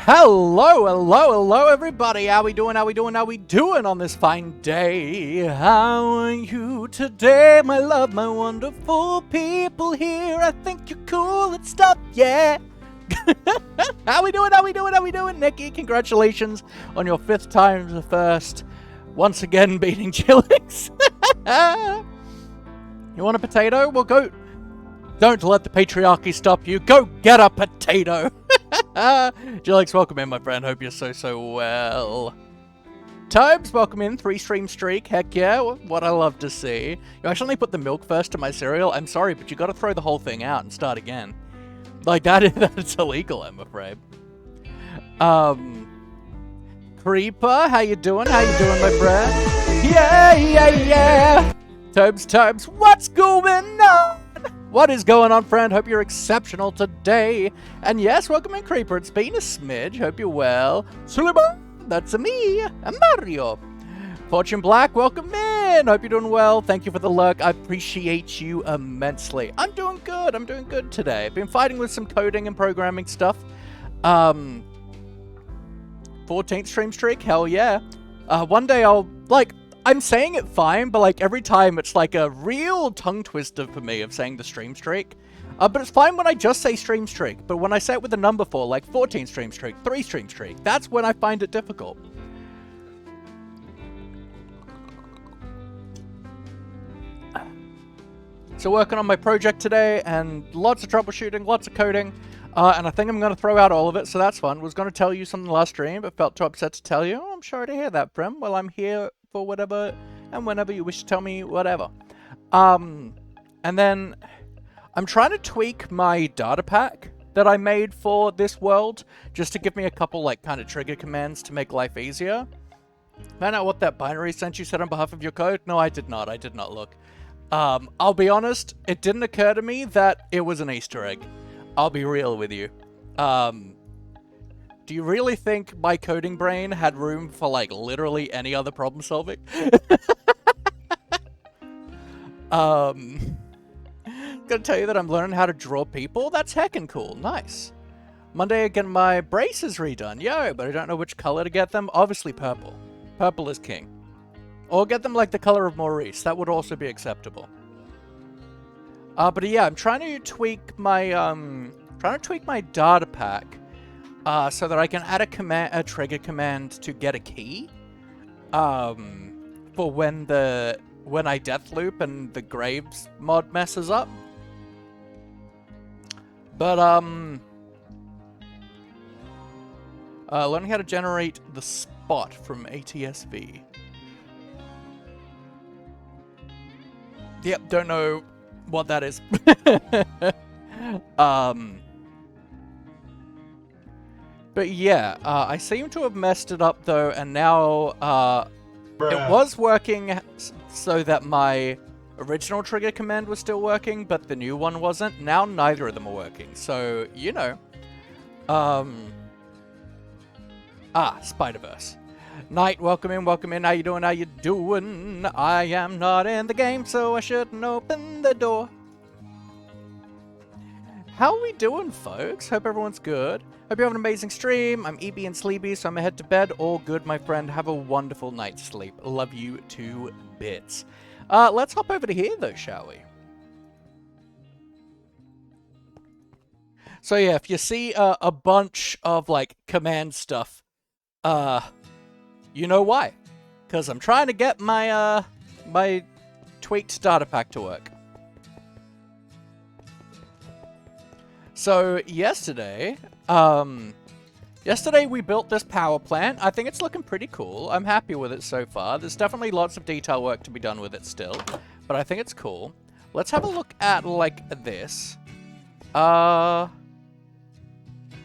Hello, everybody. How we doing on this fine day? How are you today, my love, my wonderful people here? I think you're cool and stuff, yeah. How we doing, Nikki? Congratulations on your 5th time the first. Once again, beating Chillix. You want a potato? Well, go. Don't let the patriarchy stop you. Go get a potato. Jillix, welcome in, my friend. Hope you're so well. Tobes, welcome in. 3-stream streak. Heck yeah. What I love to see. You actually put the milk first to my cereal. I'm sorry, but you got to throw the whole thing out and start again. Like, that's illegal, I'm afraid. Creeper, how you doing? My friend? Yeah. Tobes, what's going on? What is going on, friend? Hope you're exceptional today. And yes, welcome in, Creeper. It's been a smidge. Hope you're well. Sullivan, that's me. I'm Mario. Fortune Black, welcome in. Hope you're doing well. Thank you for the lurk. I appreciate you immensely. I'm doing good today. I've been fighting with some coding and programming stuff. 14th stream streak? Hell yeah. One day I'll, I'm saying it fine, but every time it's a real tongue twister for me of saying the stream streak. But it's fine when I just say stream streak. But when I say it with a number 4, 14 stream streak, 3 stream streak, that's when I find it difficult. So working on my project today, and lots of troubleshooting, lots of coding. And I think I'm going to throw out all of it, so that's fun. Was going to tell you something last stream, but felt too upset to tell you. Oh, I'm sorry to hear that, friend. Well, I'm here for whatever and whenever you wish to tell me whatever. And then I'm trying to tweak my data pack that I made for this world, just to give me a couple, kind of trigger commands to make life easier. Found out what that binary sent you said on behalf of your code? No, I did not. I did not look. I'll be honest, it didn't occur to me that it was an Easter egg. I'll be real with you. Do you really think my coding brain had room for, literally any other problem solving? Gonna tell you that I'm learning how to draw people? That's heckin' cool. Nice. Monday, again, my braces redone. Yo, but I don't know which color to get them. Obviously purple. Purple is king. Or get them the color of Maurice. That would also be acceptable. But yeah, I'm trying to tweak my data pack so that I can add a trigger command to get a key for when I death loop and the Graves mod messes up. But learning how to generate the spot from ATSV. Yep, don't know what that is. But yeah, I seem to have messed it up though, and now it was working so that my original trigger command was still working, but the new one wasn't. Now neither of them are working, so you know. Spider-Verse. Night, welcome in. How you doing? I am not in the game, so I shouldn't open the door. How are we doing, folks? Hope everyone's good. Hope you have an amazing stream. I'm EB and sleepy, so I'm gonna head to bed. All good, my friend. Have a wonderful night's sleep. Love you to bits. Let's hop over to here, though, shall we? So yeah, if you see a bunch of, command stuff, you know why. Because I'm trying to get my, my tweaked data pack to work. So, yesterday we built this power plant. I think it's looking pretty cool. I'm happy with it so far. There's definitely lots of detail work to be done with it still, but I think it's cool. Let's have a look at, this.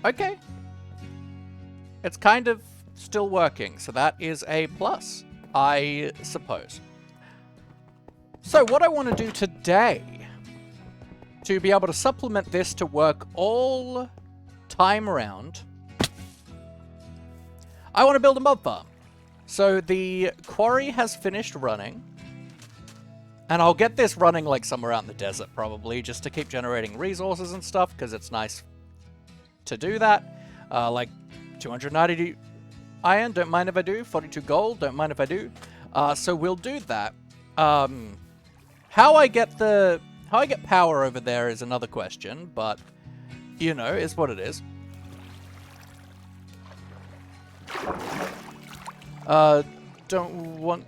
Okay. It's kind of still working, so that is a plus, I suppose. So, what I want to do today, to be able to supplement this to work all time around, I want to build a mob farm. So the quarry has finished running, and I'll get this running somewhere out in the desert probably, just to keep generating resources and stuff, because it's nice to do that. 290 iron, don't mind if I do. 42 gold, don't mind if I do. So we'll do that. How I get power over there is another question, but you know, is what it is. Don't want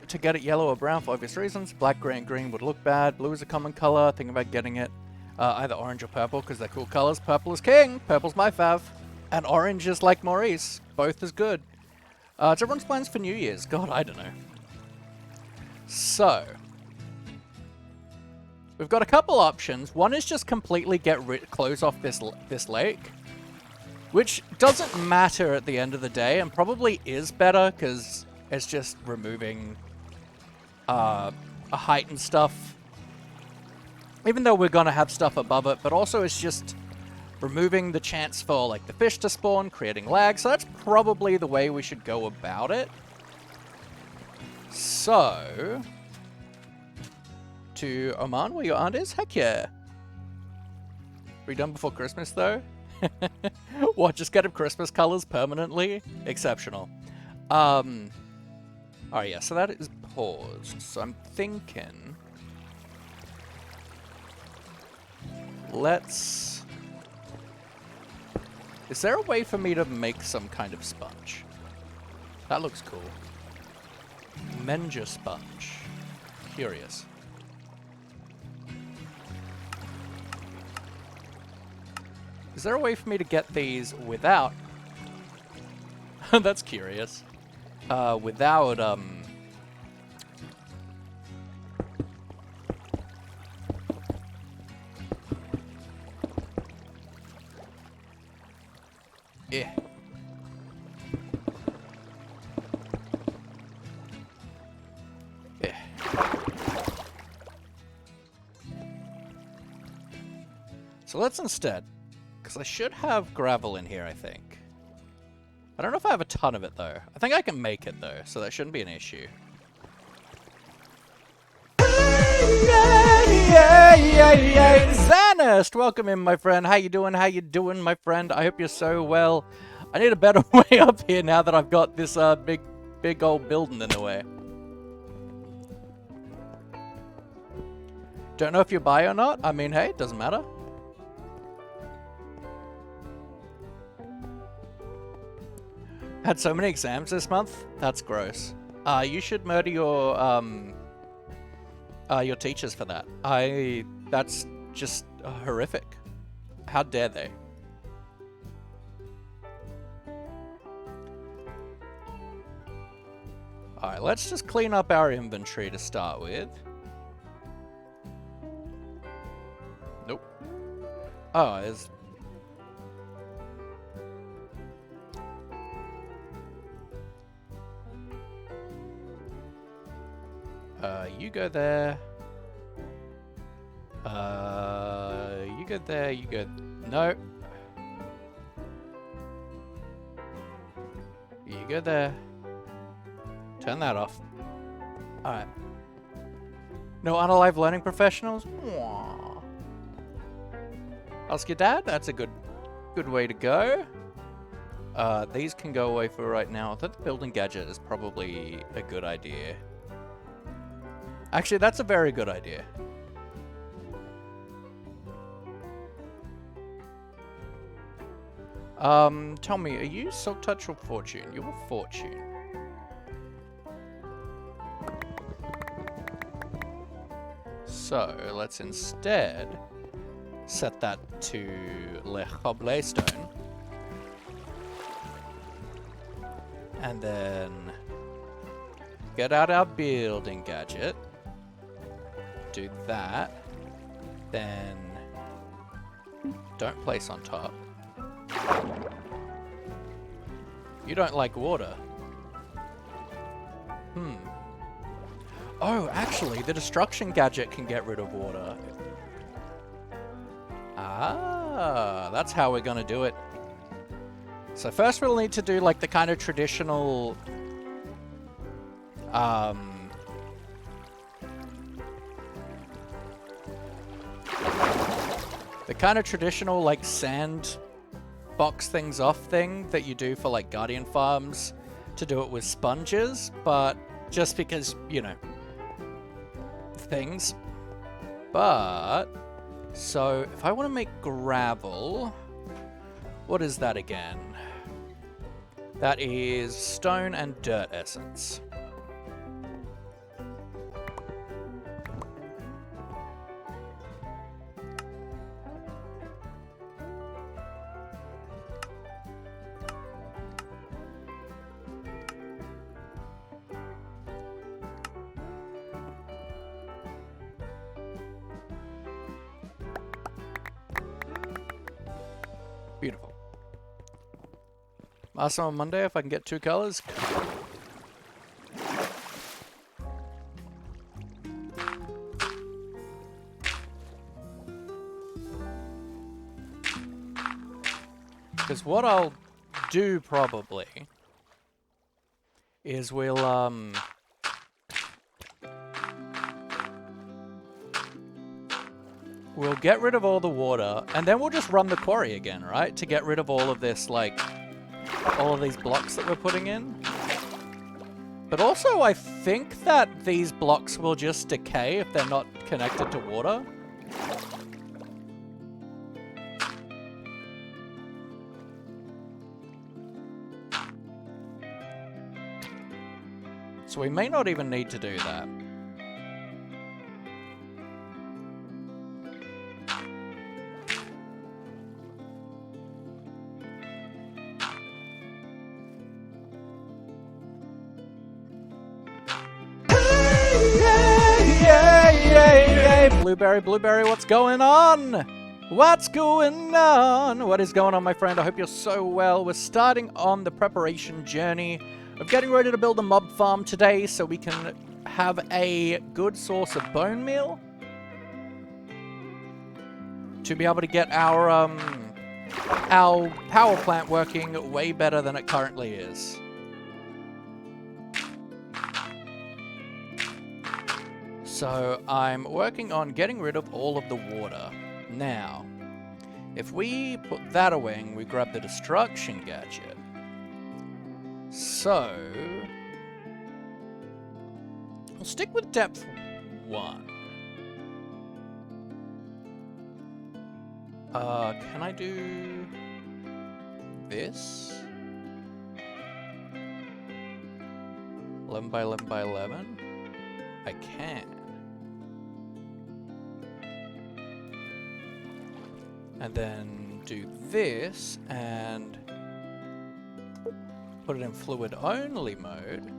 to get it yellow or brown for obvious reasons. Black, gray, and green would look bad. Blue is a common color. Thinking about getting it either orange or purple because they're cool colors. Purple is king. Purple's my fav. And orange is like Maurice. Both is good. It's everyone's plans for New Year's. God, I don't know. So, we've got a couple options. One is just completely close off this lake, which doesn't matter at the end of the day, and probably is better because it's just removing a height and stuff. Even though we're gonna have stuff above it, but also it's just removing the chance for like the fish to spawn, creating lag. So that's probably the way we should go about it. So, to Oman, where your aunt is? Heck yeah. Are we done before Christmas, though? What, just get him Christmas colors permanently? Exceptional. Alright, yeah, so that is paused. So I'm thinking... Let's... Is there a way for me to make some kind of sponge? That looks cool. Menja sponge. Curious. Is there a way for me to get these without... That's curious. Without, Yeah. Yeah. So let's instead, because I should have gravel in here, I think. I don't know if I have a ton of it, though. I think I can make it, though, so that shouldn't be an issue. Zanest! Welcome in, my friend. How you doing? How you doing, my friend? I hope you're so well. I need a better way up here now that I've got this big old building in the way. Don't know if you're bi or not. I mean, hey, it doesn't matter. Had so many exams this month. That's gross. You should murder your teachers for that. That's just horrific. How dare they? Alright, let's just clean up our inventory to start with. Nope. Oh, there's... you go there. You go there, you go... No. You go there. Turn that off. Alright. No unalive learning professionals? Aww. Ask your dad? That's a good way to go. These can go away for right now. I thought the building gadget is probably a good idea. Actually, that's a very good idea. Tell me, are you Silk Touch or Fortune? You're Fortune. So, let's instead set that to Le Cobblestone. And then get out our building gadget. Do that. Then don't place on top. You don't like water. Oh, actually, the destruction gadget can get rid of water. Ah, that's how we're gonna do it. So first we'll need to do like the kind of traditional like sand box things off thing that you do for like Guardian farms to do it with sponges, but just because, you know, things. But, so if I want to make gravel, what is that again? That is stone and dirt essence. Beautiful. Awesome on Monday if I can get 2 colors. Because what I'll do probably is we'll get rid of all the water, and then we'll just run the quarry again, right? To get rid of all of this, like, all of these blocks that we're putting in. But also, I think that these blocks will just decay if they're not connected to water. So we may not even need to do that. Blueberry, Blueberry, what's going on? What's going on? What is going on, my friend? I hope you're so well. We're starting on the preparation journey of getting ready to build a mob farm today so we can have a good source of bone meal to be able to get our power plant working way better than it currently is. So I'm working on getting rid of all of the water. Now, if we put that away and we grab the destruction gadget. So, I'll stick with depth 1. Can I do this? 11 by 11 by 11? I can. And then do this and put it in fluid only mode.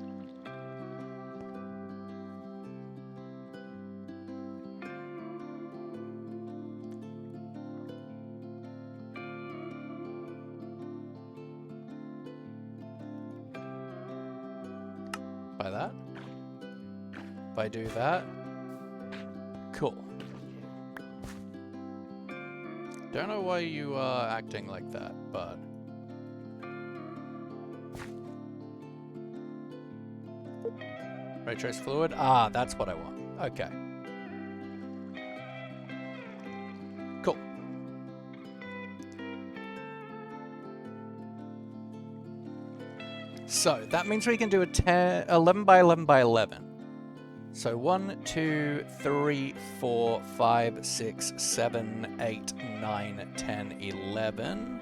By that. If I do that. Cool. Don't know why you are acting like that, but... Ray trace fluid? Ah, that's what I want. Okay. Cool. So, that means we can do a 11 by 11 by 11. So 1, 2, 3, 4, 5, 6, 7, 8, 9, 10, 11.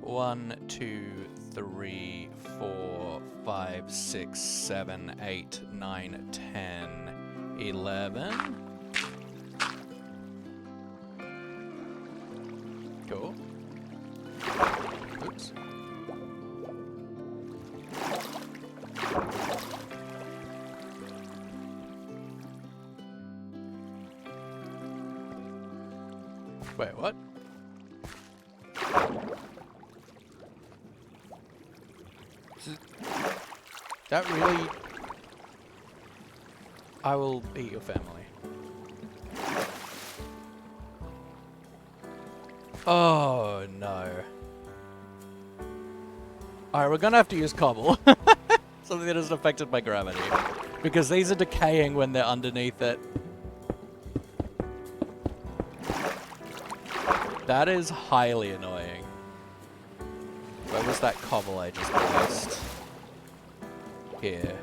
One, 2, 3, 4, 5, 6, 7, 8, 9, 10, 11. Cool. Oops. Wait, what? That really... I will eat your family. Oh, no. Alright, we're gonna have to use cobble. Something that isn't affected by gravity. Because these are decaying when they're underneath it. That is highly annoying. Where was that cobble I just placed? Here.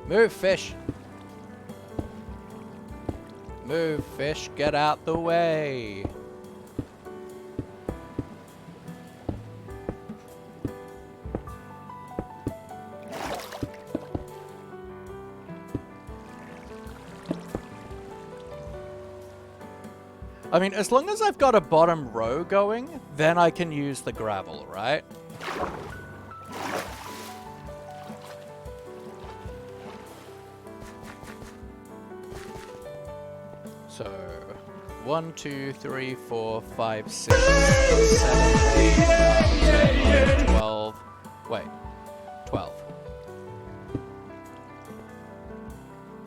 Move, fish. Move, fish. Get out the way. I mean, as long as I've got a bottom row going, then I can use the gravel, right? So, 1, 2, 3, 4, 5, 6, 7, 8, 9, 10, 11, 12. Wait, 12.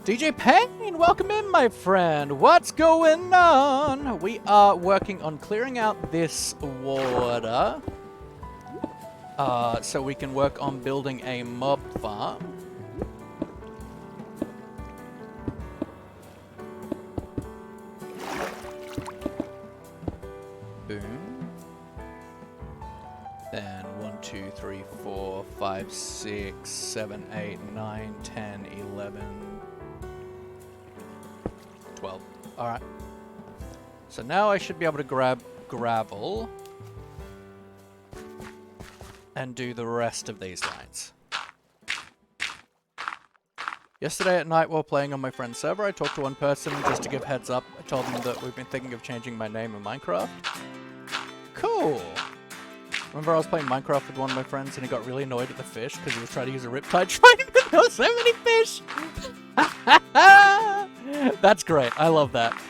DJ Payne, welcome in, my friend. What's going on? We are working on clearing out this water, so we can work on building a mob farm. Boom. Then 1, 2, 3, 4, 5, 6, 7, 8, 9, 10, 11, 12. Alright. So now I should be able to grab gravel and do the rest of these lines. Yesterday at night while playing on my friend's server, I talked to one person just to give heads up. I told them that we've been thinking of changing my name in Minecraft. Cool! Remember I was playing Minecraft with one of my friends and he got really annoyed at the fish because he was trying to use a riptide train and there were so many fish! That's great. I love that.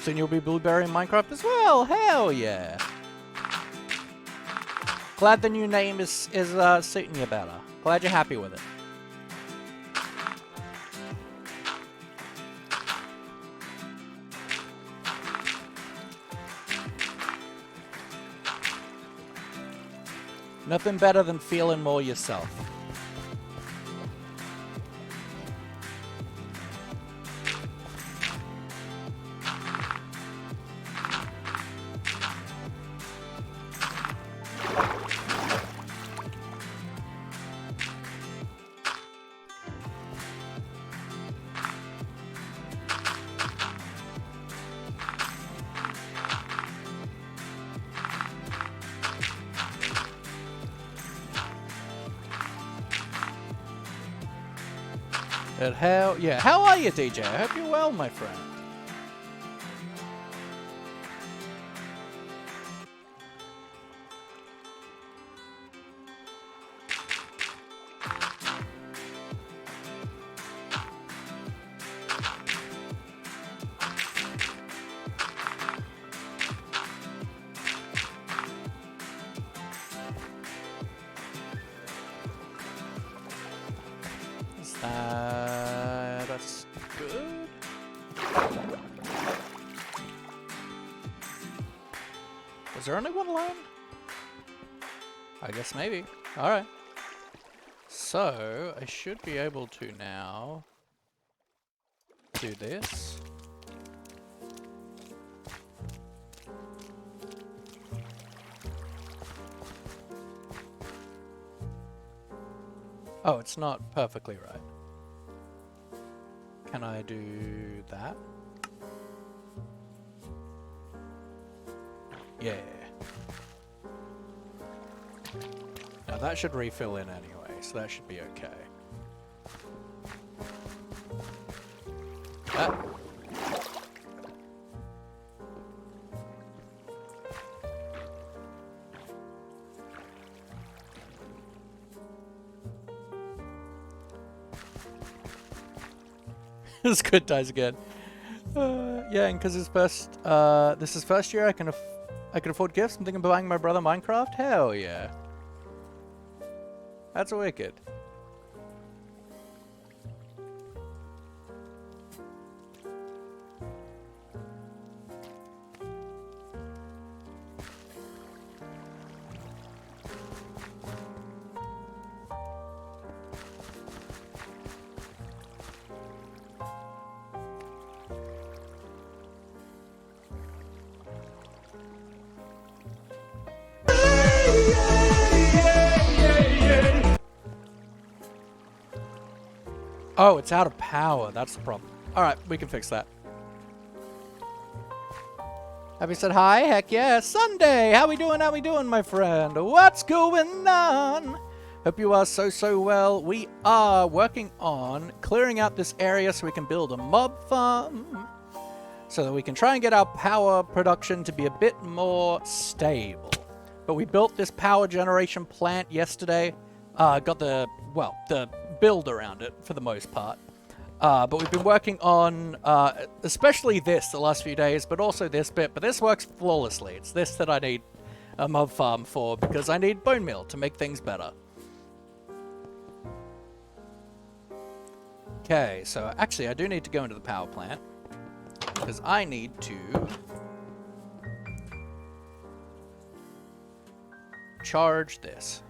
Soon you'll be blueberry in Minecraft as well. Hell yeah! Glad the new name is suiting you better. Glad you're happy with it. Nothing better than feeling more yourself. And how are you, DJ? I hope you're well, my friend. That's good. Was there only one line? I guess maybe. Alright. So, I should be able to now do this. Oh, it's not perfectly right. Can I do that? Yeah. Now that should refill in anyway, so that should be okay. That. It's good times again. Yeah, and because this is first year, I can afford gifts. I'm thinking of buying my brother Minecraft. Hell yeah, that's wicked. Oh, it's out of power. That's the problem. Alright, we can fix that. Have you said hi? Heck yeah. Sunday! How we doing, my friend? What's going on? Hope you are so well. We are working on clearing out this area so we can build a mob farm. So that we can try and get our power production to be a bit more stable. But we built this power generation plant yesterday. Got the build around it for the most part. But we've been working on, especially this the last few days, but also this bit. But this works flawlessly. It's this that I need a mob farm for, because I need bone meal to make things better. Okay, so actually I do need to go into the power plant, because I need to charge this.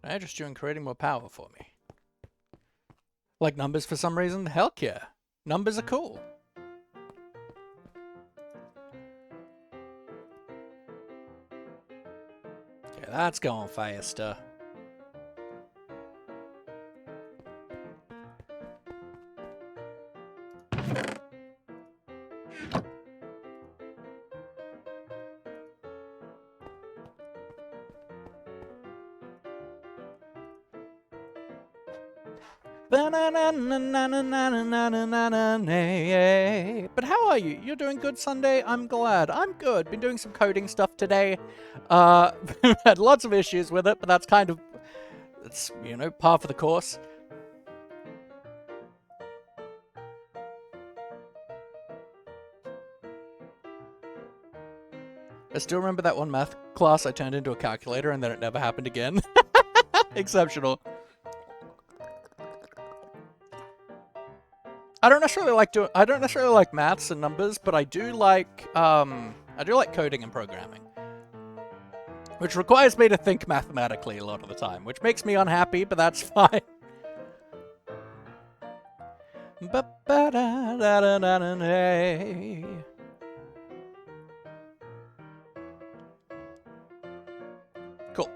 I interest you in creating more power for me. Like numbers for some reason? Heck yeah. Numbers are cool. Yeah, that's going faster. But how are you? You're doing good, Sunday? I'm glad. I'm good. Been doing some coding stuff today. Had lots of issues with it, but that's kind of, it's, you know, par for the course. I still remember that one math class I turned into a calculator and then it never happened again. Exceptional. I don't necessarily like maths and numbers, but I do like coding and programming, which requires me to think mathematically a lot of the time, which makes me unhappy, but that's fine. Cool.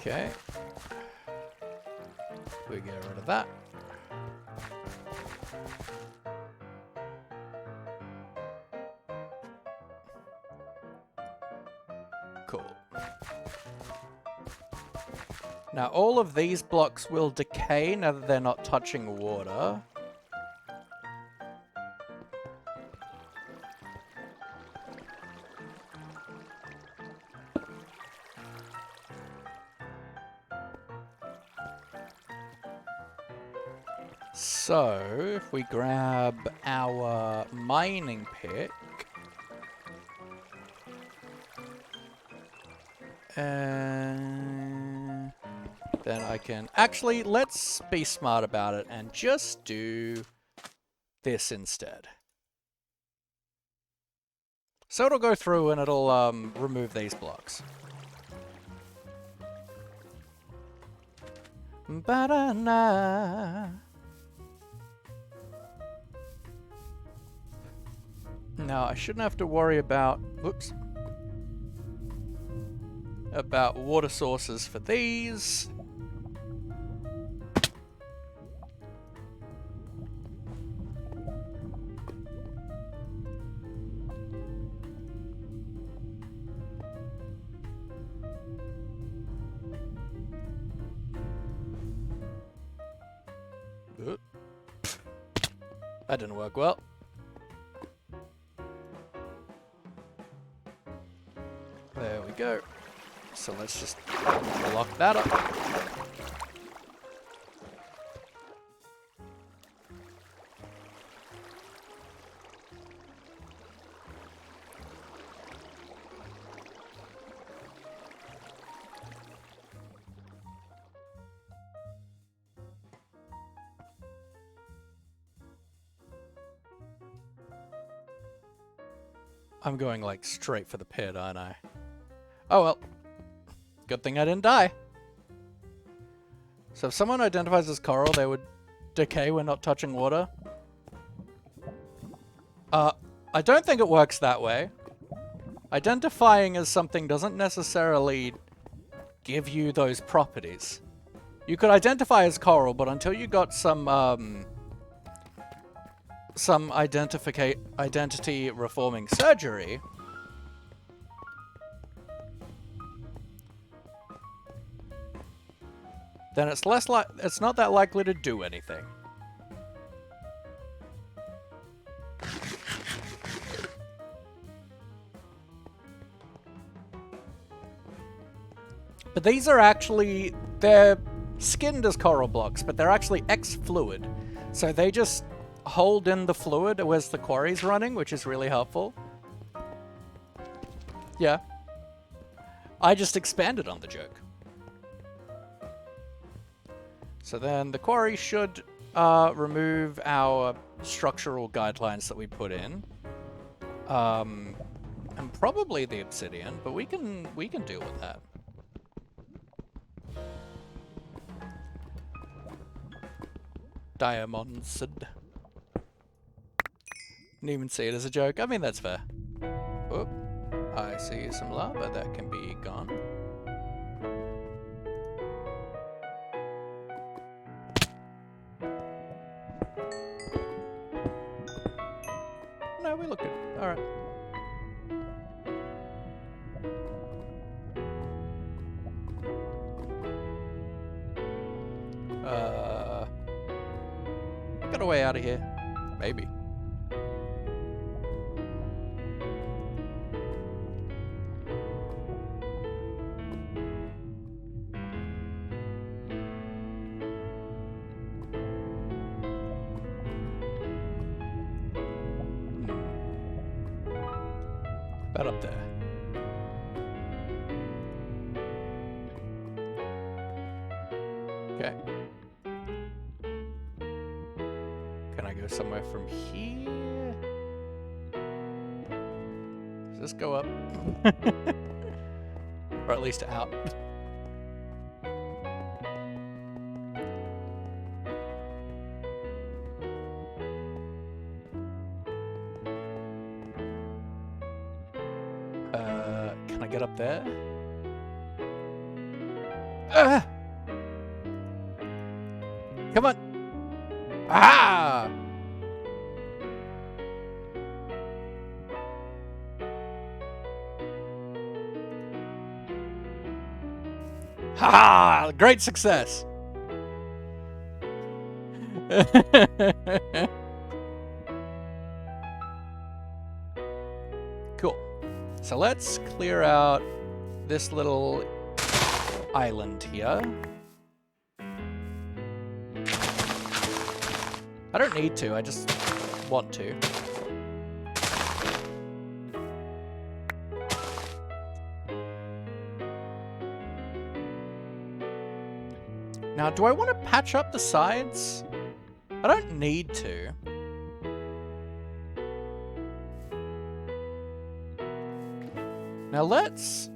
Okay. We get rid of that. Cool. Now all of these blocks will decay now that they're not touching water. So, if we grab our mining pick, and then I can... Actually, let's be smart about it and just do this instead. So it'll go through and it'll remove these blocks. Ba-da-na. Now, I shouldn't have to worry about... Whoops. About water sources for these. That didn't work well. There we go. So let's just block that up. I'm going like straight for the pit, aren't I? Oh well. Good thing I didn't die. So if someone identifies as coral, they would decay when not touching water. I don't think it works that way. Identifying as something doesn't necessarily give you those properties. You could identify as coral, but until you got some identity reforming surgery, then it's not that likely to do anything. But these are actually, they're skinned as coral blocks, but they're actually X-fluid. So they just hold in the fluid as the quarry's running, which is really helpful. Yeah. I just expanded on the joke. So then the quarry should remove our structural guidelines that we put in. And probably the obsidian, but we can deal with that. Diamonds. Didn't even see it as a joke. I mean, that's fair. Oh, I see some lava that can be gone. No, we look good. Alright. Get a way out of here. Maybe. About up there. Okay. Can I go somewhere from here? Does this go up? Or at least out. Can I get up there? Come on! Ah! Ha! Great success! Cool. So let's clear out this little island here. I don't need to, I just want to. Now, do I want to patch up the sides? I don't need to. Now let's...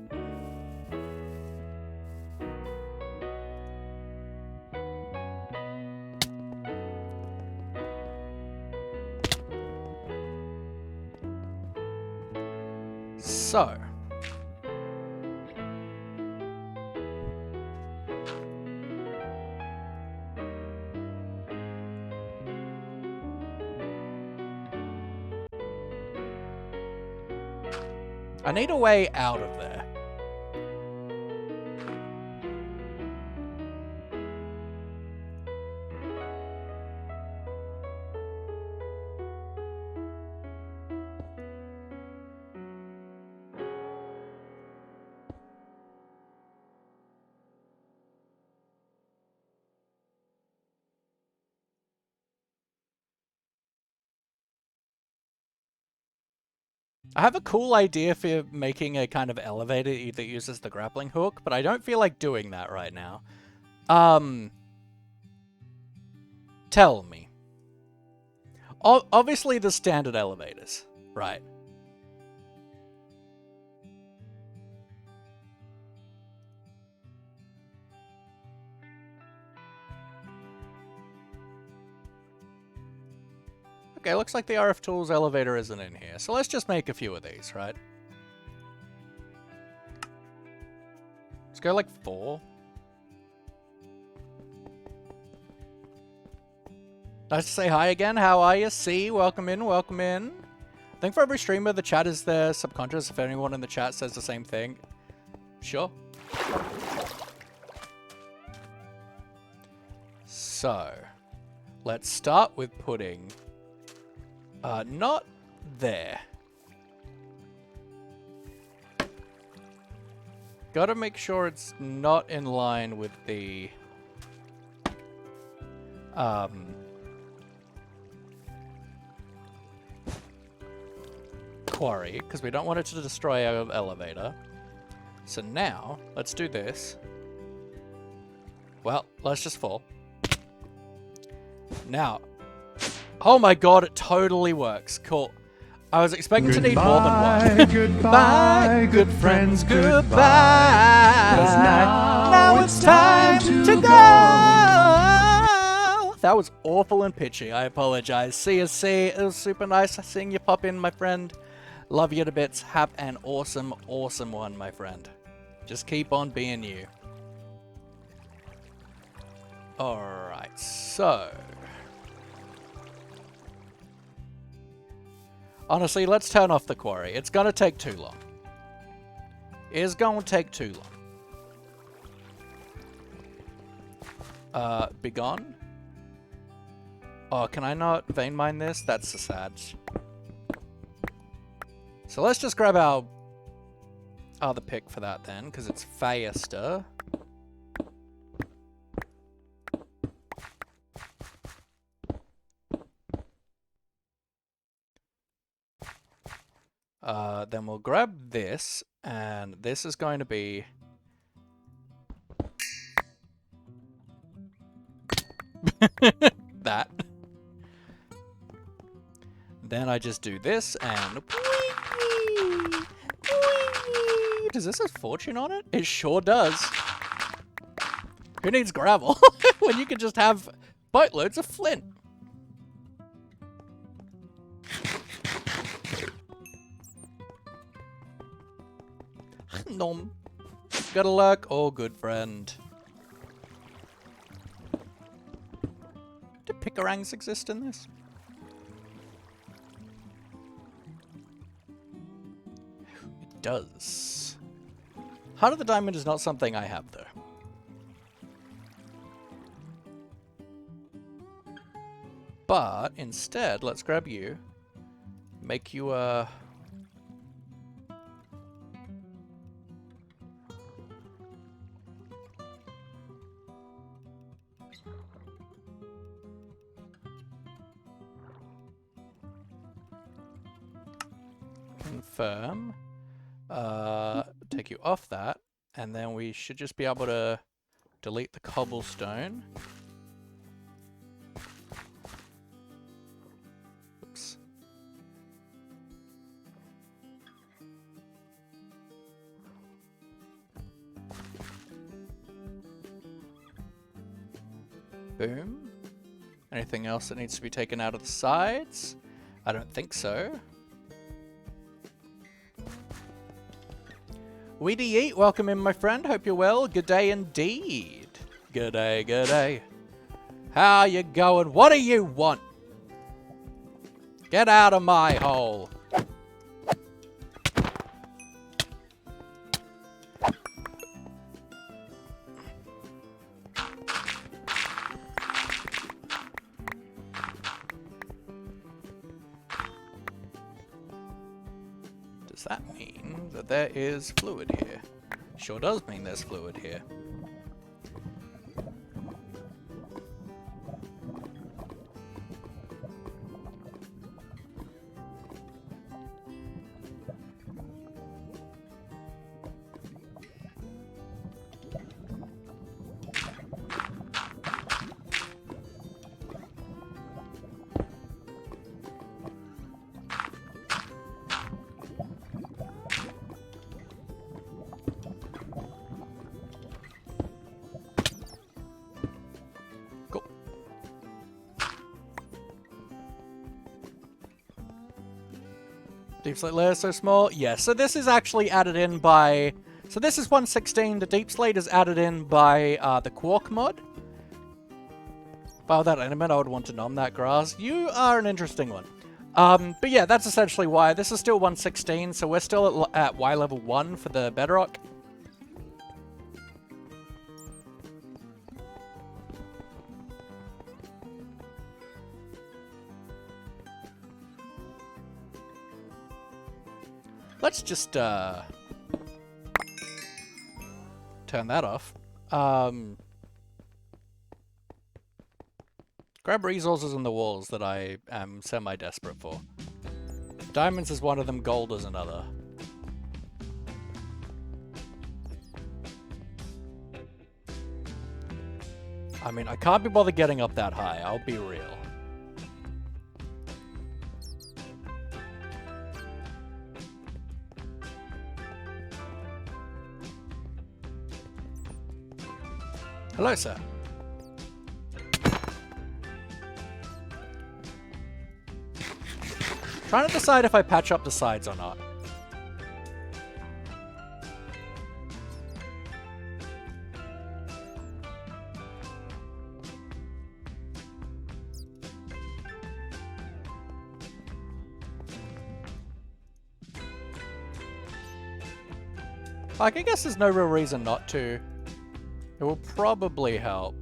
So... I need a way out of there. I have a cool idea for making a kind of elevator that uses the grappling hook, but I don't feel like doing that right now. Tell me. Obviously the standard elevators, right? Okay, looks like the RF Tools elevator isn't in here, so let's just make a few of these, right? Let's go like 4. Nice to say hi again. How are you? C, welcome in, welcome in. I think for every streamer, the chat is there subconscious if anyone in the chat says the same thing. Sure. So, let's start with putting... not there. Gotta make sure it's not in line with the... quarry, because we don't want it to destroy our elevator. So now, let's do this. Well, let's just fall. Now... Oh my god, it totally works. Cool. I was expecting to need more than one. Goodbye, good friends, goodbye. Now it's time to go. That was awful and pitchy. I apologize. CSC, it was super nice seeing you pop in, my friend. Love you to bits. Have an awesome, awesome one, my friend. Just keep on being you. Alright, so... Honestly, let's turn off the quarry. It's gonna take too long. It's gonna take too long. Be gone? Oh, can I not vein mine this? That's so sad. So let's just grab our other pick for that then, because it's faster. Then we'll grab this, and this is going to be... that. Then I just do this, and... Does this have fortune on it? It sure does. Who needs gravel when you can just have boatloads of flint? Nom. Good luck, oh good friend. Do picarangs exist in this? It does. Heart of the Diamond is not something I have, though. But instead, let's grab you. Make you a... confirm, take you off that, and then we should just be able to delete the cobblestone. Oops. Boom. Anything else that needs to be taken out of the sides? I don't think so. Weedy Eat, welcome in, my friend. Hope you're well. Good day indeed. Good day, good day. How you going? What do you want? Get out of my hole. Does that mean that there is fluid here? Sure does mean there's fluid here. Deep slate layer is so small. Yeah, so this is actually added in by... So this is 1.16. The deep slate is added in by the Quark mod. By that element, I would want to nom that grass. You are an interesting one. But yeah, that's essentially why. This is still 1.16, so we're still at Y level 1 for the bedrock. Let's just, turn that off. Grab resources in the walls that I am semi-desperate for. Diamonds is one of them, gold is another. I mean, I can't be bothered getting up that high, I'll be real. Hello, sir. Trying to decide if I patch up the sides or not. Like, I guess there's no real reason not to. It will probably help.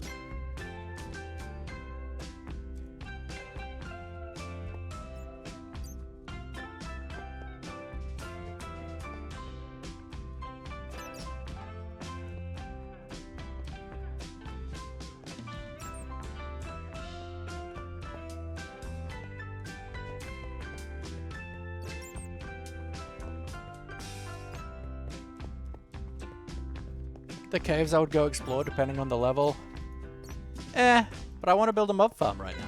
The caves I would go explore depending on the level. But I want to build a mob farm right now.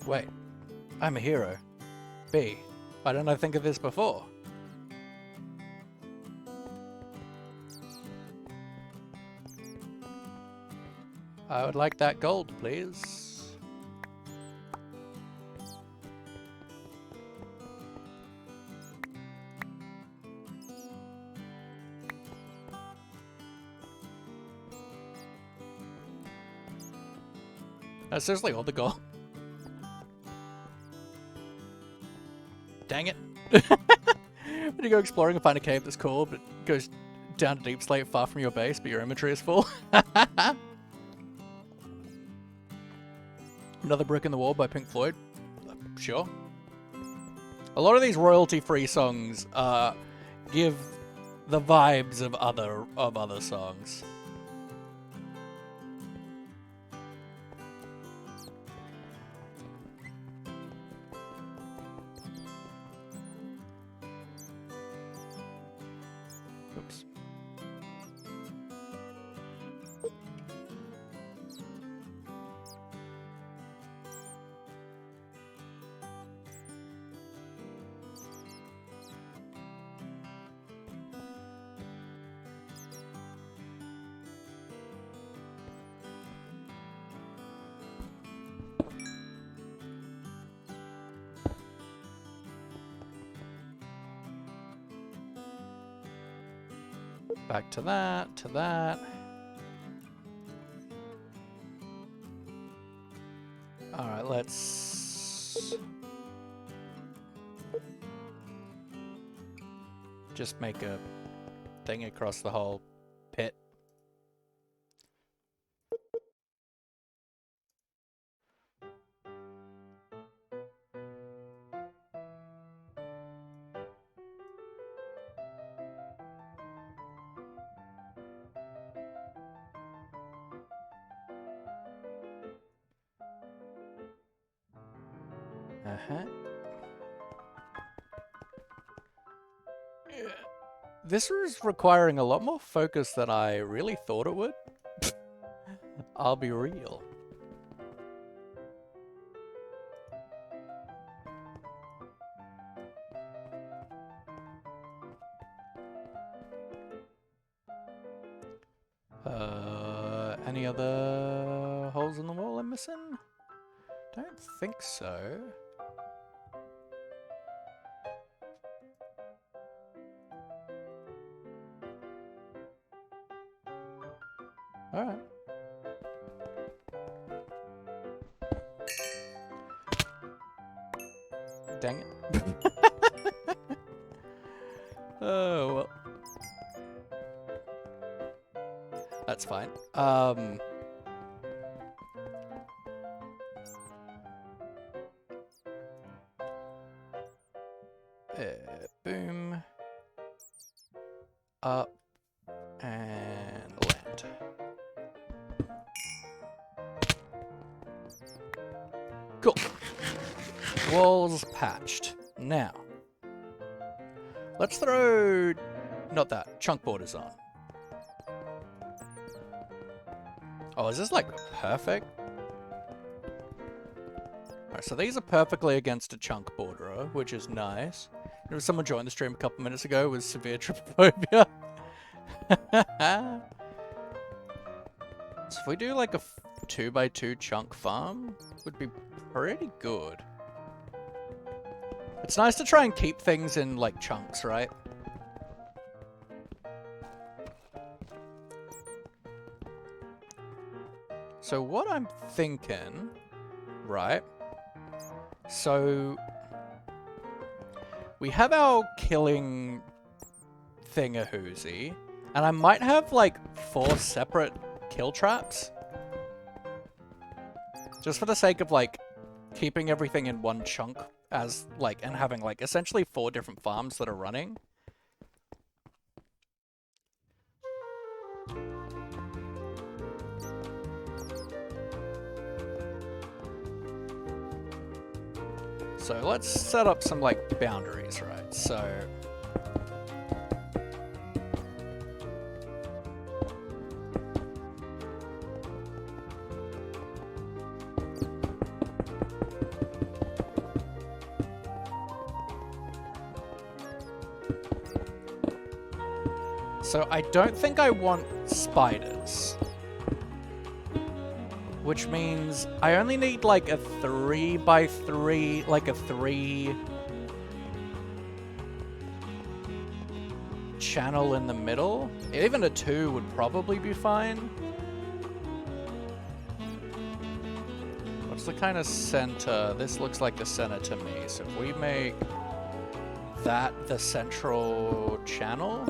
Wait, I'm a hero. B, why didn't I think of this before? I would like that gold, please. That's seriously all the gold. Dang it. When you go exploring and find a cave that's cool, but it goes down to deep slate far from your base, but your inventory is full. Another Brick in the Wall by Pink Floyd. Sure. A lot of these royalty-free songs give the vibes of other songs. Oops. Back to that, to that. Alright, let's just make a thing across the whole pit. This was requiring a lot more focus than I really thought it would. I'll be real. Any other holes in the wall I'm missing? Don't think so. Alright. Dang it. Oh, well. That's fine. Boom. Up. And land. Cool. Walls patched. Now, let's throw, not that, chunk borders on. Oh, is this like perfect? Alright, so these are perfectly against a chunk borderer, which is nice. There was someone joined the stream a couple minutes ago with severe trypophobia. So if we do like a 2x2 chunk farm, would be pretty good. It's nice to try and keep things in like chunks, right? So what I'm thinking, right? So we have our killing thingahoozy, and I might have like 4 separate kill traps. Just for the sake of like keeping everything in one chunk as like, and having like essentially 4 different farms that are running. So let's set up some like boundaries, right? So So I don't think I want spiders. Which means I only need like a 3x3, like a 3 channel in the middle. Even a 2 would probably be fine. What's the kind of center? This looks like the center to me. So if we make that the central channel.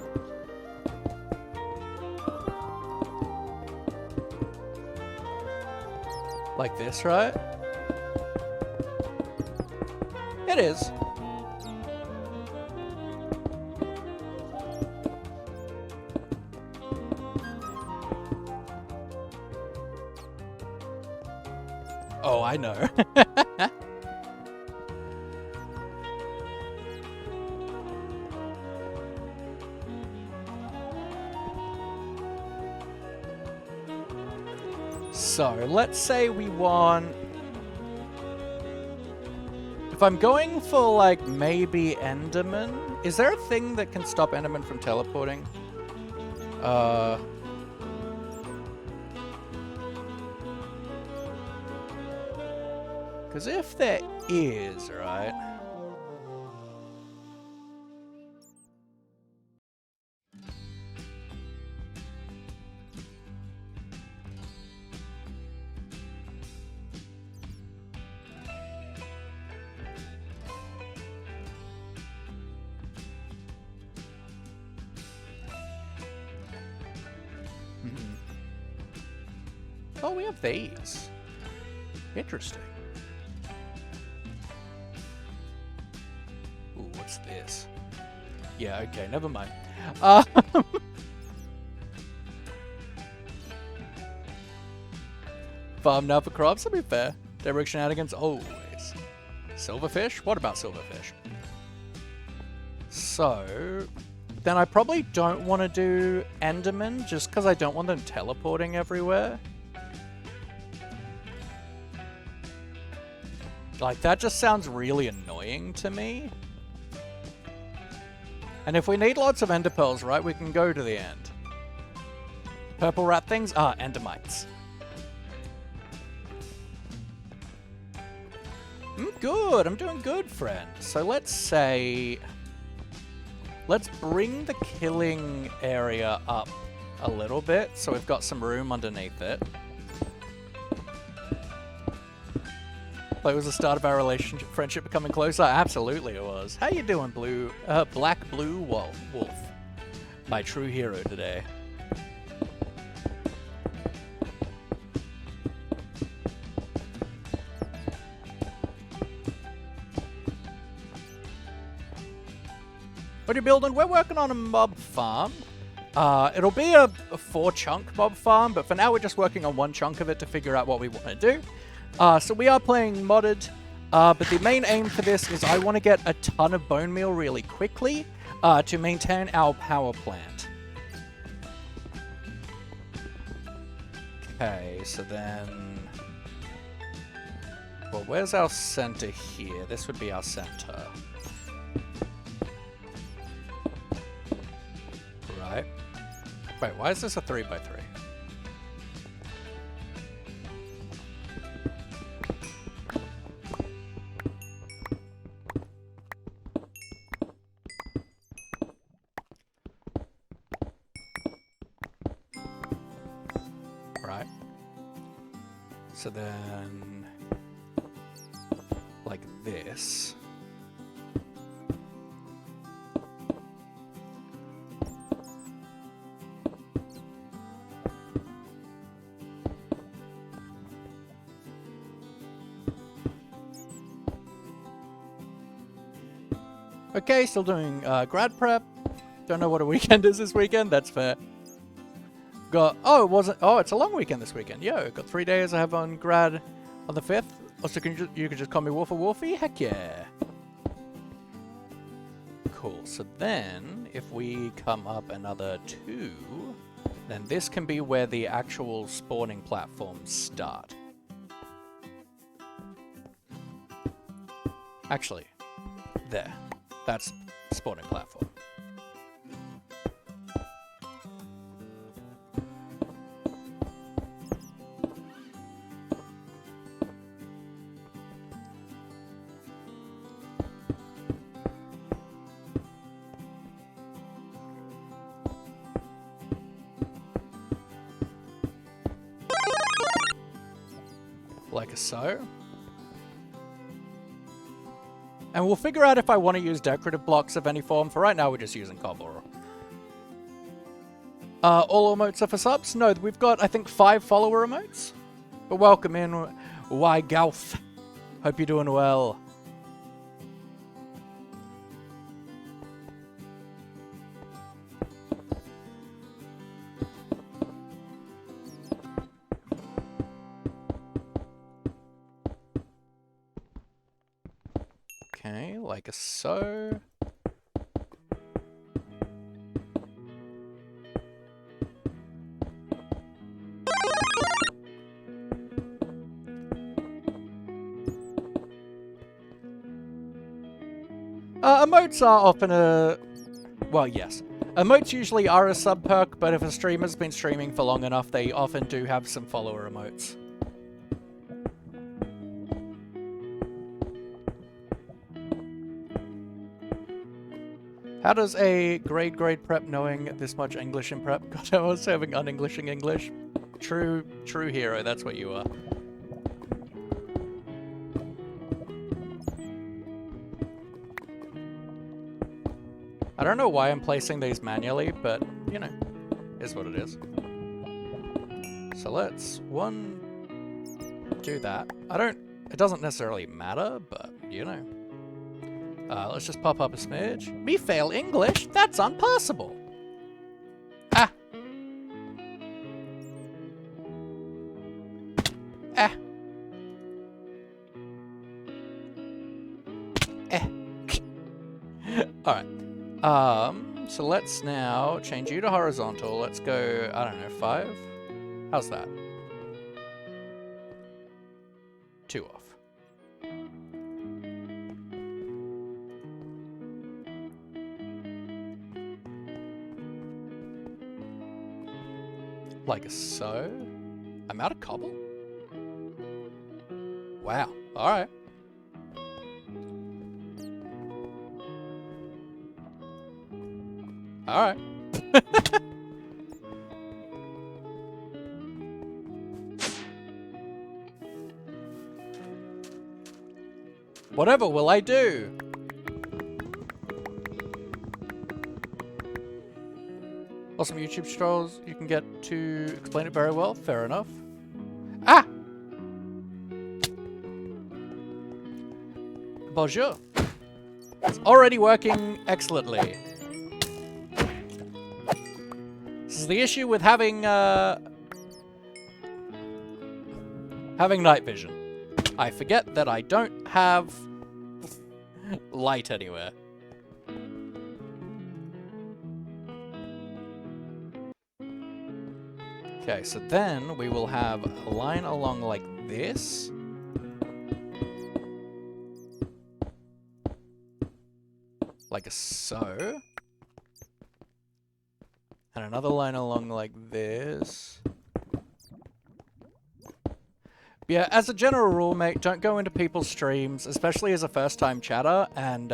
Like this, right? It is. Oh, I know. So, let's say we want... If I'm going for, like, maybe Enderman... Is there a thing that can stop Enderman from teleporting? Because if there is, right... Oh, we have these. Interesting. Ooh, what's this? Yeah, okay, never mind. Farm now for crops, that'd be fair. Derek shenanigans, always. Silverfish? What about silverfish? So... Then I probably don't want to do Enderman, just because I don't want them teleporting everywhere. Like, that just sounds really annoying to me. And if we need lots of ender pearls, right, we can go to the end. Purple rat things? Ah, endermites. Good, I'm doing good, friend. So let's say... Let's bring the killing area up a little bit, so we've got some room underneath it. It was the start of our relationship, friendship becoming closer. Absolutely, it was. How you doing, Black Blue Wolf? My true hero today. What are you building? We're working on a mob farm. It'll be a 4-chunk mob farm, but for now we're just working on 1 chunk of it to figure out what we want to do. So we are playing modded, but the main aim for this is I want to get a ton of bone meal really quickly to maintain our power plant. Okay, so then... Well, where's our center here? This would be our center. Right. Wait, why is this a 3x3? Right. So then, like this. Okay, still doing grad prep. Don't know what a weekend is this weekend. That's fair. Got it's a long weekend this weekend. Yo, got 3 days I have on grad on the 5th. Also, you can just call me Wolfie. Heck yeah. Cool. So then, if we come up another 2, then this can be where the actual spawning platforms start. Actually, there. That's spawning platform. Like so. And we'll figure out if I want to use decorative blocks of any form. For right now, we're just using cobble. All emotes are for subs? No, we've got, I think, 5 follower emotes. But welcome in, Why Galf. Hope you're doing well. Okay, like so. Emotes are often a... Well, yes. Emotes usually are a sub-perk, but if a streamer's been streaming for long enough, they often do have some follower emotes. How does a grade prep knowing this much English in prep? God, I was having un-Englishing English. True hero, that's what you are. I don't know why I'm placing these manually, but, you know, is what it is. So let's, do that. It doesn't necessarily matter, but, you know. Let's just pop up a smidge. Me fail English? That's impossible! Ah! Ah! Eh! Alright. So let's now change you to horizontal. Let's go, I don't know, 5? How's that? 2 off. Like so. I'm out of cobble? Wow. Alright. Alright. Whatever will I do? Awesome YouTube tutorials you can get to explain it very well. Fair enough. Ah! Bonjour. It's already working excellently. This is the issue with having night vision. I forget that I don't have light anywhere. Okay, so then we will have a line along like this. Like so. And another line along like this. Yeah, as a general rule, mate, don't go into people's streams, especially as a first-time chatter, and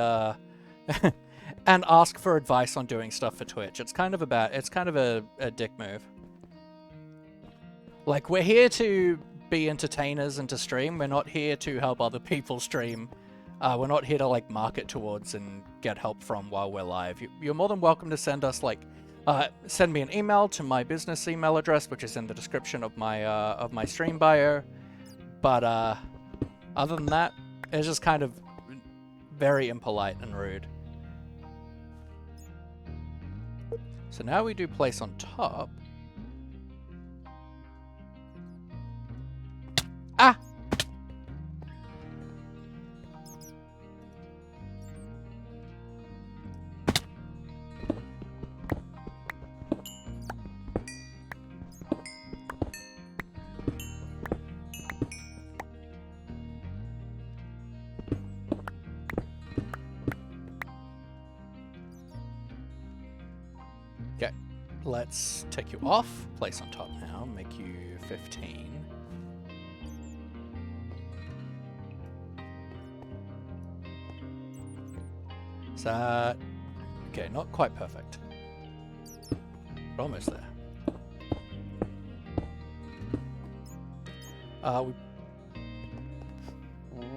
and ask for advice on doing stuff for Twitch. It's kind of a dick move. Like, we're here to be entertainers and to stream. We're not here to help other people stream. We're not here to, like, market towards and get help from while we're live. You're more than welcome to send us, like, send me an email to my business email address, which is in the description of my stream bio. But, other than that, it's just kind of very impolite and rude. So now we do place on top. Ah! Okay, let's take you off, place on top now, make you 15. That... Okay, not quite perfect. But almost there.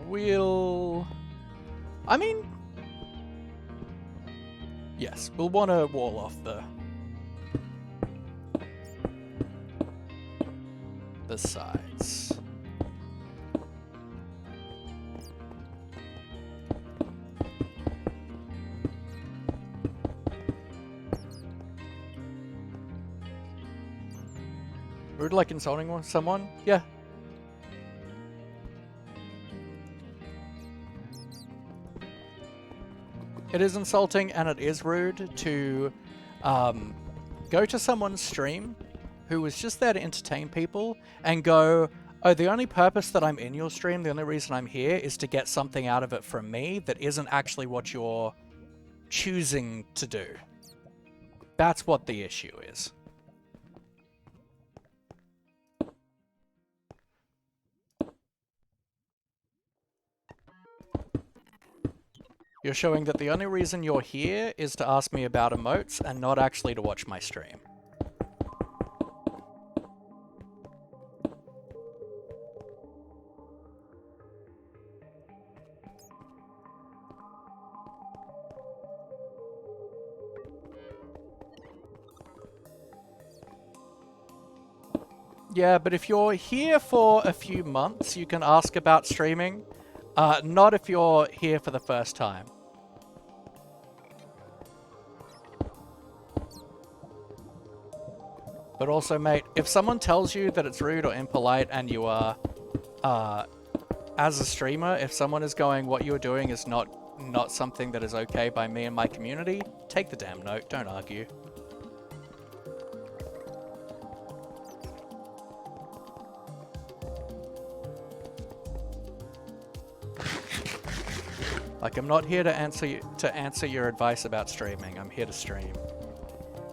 we'll... I mean... Yes, we'll want to wall off the sides. Rude like insulting someone? Yeah. It is insulting and it is rude to go to someone's stream who was just there to entertain people and go, oh, the only purpose that I'm in your stream, the only reason I'm here is to get something out of it from me that isn't actually what you're choosing to do. That's what the issue is. You're showing that the only reason you're here is to ask me about emotes and not actually to watch my stream. Yeah, but if you're here for a few months, you can ask about streaming. Not if you're here for the first time. But also, mate, if someone tells you that it's rude or impolite and you are, as a streamer, if someone is going, what you're doing is not something that is okay by me and my community, take the damn note, don't argue. Like, I'm not here to answer your advice about streaming. I'm here to stream.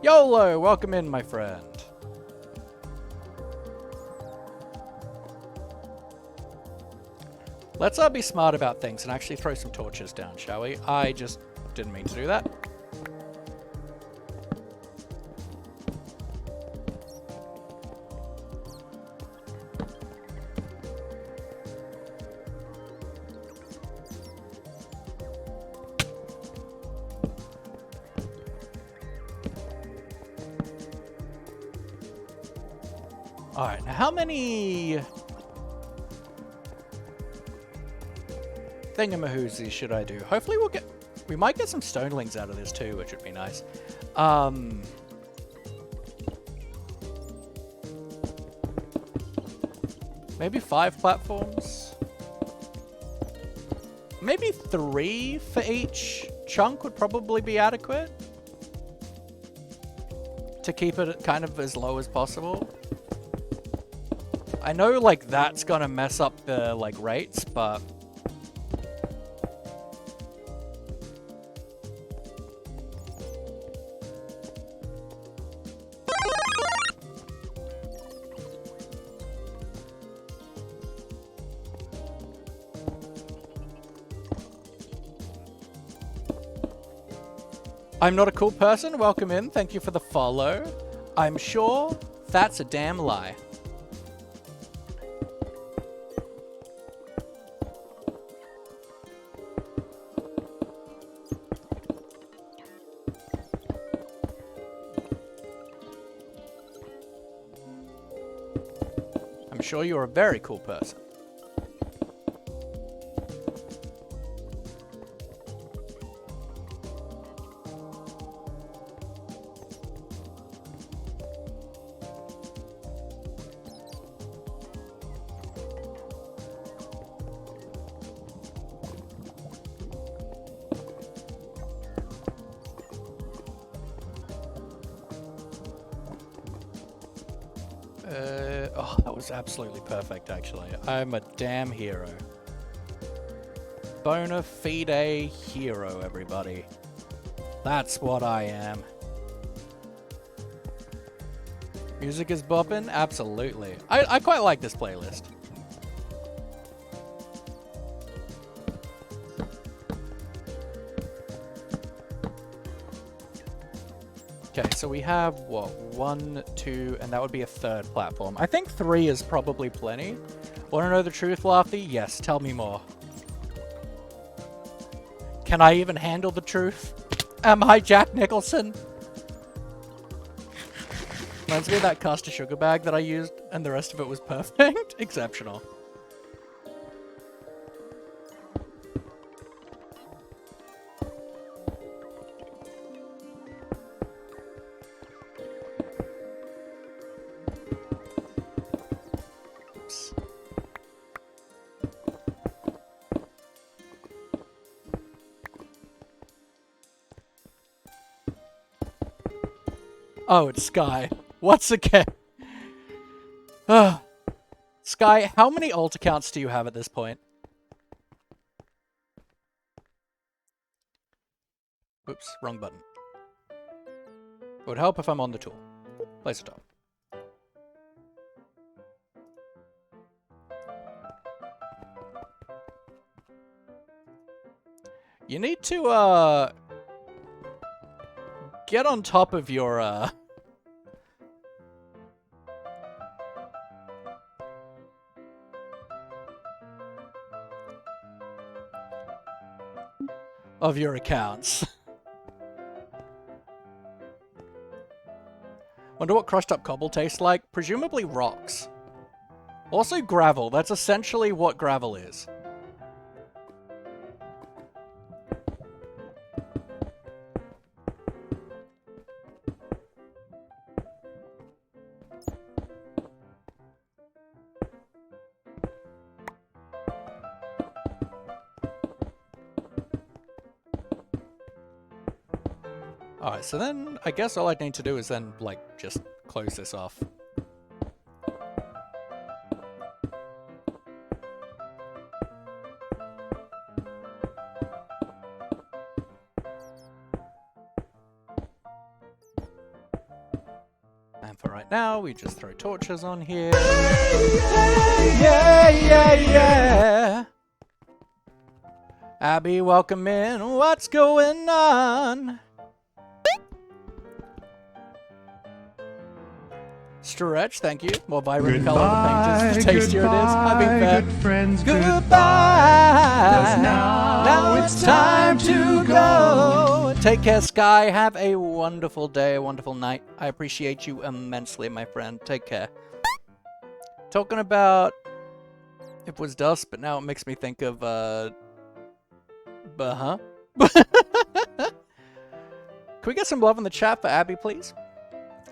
YOLO! Welcome in, my friend. Let's be smart about things and actually throw some torches down, shall we? I just didn't mean to do that. Alright, now how many thingamahoozies should I do? Hopefully we might get some stonelings out of this too, which would be nice. Maybe 5 platforms? Maybe 3 for each chunk would probably be adequate to keep it kind of as low as possible. I know, like, that's gonna mess up the, like, rates, but... I'm not a cool person, welcome in, thank you for the follow. I'm sure that's a damn lie. I'm sure you're a very cool person. Oh, that was absolutely perfect, actually. I'm a damn hero. Bona fide hero, everybody. That's what I am. Music is bopping? Absolutely. I quite like this playlist. Okay, so we have, what, 1, 2, and that would be a 3rd platform. I think 3 is probably plenty. Want to know the truth, Lafty? Yes, tell me more. Can I even handle the truth? Am I Jack Nicholson? Reminds me of that caster sugar bag that I used and the rest of it was perfect. Exceptional. Oops. Oh, it's Sky. Once again. Sky, how many alt accounts do you have at this point? Oops, wrong button. It would help if I'm on the tool. Place it up. You need to, get on top of your, of your accounts. Wonder what crushed up cobble tastes like? Presumably rocks. Also gravel. That's essentially what gravel is. Alright, so then I guess all I need to do is then, like, just close this off. And for right now, we just throw torches on here. Yeah. Abby, welcome in. What's going on? Stretch, thank you. More vibrant color the paint is, the tastier it is. I've been fed. Good friends, Goodbye. Now it's time to go. Take care, Sky. Have a wonderful day, a wonderful night. I appreciate you immensely, my friend. Take care. Talking about it was dust, but now it makes me think of Can we get some love in the chat for Abby, please?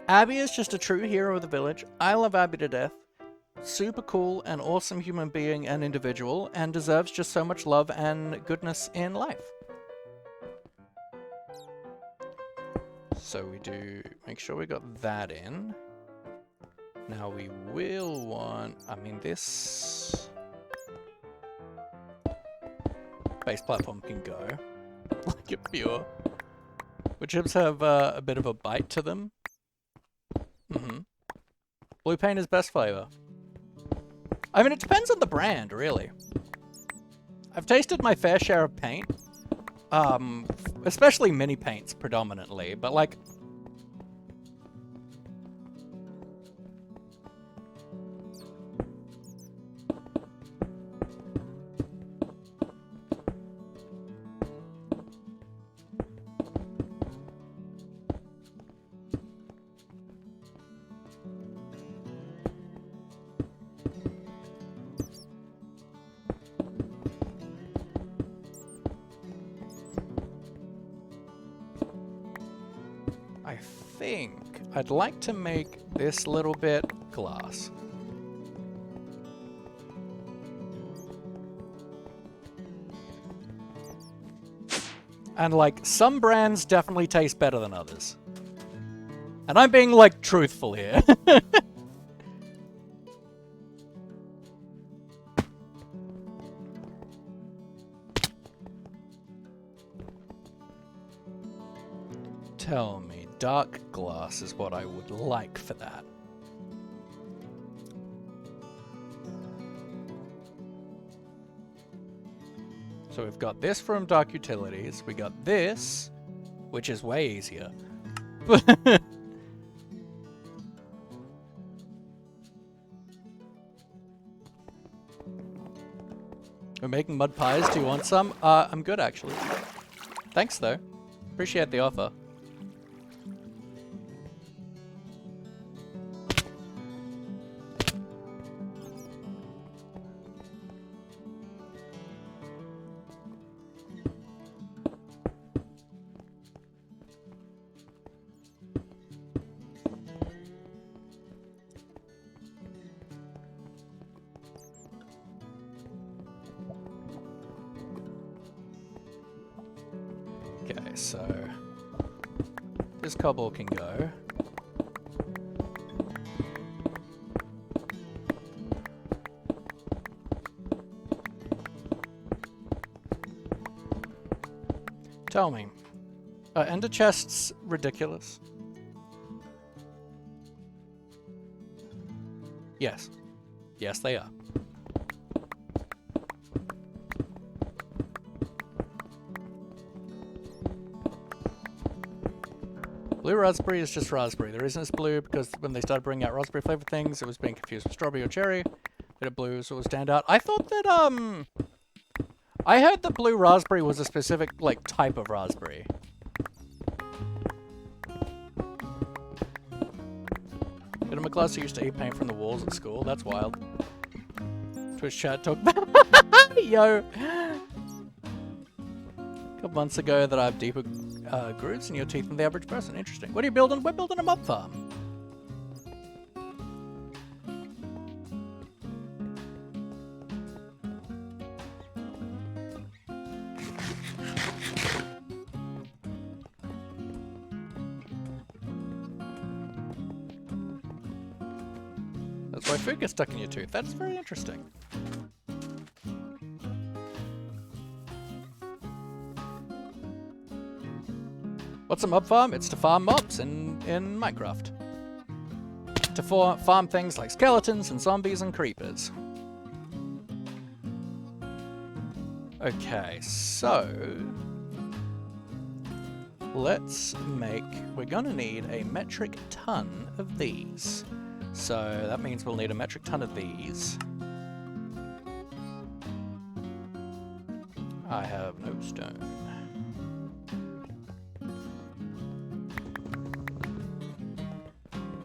Abby is just a true hero of the village. I love Abby to death. Super cool and awesome human being and individual, and deserves just so much love and goodness in life. So we do make sure we got that in. Now we will want, I mean, this base platform can go like a pure. Wood chips have a bit of a bite to them. Blue paint is best flavor. I mean, it depends on the brand, really. I've tasted my fair share of paint. Especially mini paints, predominantly, but like... I think I'd like to make this little bit glass. And like, some brands definitely taste better than others. And I'm being like truthful here. Tell me, dark glass is what I would like for that. So we've got this from Dark Utilities, we got this, which is way easier. We're making mud pies, do you want some? I'm good actually. Thanks, though. Appreciate the offer. Okay, so this cobble can go. Tell me, are ender chests ridiculous? Yes. Yes, they are. Blue raspberry is just raspberry. The reason it's blue because when they started bringing out raspberry flavored things, it was being confused with strawberry or cherry. Bit of blue, so it would stand out. I thought that, I heard that blue raspberry was a specific, like, type of raspberry. In my class, I used to eat paint from the walls at school. That's wild. Twitch chat talk Yo! A couple months ago that I have deeper grooves in your teeth than the average person. Interesting. What are you building? We're building a mob farm. That's why food gets stuck in your tooth. That's very interesting. What's a mob farm? It's to farm mobs in Minecraft. To farm things like skeletons and zombies and creepers. Okay, so let's make... We're gonna need a metric ton of these. So that means we'll need a metric ton of these. I have no stone.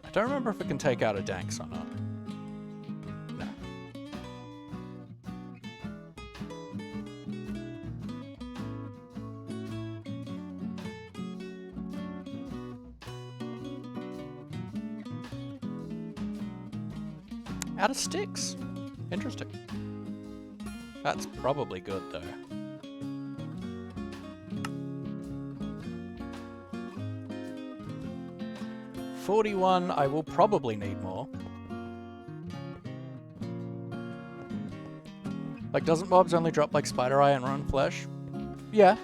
I don't remember if it can take out a danks or not. No. Out of sticks. Interesting. That's probably good though. $41, I will probably need more. Like, doesn't mobs only drop like spider eye and run flesh? Yeah.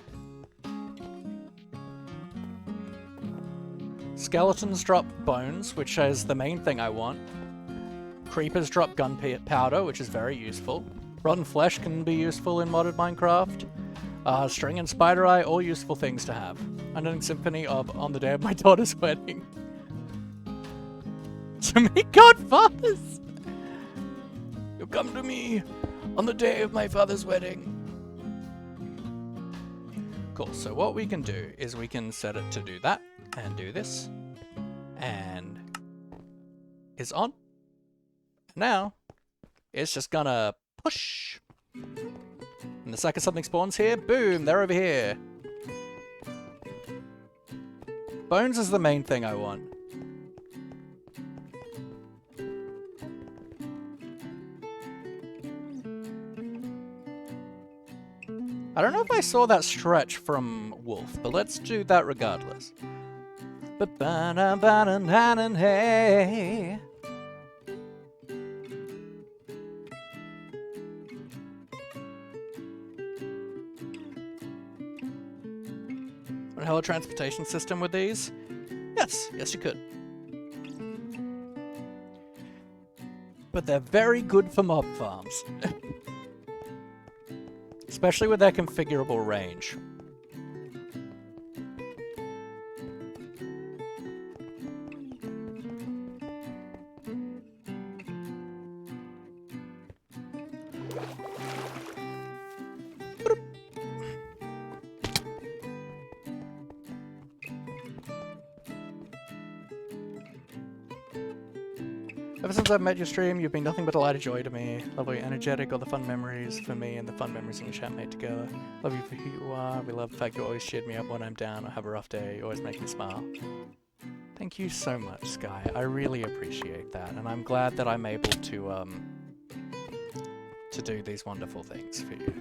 Skeletons drop bones, which is the main thing I want. Creepers drop gunpowder, which is very useful. Rotten flesh can be useful in modded Minecraft. String and spider eye, all useful things to have. Unending symphony of On the Day of My Daughter's Wedding. So many godfathers! You come to me on the day of my father's wedding. Cool, so what we can do is we can set it to do that, and do this, and it's on. Now, it's just gonna push. And the second something spawns here, boom, they're over here. Bones is the main thing I want. I don't know if I saw that stretch from Wolf, but let's do that regardless. Hey. Want a hell of a transportation system with these? Yes, yes you could. But they're very good for mob farms. Especially with their configurable range. Ever since I've met your stream, you've been nothing but a light of joy to me. Love how you're energetic, all the fun memories for me and the fun memories in the chat made together. Love you for who you are. We love the fact you always cheered me up when I'm down or have a rough day. You always make me smile. Thank you so much, Sky. I really appreciate that, and I'm glad that I'm able to do these wonderful things for you.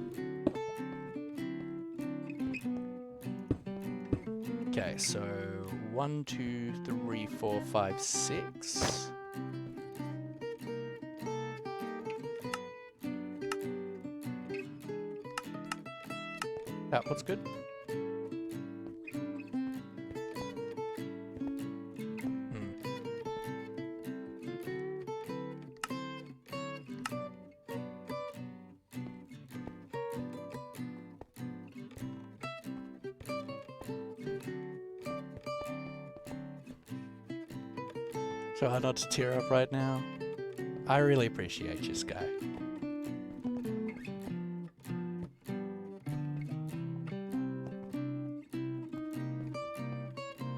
Okay, so 1, 2, 3, 4, 5, 6. That looks good. So hard not to tear up right now. I really appreciate you, Sky.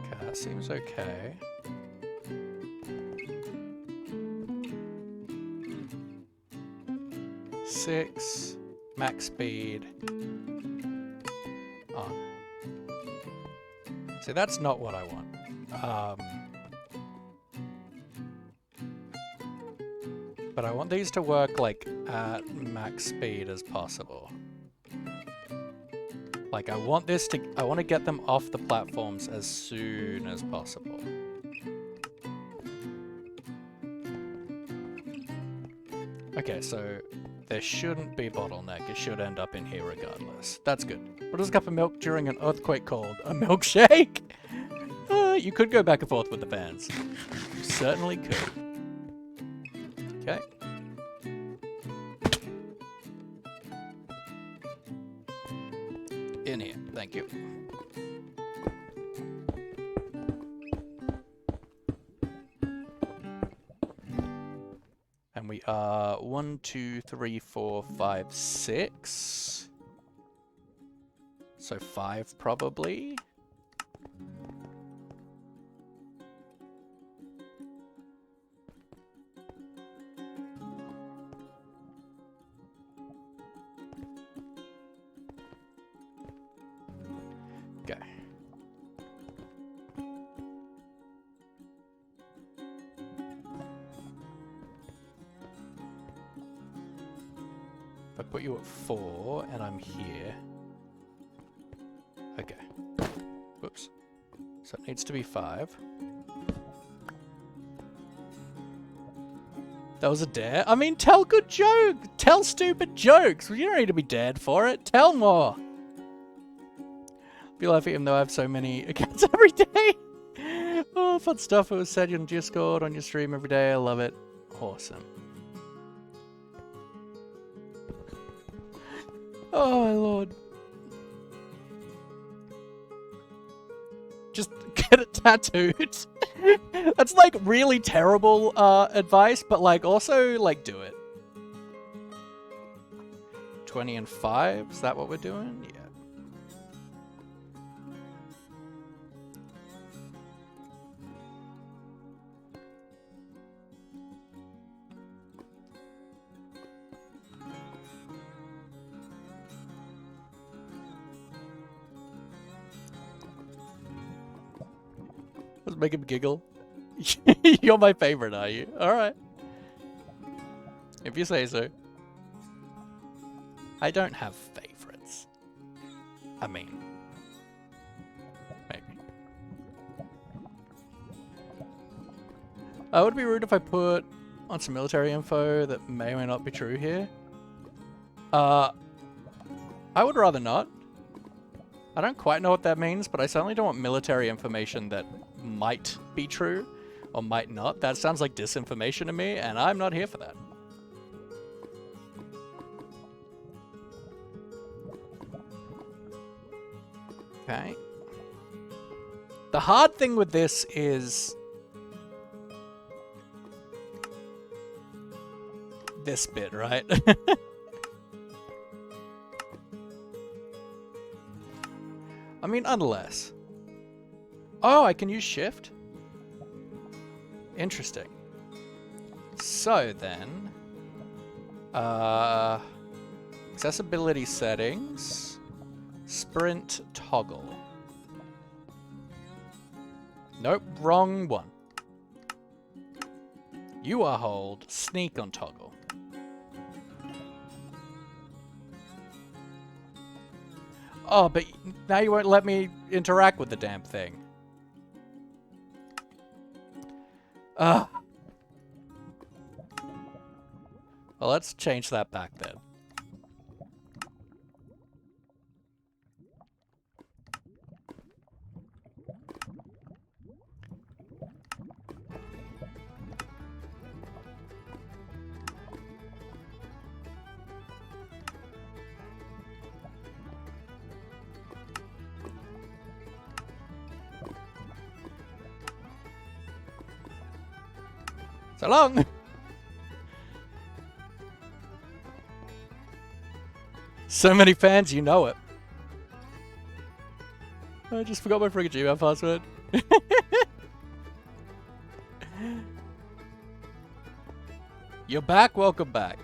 Okay, that seems okay. Six, max speed. On. See, that's not what I want. But I want these to work like at max speed as possible. Like I want to get them off the platforms as soon as possible. Okay, so there shouldn't be bottleneck. It should end up in here regardless. That's good. What is a cup of milk during an earthquake called? A milkshake? You could go back and forth with the fans. You certainly could. Okay. In here, thank you. And we are 1, 2, 3, 4, 5, 6. So 5 probably. Okay. If I put you at 4 and I'm here. Okay. Whoops. So it needs to be 5. That was a dare? I mean, tell good jokes! Tell stupid jokes! You don't need to be dared for it. Tell more! Be laughing even though I have so many accounts every day. Oh, fun stuff. It was said on Discord, on your stream every day. I love it. Awesome. Oh my lord. Just get it tattooed. That's like really terrible advice, but like also like do it. 20 and 5, is that what we're doing? Yeah. Let's make him giggle. You're my favorite, are you? Alright. If you say so. I don't have favorites. I mean, maybe. It would be rude if I put on some military info that may or may not be true here. I would rather not. I don't quite know what that means, but I certainly don't want military information that might be true or might not. That sounds like disinformation to me, and I'm not here for that. Okay. The hard thing with this is this bit, right? I mean, unless. Oh, I can use shift? Interesting. So then, accessibility settings, sprint toggle. Nope, wrong one. You are hold, sneak on toggle. Oh, but now you won't let me interact with the damn thing. Ugh. Well, let's change that back then. So long! So many fans, you know it. I just forgot my freaking Gmail password. You're back? Welcome back.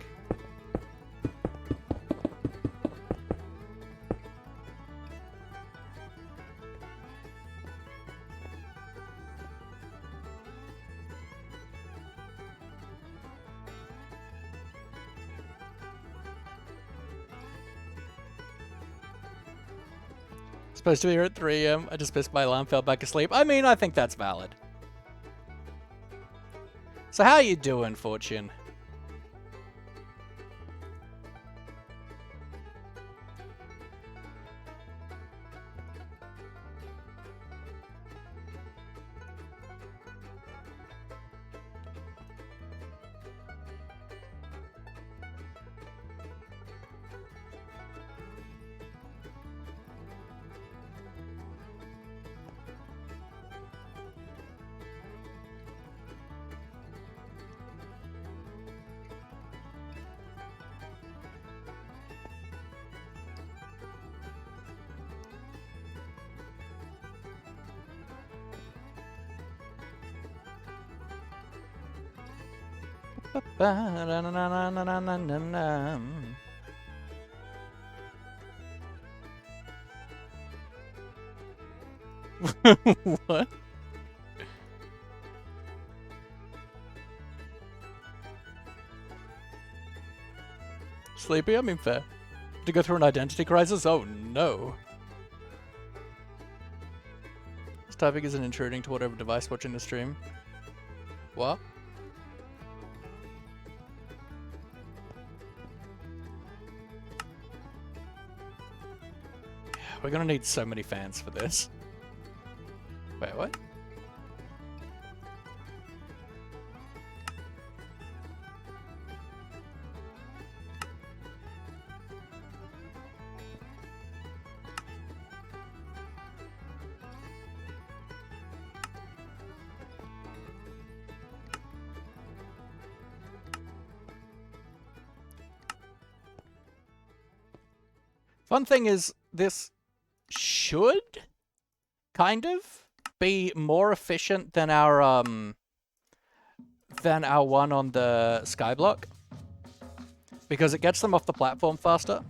Supposed to be here at 3 AM. I just missed my alarm, fell back asleep. I mean, I think that's valid. So how you doing, Fortune? What? Sleepy? I mean, fair. To go through an identity crisis? Oh no. This typing isn't intruding to whatever device watching the stream. What? We're gonna need so many fans for this. Wait, what? Fun thing is, this should kind of be more efficient than our one on the Skyblock, because it gets them off the platform faster.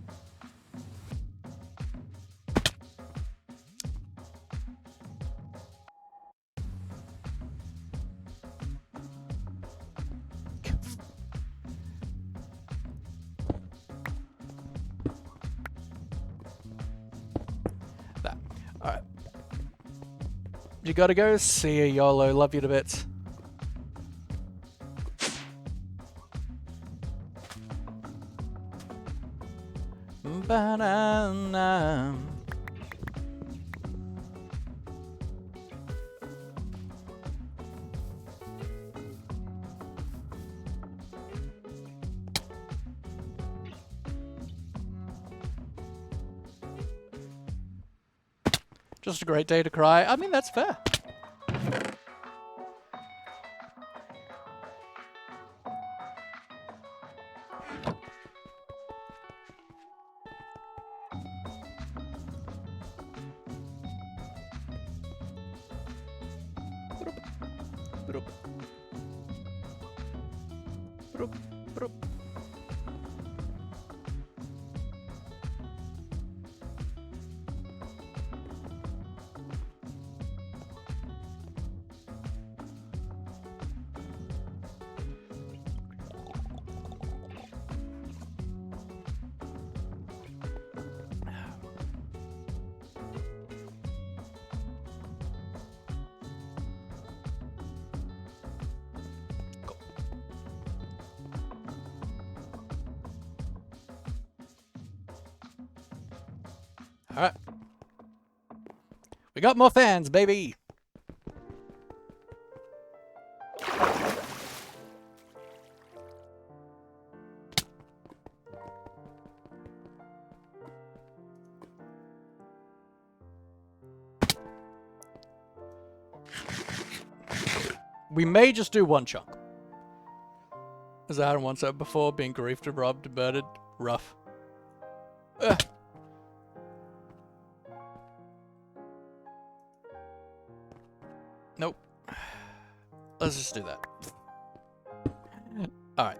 Alright. You gotta go. See ya, YOLO. Love you to bits. Ba-da-na. Just a great day to cry. I mean, that's fair. Broop, broop. Alright. We got more fans, baby! We may just do one chunk. As I had once said before, being griefed, robbed, murdered, rough. Ugh. Nope. Let's just do that. Alright.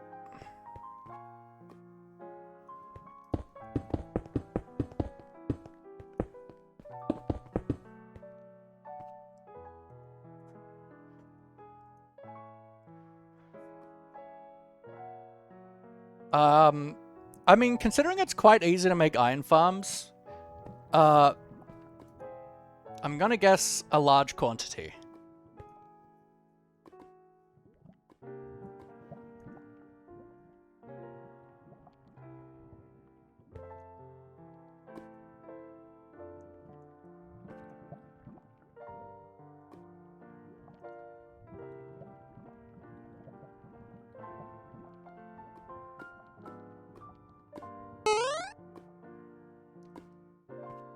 I mean, considering it's quite easy to make iron farms, I'm gonna guess a large quantity.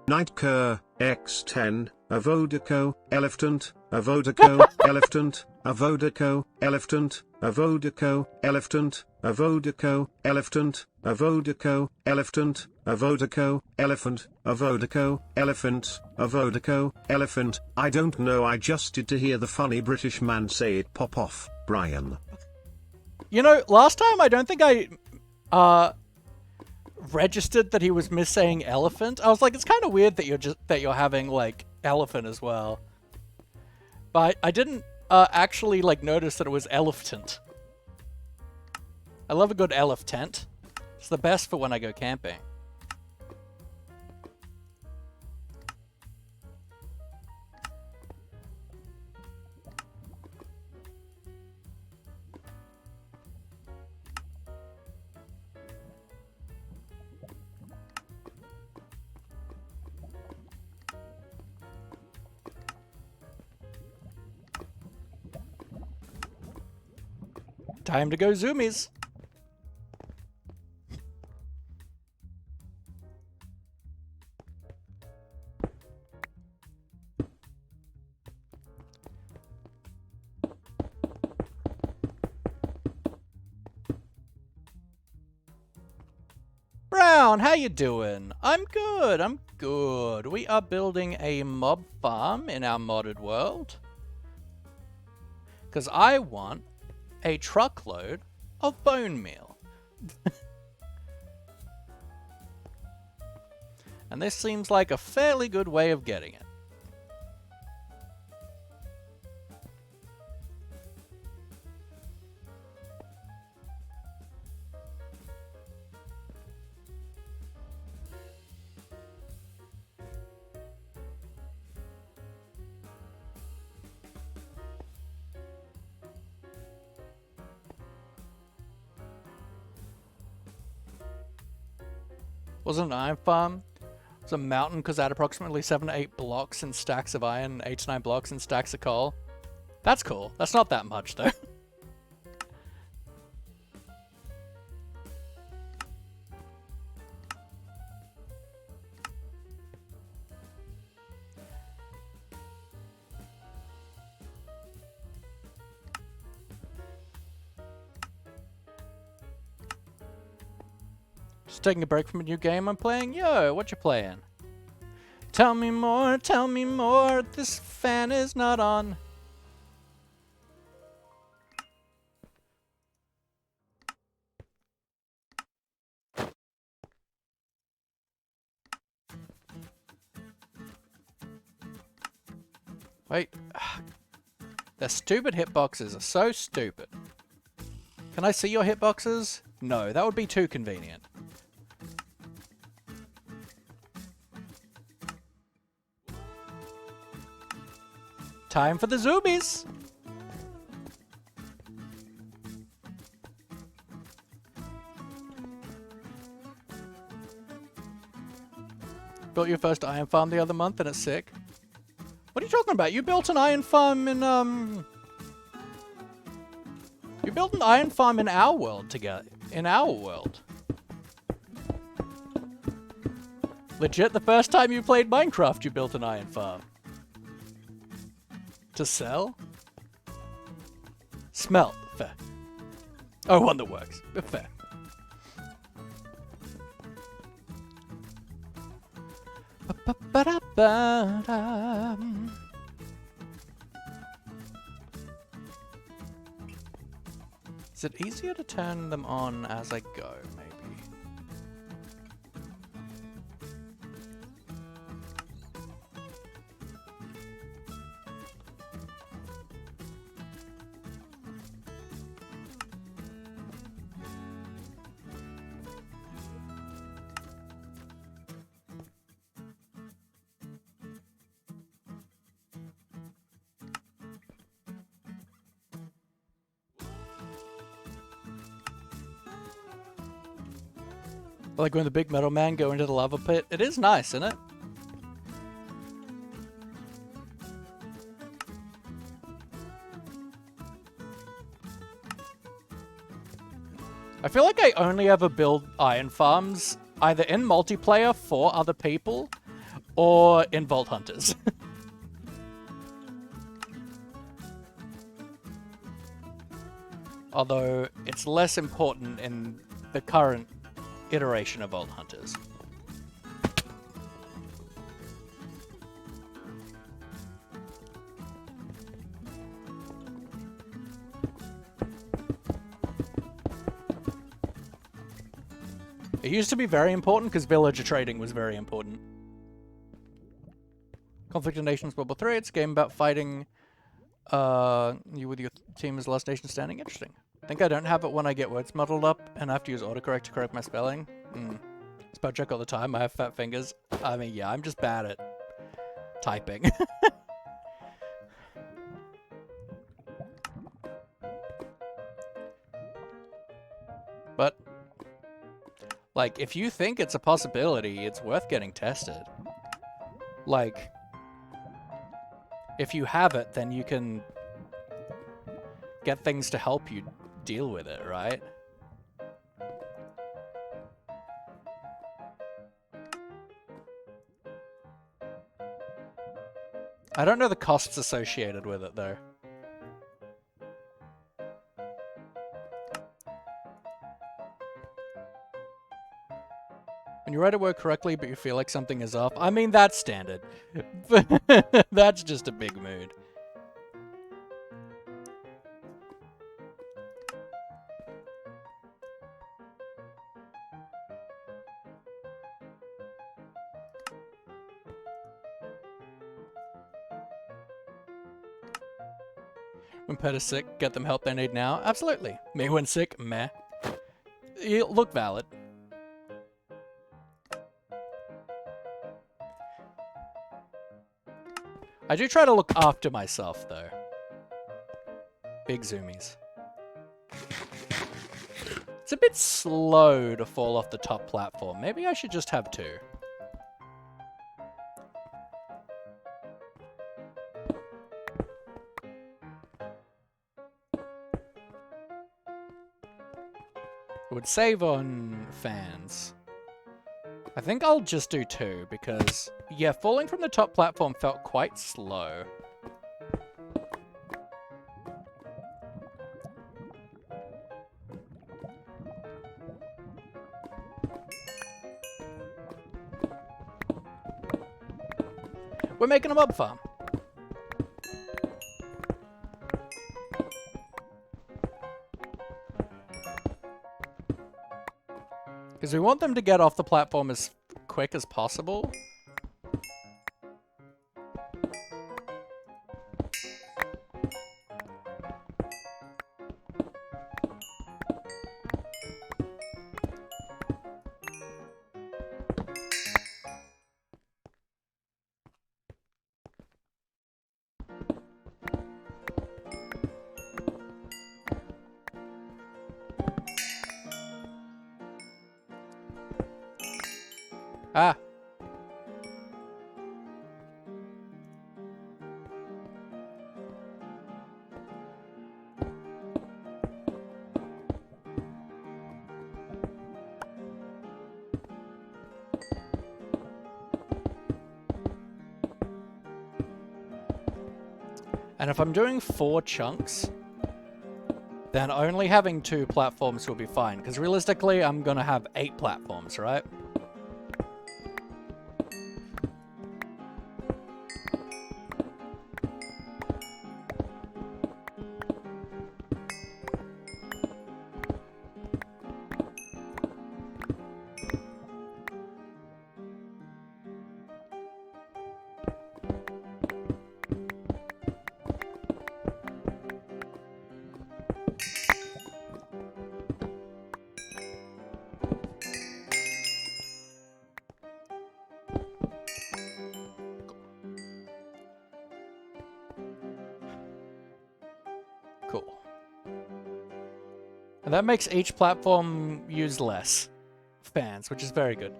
Nightcur, X10, Avodaco, Elephant, Avodaco, Elephant, Avodaco, Elephant, Avodaco, Elephant, Avodaco, Elephant, Avodaco, Elephant, Avodaco, Elephant, Avodaco, Elephant, Avodaco, Elephant. I don't know, I just did to hear the funny British man say it pop off, Brian. You know, last time I don't think I, registered that he was missaying elephant. I was like, it's kind of weird that you're having like elephant as well. But I didn't actually like notice that it was elephant. I love a good elephant. It's the best for when I go camping. Time to go zoomies. Brown, how you doing? I'm good, I'm good. We are building a mob farm in our modded world. Because I want a truckload of bone meal. And this seems like a fairly good way of getting it. Wasn't an iron farm. It was a mountain because I had approximately 7 to 8 blocks and stacks of iron, 8 to 9 blocks and stacks of coal. That's cool. That's not that much though. Just taking a break from a new game I'm playing? Yo, what you playing? Tell me more, this fan is not on. Wait. The stupid hitboxes are so stupid. Can I see your hitboxes? No, that would be too convenient. Time for the zoomies! Built your first iron farm the other month and it's sick. What are you talking about? You built an iron farm in, You built an iron farm in our world together. In our world. Legit, the first time you played Minecraft, you built an iron farm. To sell? Smelt. Fair. Oh, one that works. Fair. Is it easier to turn them on as I go, maybe? Like when the big metal man go into the lava pit. It is nice, isn't it? I feel like I only ever build iron farms either in multiplayer for other people or in Vault Hunters. Although it's less important in the current iteration of Vault Hunters. It used to be very important because villager trading was very important. Conflict of Nations World War 3, it's a game about fighting you with your team as last nation standing. Interesting. I think I don't have it when I get words muddled up and I have to use autocorrect to correct my spelling. Spell check all the time. I have fat fingers. I mean, yeah, I'm just bad at typing. But, like, if you think it's a possibility, it's worth getting tested. Like, if you have it, then you can get things to help you deal with it, right? I don't know the costs associated with it, though. When you write a word correctly, but you feel like something is off, I mean, that's standard. That's just a big mood. When pet is sick, get them help they need now? Absolutely. Me when sick? Meh. You look valid. I do try to look after myself, though. Big zoomies. It's a bit slow to fall off the top platform. Maybe I should just have two. It would save on fans. I think I'll just do two because, yeah, falling from the top platform felt quite slow. We're making a mob farm. Because we want them to get off the platform as quick as possible. Ah. And if I'm doing 4 chunks, then only having 2 platforms will be fine, because realistically I'm gonna have 8 platforms, right? Cool. And that makes each platform use less fans, which is very good.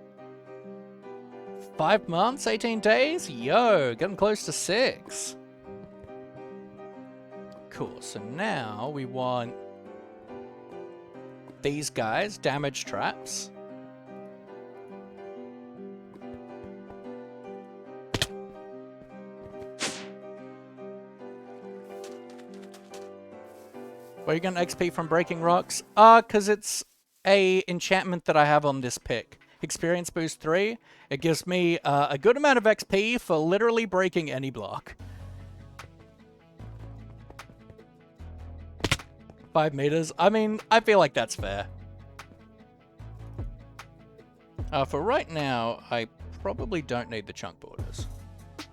5 months, 18 days? Yo, getting close to 6. Cool, so now we want these guys, damage traps. Where are you getting XP from breaking rocks? Because it's a enchantment that I have on this pick. Experience boost 3. It gives me a good amount of XP for literally breaking any block. 5 meters. I mean, I feel like that's fair. For right now, I probably don't need the chunk borders.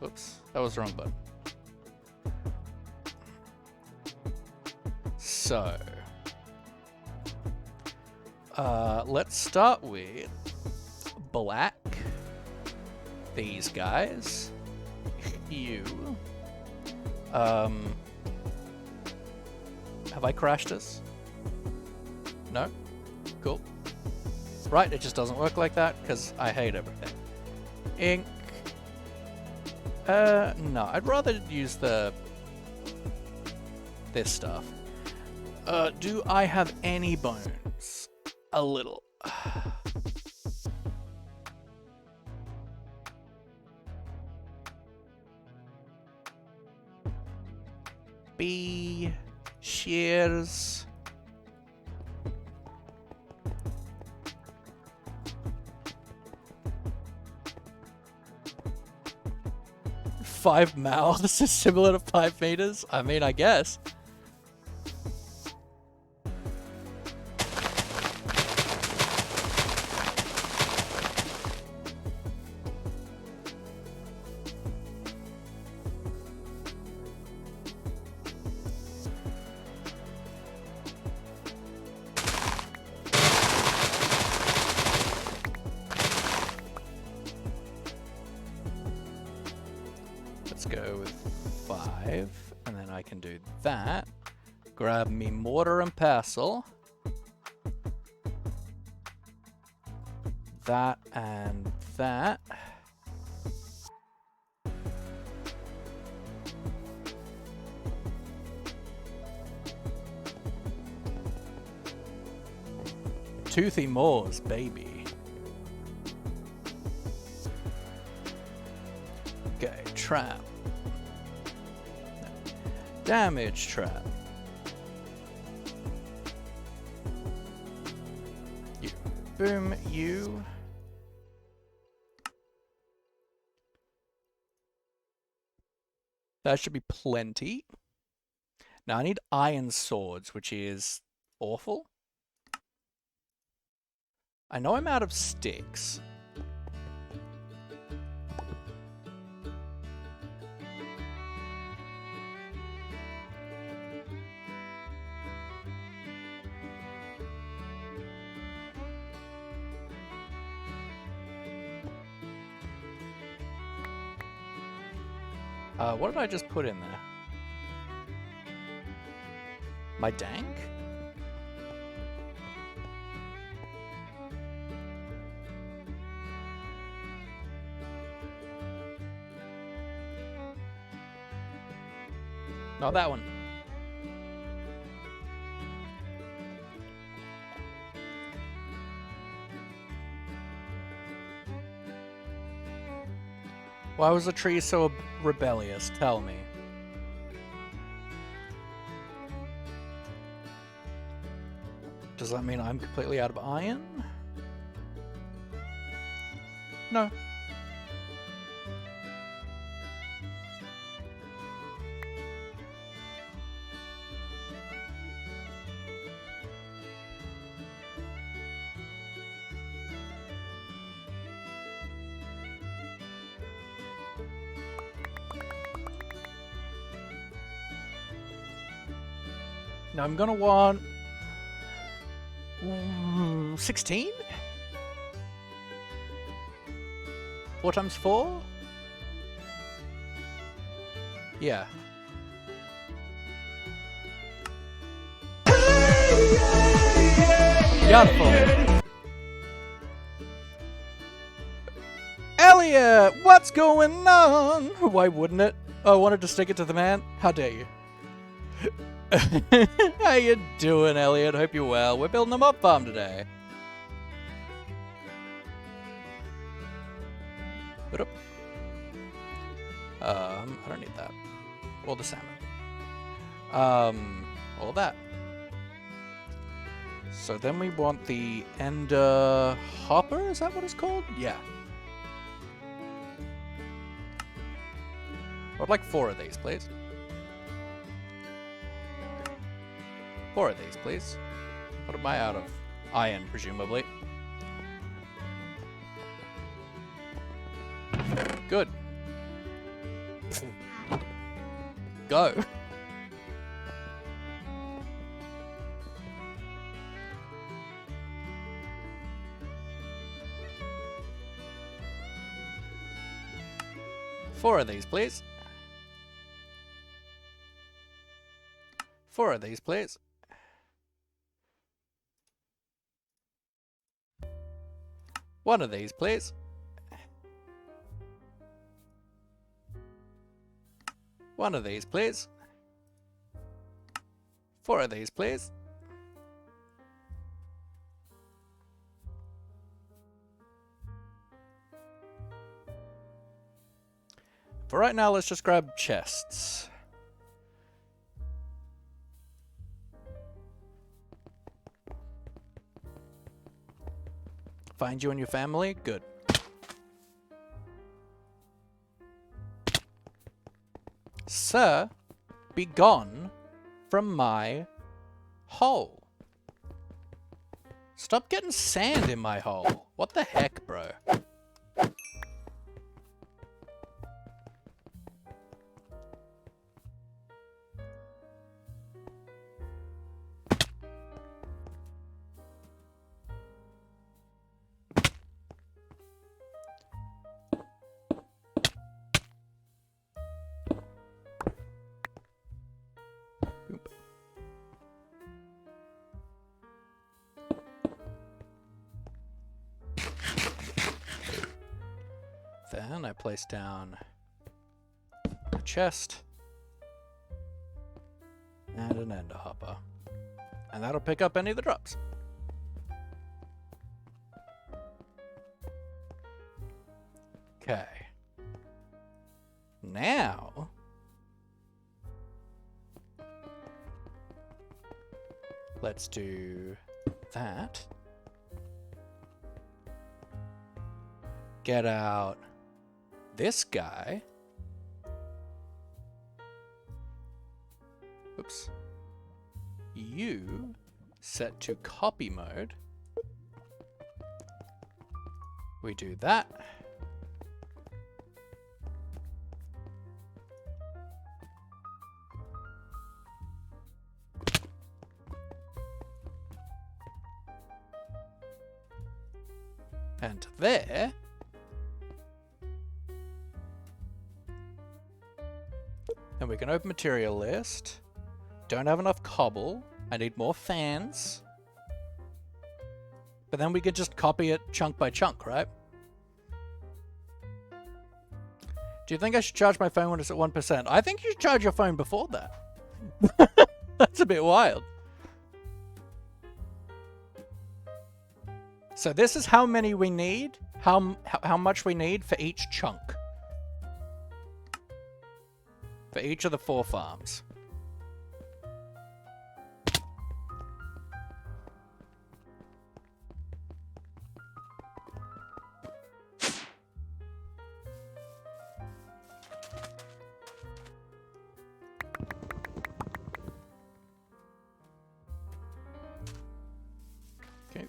Oops, that was the wrong button. So, let's start with black. These guys. You. Have I crashed this? No? Cool. Right, it just doesn't work like that, because I hate everything. Ink. No, I'd rather use this stuff. Do I have any bones? A little. B. Shears. Five mouths is similar to 5 meters? I mean, I guess. Let's go with 5, and then I can do that. Grab me mortar and pestle. That and that. Toothy Moors, baby. Okay, trap. No. Damage trap. You. Boom, you. That should be plenty. Now I need iron swords, which is awful. I know I'm out of sticks. What did I just put in there? My dank? Not that one. Why was the tree so rebellious? Tell me. Does that mean I'm completely out of iron? No. Now I'm gonna want 16? 4 times 4? Yeah. Beautiful. Elliot, what's going on? Why wouldn't it? Oh, I wanted to stick it to the man? How dare you? How you doing, Elliot? Hope you're well. We're building a mob farm today. I don't need that. Or the salmon. All that. So then we want the ender hopper, is that what it's called? Yeah. I'd like 4 of these, please. 4 of these, please. What am I out of? Iron, presumably. Good. Go. Four of these, please. 4 of these, please. One of these, please. One of these, please. 4 of these, please. For right now, let's just grab chests. Find you and your family? Good. Sir, be gone from my hole. Stop getting sand in my hole. What the heck, bro? Then I place down a chest and an ender hopper. And that'll pick up any of the drops. Okay. Now let's do that. Get out this guy. Oops. You set to copy mode. We do that. And there. Then we can open material list. Don't have enough cobble. I need more fans. But then we could just copy it chunk by chunk, right? Do you think I should charge my phone when it's at 1%? I think you should charge your phone before that. That's a bit wild. So this is how many we need, how much we need for each chunk. For each of the 4 farms. Okay.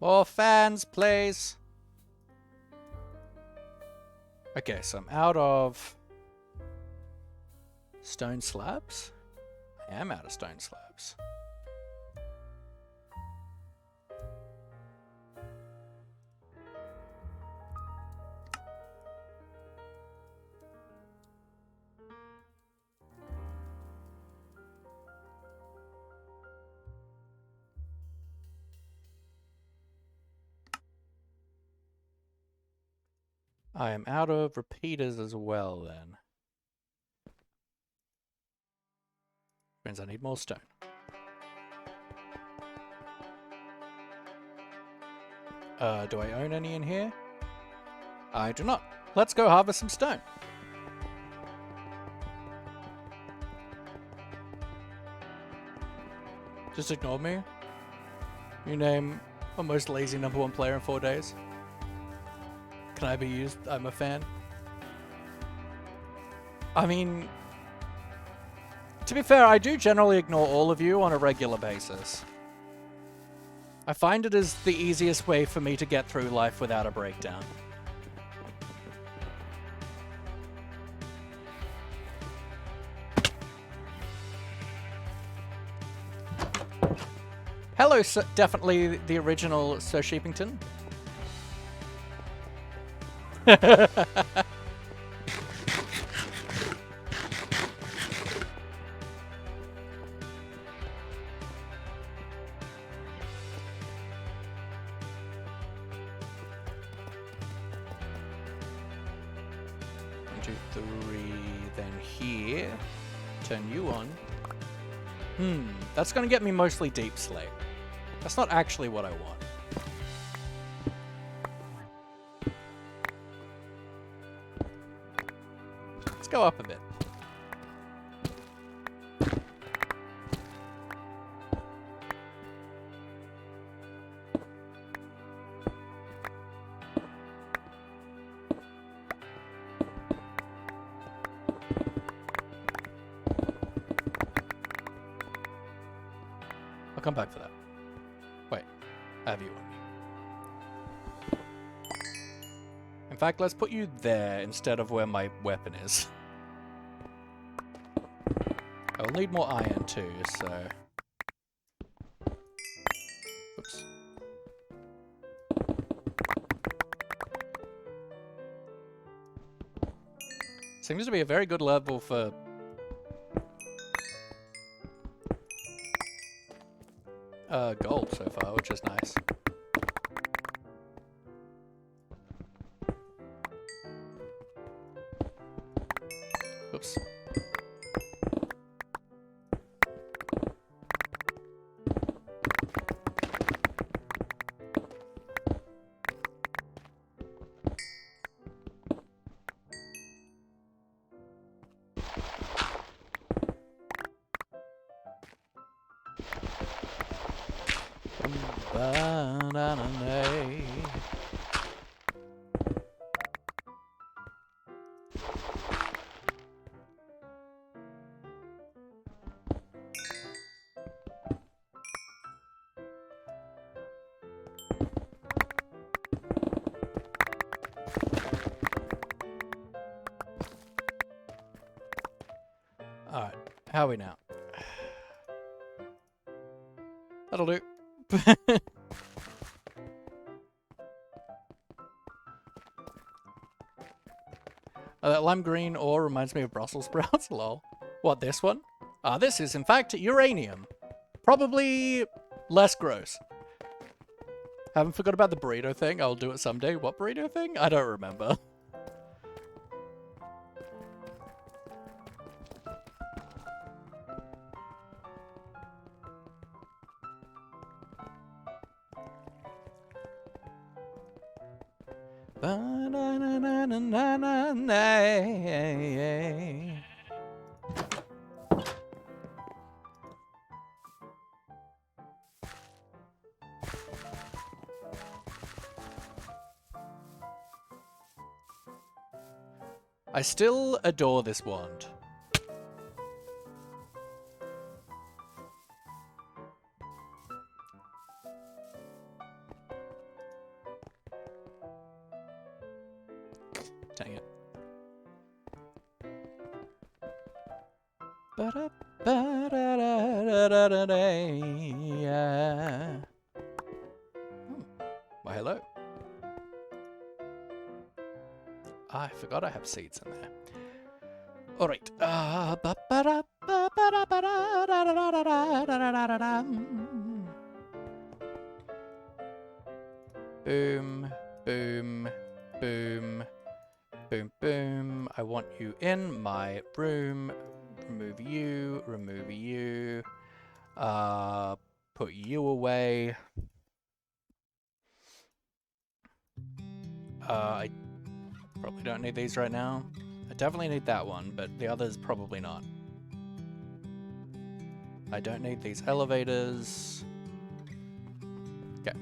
More fans, please. Okay, so I'm out of stone slabs. I am out of stone slabs. I am out of repeaters as well, then. Means I need more stone. Do I own any in here? I do not. Let's go harvest some stone. Just ignore me. You name a most lazy #1 player in 4 days. Can I be used? I'm a fan. I mean, to be fair, I do generally ignore all of you on a regular basis. I find it is the easiest way for me to get through life without a breakdown. Hello, Sir, definitely the original Sir Sheepington. Turn you on. That's gonna get me mostly deep sleep. That's not actually what I want. Let's go up a bit. Come back for that. Wait, I have you on me. In fact, let's put you there instead of where my weapon is. I'll need more iron too, so... Oops. Seems to be a very good level for... gold so far, which is nice. Oops. Alright, how are we now? That'll do. lime green ore reminds me of Brussels sprouts. Lol. What, this one? This is, in fact, uranium. Probably less gross. Haven't forgot about the burrito thing. I'll do it someday. What burrito thing? I don't remember. I still adore this wand. Dang it. Well, hello. I forgot I have seeds in there. All right. Boom, boom, boom, boom, boom. I want you in my room. Remove you, remove you. Put you away. I probably don't need these right now. I definitely need that one, but the others probably not. I don't need these elevators. Okay.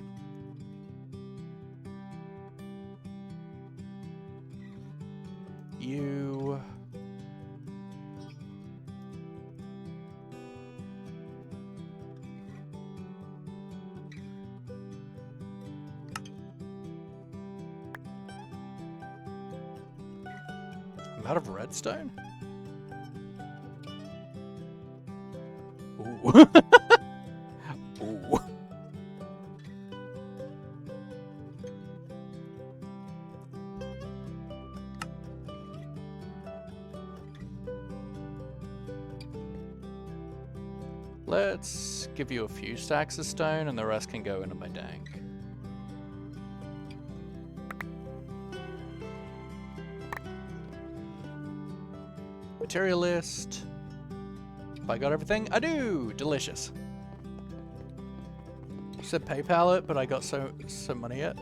You... I'm out of redstone? Ooh. Ooh. Let's give you a few stacks of stone and the rest can go into my dank. Materialist. Have I got everything? I do! Delicious. You said PayPal it, but I got some money yet.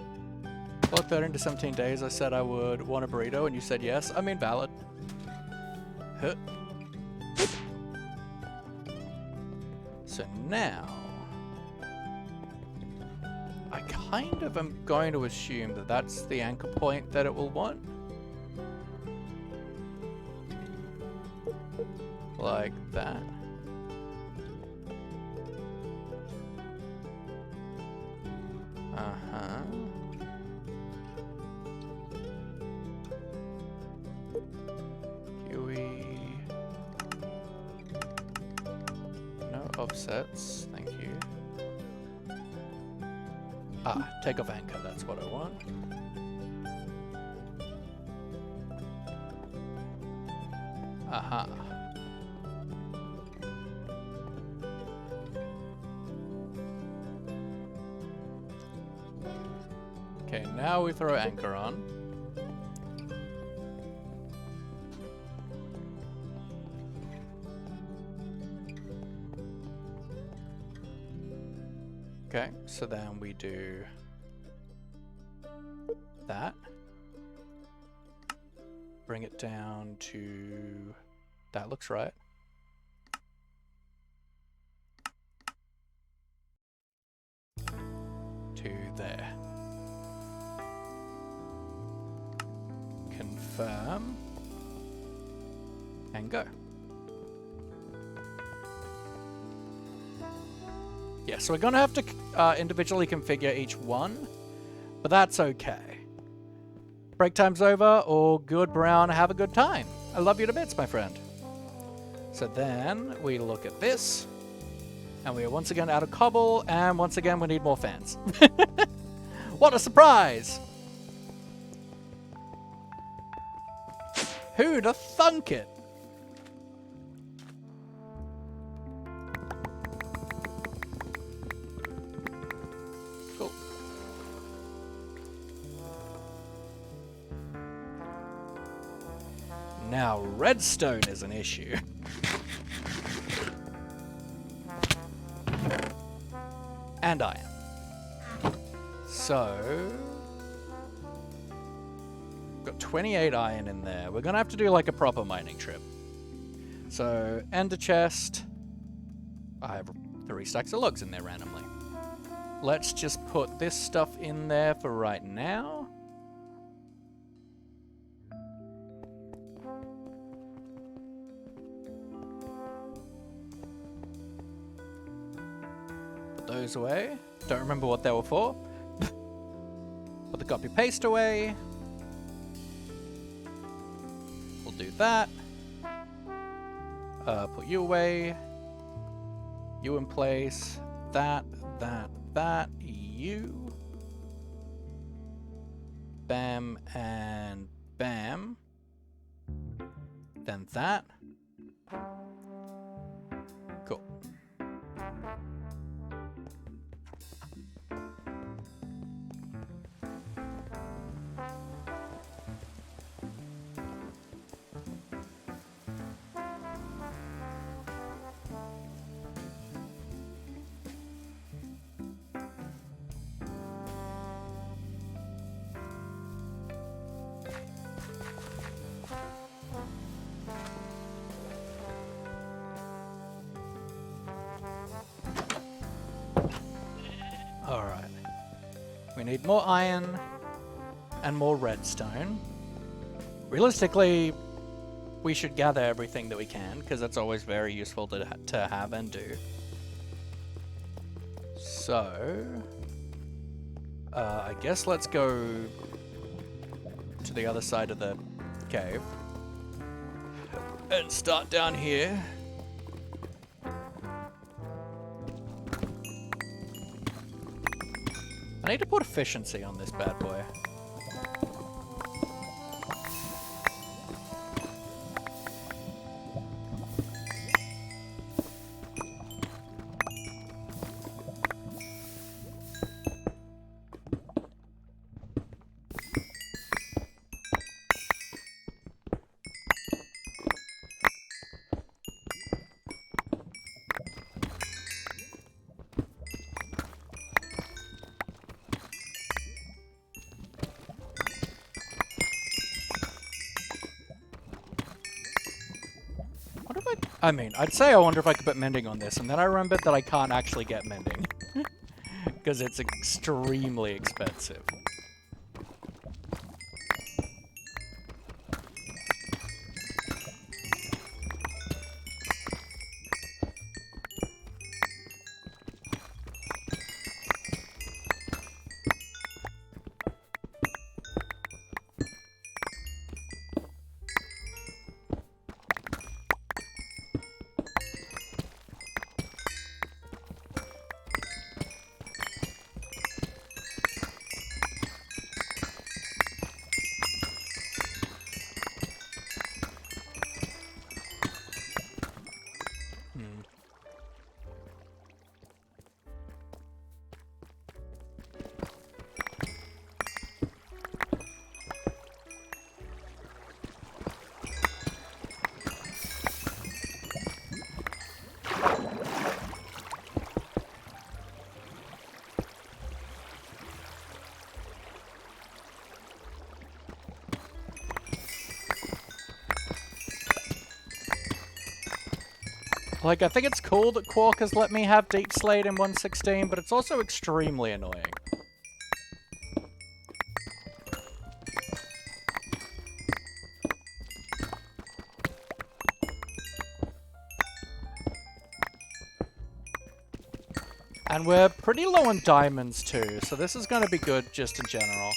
Well, 13 to 17 days I said I would want a burrito and you said yes. I mean valid. Huh. So now... I kind of am going to assume that that's the anchor point that it will want. Like that. Uh-huh. Huey. No offsets, thank you. Ah, take off anchor, that's what I want. Aha. Okay, now we throw anchor on. Okay, so then we do that. Bring it down to... That looks right. To there. Confirm. And go. Yeah, so we're gonna have to individually configure each one, but that's okay. Break time's over, or good brown, have a good time. I love you to bits, my friend. So then we look at this, and we are once again out of cobble, and once again we need more fans. What a surprise! Who'd have thunk it? Cool. Now, redstone is an issue. And iron. So... got 28 iron in there. We're gonna have to do like a proper mining trip. So, ender chest. I have 3 stacks of logs in there randomly. Let's just put this stuff in there for right now. Put those away. Don't remember what they were for. Put the copy paste away. We'll do that. Put you away. You in place. That. You. Bam and bam. Then that. Cool. Alright. We need more iron and more redstone. Realistically, we should gather everything that we can, because that's always very useful to have and do. So... I guess let's go to the other side of the cave. And start down here. I need to put efficiency on this bad boy. I mean, I'd say I wonder if I could put mending on this, and then I remembered that I can't actually get mending. Because it's extremely expensive. Like, I think it's cool that Quark has let me have Deep Slate in 1.16, but it's also extremely annoying. And we're pretty low on diamonds too, so this is going to be good just in general.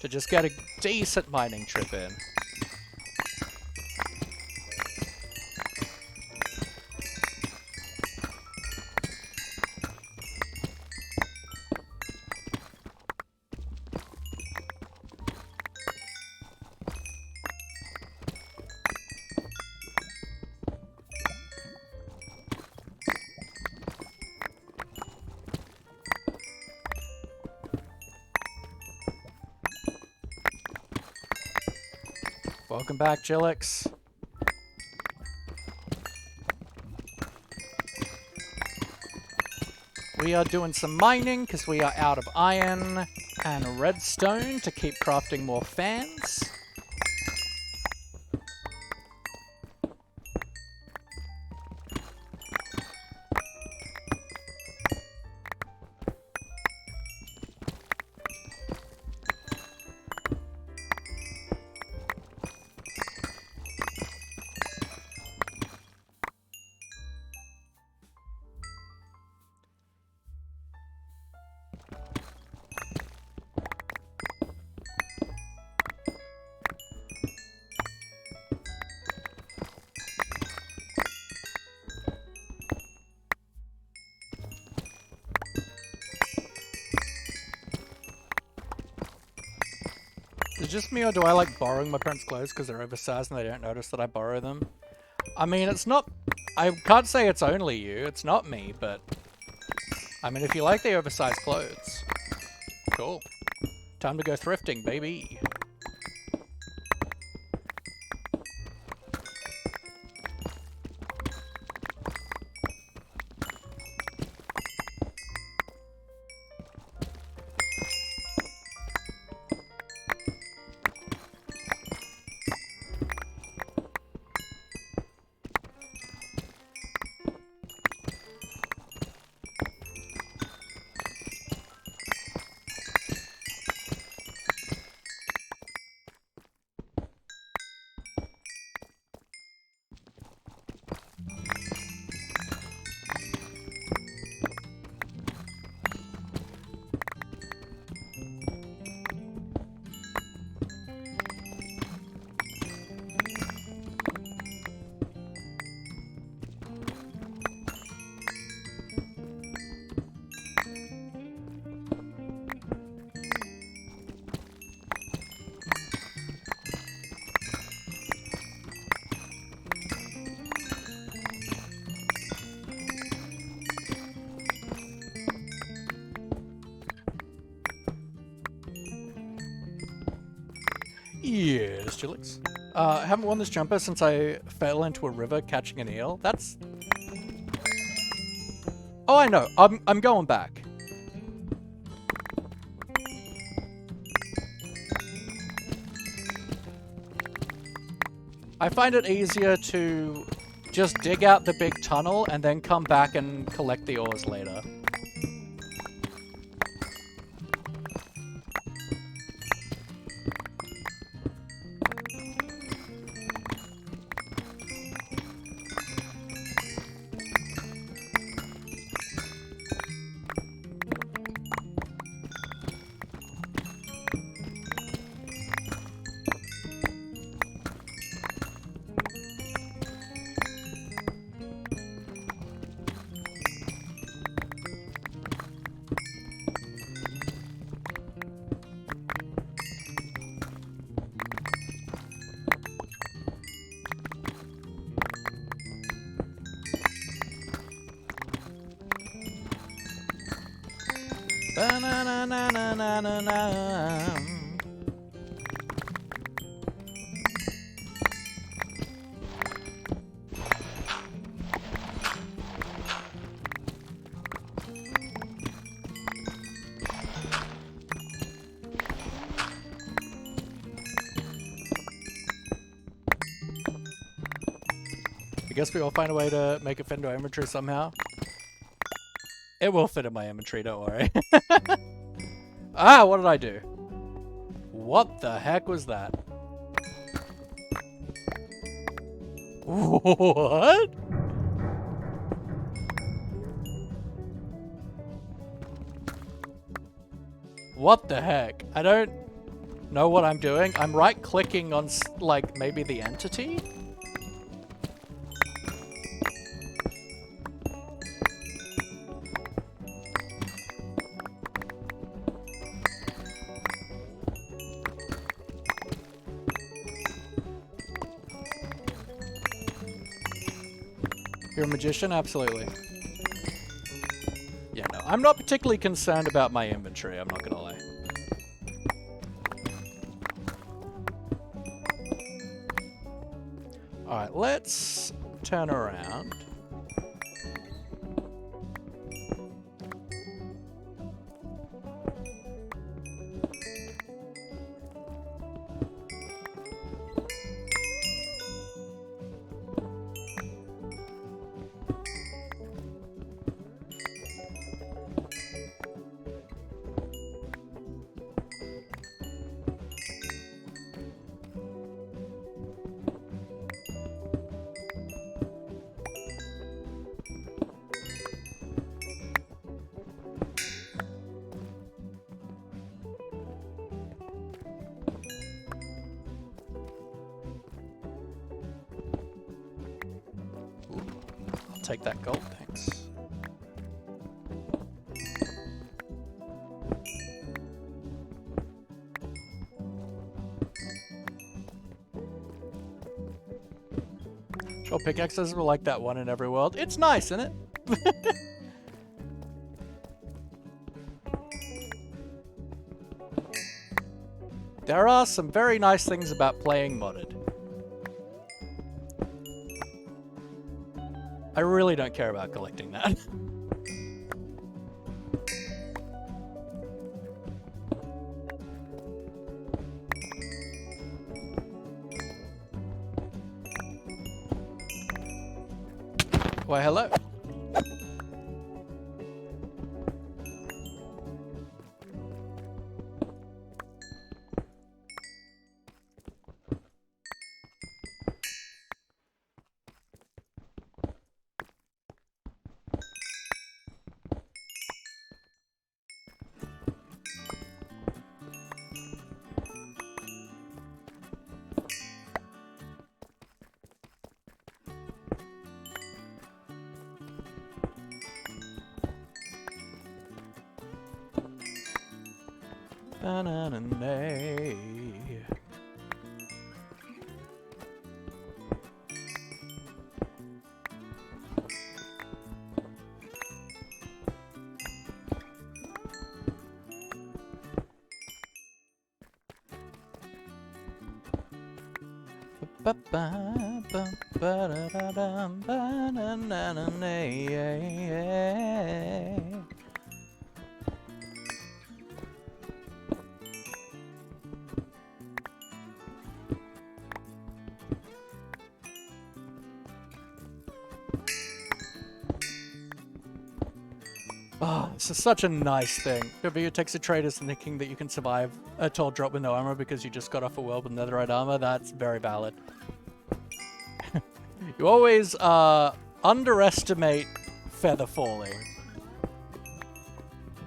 To just get a decent mining trip in. Welcome back, Jillix. We are doing some mining because we are out of iron and redstone to keep crafting more fans. Is it just me, or do I like borrowing my parents' clothes because they're oversized and they don't notice that I borrow them? I mean, it's not... I can't say it's only you, it's not me, but... I mean, if you like the oversized clothes... Cool. Time to go thrifting, baby. Yes, Jillix. I haven't worn this jumper since I fell into a river catching an eel. That's... Oh, I know. I'm going back. I find it easier to just dig out the big tunnel and then come back and collect the ores later. Ba-na-na-na-na-na-na. I guess we all find a way to make it fit into our inventory somehow. It will fit in my inventory, don't worry. Ah, what did I do? What the heck was that? What? What the heck? I don't know what I'm doing. I'm right-clicking on, like, maybe the entity? You're a magician? Absolutely. Yeah, no. I'm not particularly concerned about my inventory, I'm not gonna lie. Alright, let's turn around. Take that gold, thanks. Sure, pickaxes were like that one in every world. It's nice, isn't it? There are some very nice things about playing modded. I really don't care about collecting that. Why, hello. Ba-na-na-nay. Ba-ba-ba-ba-da-da-dum, ba-na-na-na-nay. Oh, this is such a nice thing. Whoever takes a trade is thinking that you can survive a tall drop with no armor because you just got off a world with netherite armor. That's very valid. You always underestimate feather falling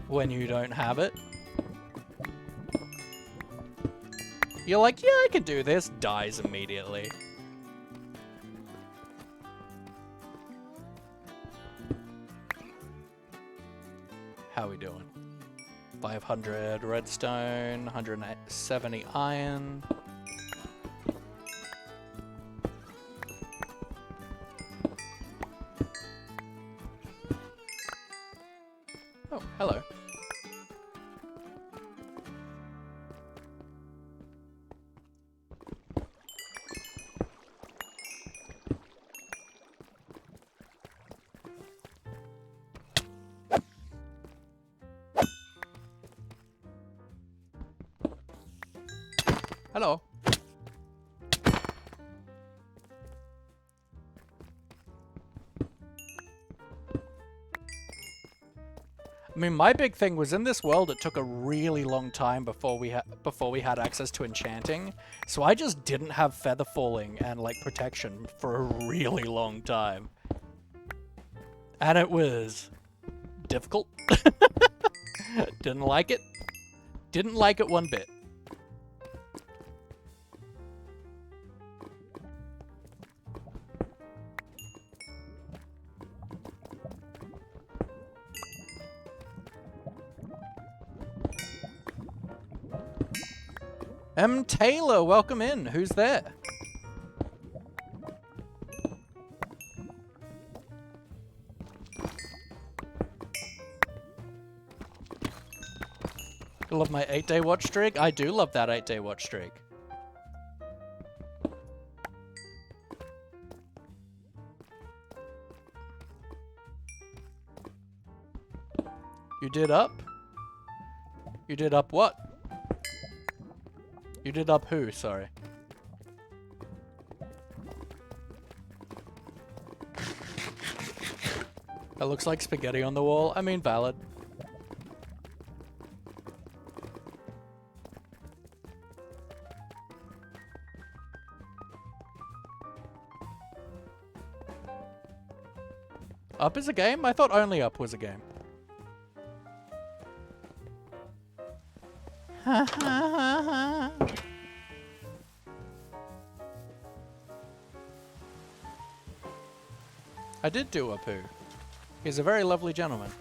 when you don't have it. You're like, yeah, I can do this. Dies immediately. How we doing? 500 redstone, 170 iron. Oh, hello. Hello. I mean, my big thing was in this world, it took a really long time before we had access to enchanting. So I just didn't have feather falling and like protection for a really long time. And it was difficult. Didn't like it. Didn't like it one bit. M. Taylor, welcome in. Who's there? I love my 8-day watch streak. I do love that 8-day watch streak. You did up? You did up what? You did up who? Sorry. That looks like spaghetti on the wall. I mean, valid. Up is a game? I thought only up was a game. I did do a poo. He's a very lovely gentleman.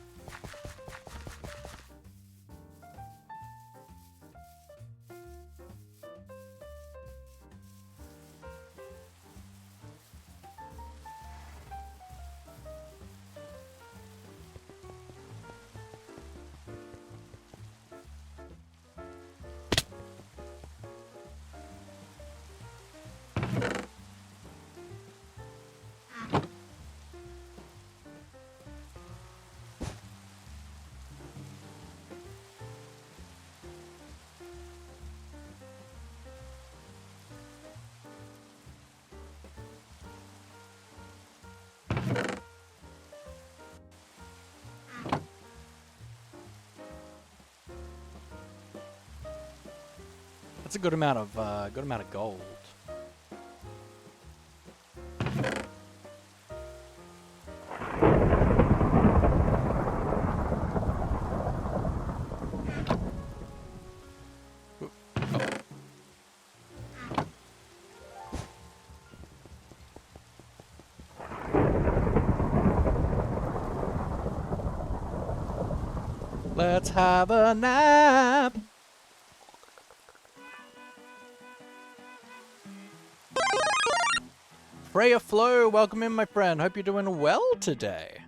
That's a good amount of gold. Oop. Oh. Let's have a nap. Freya Flo, welcome in, my friend. Hope you're doing well today.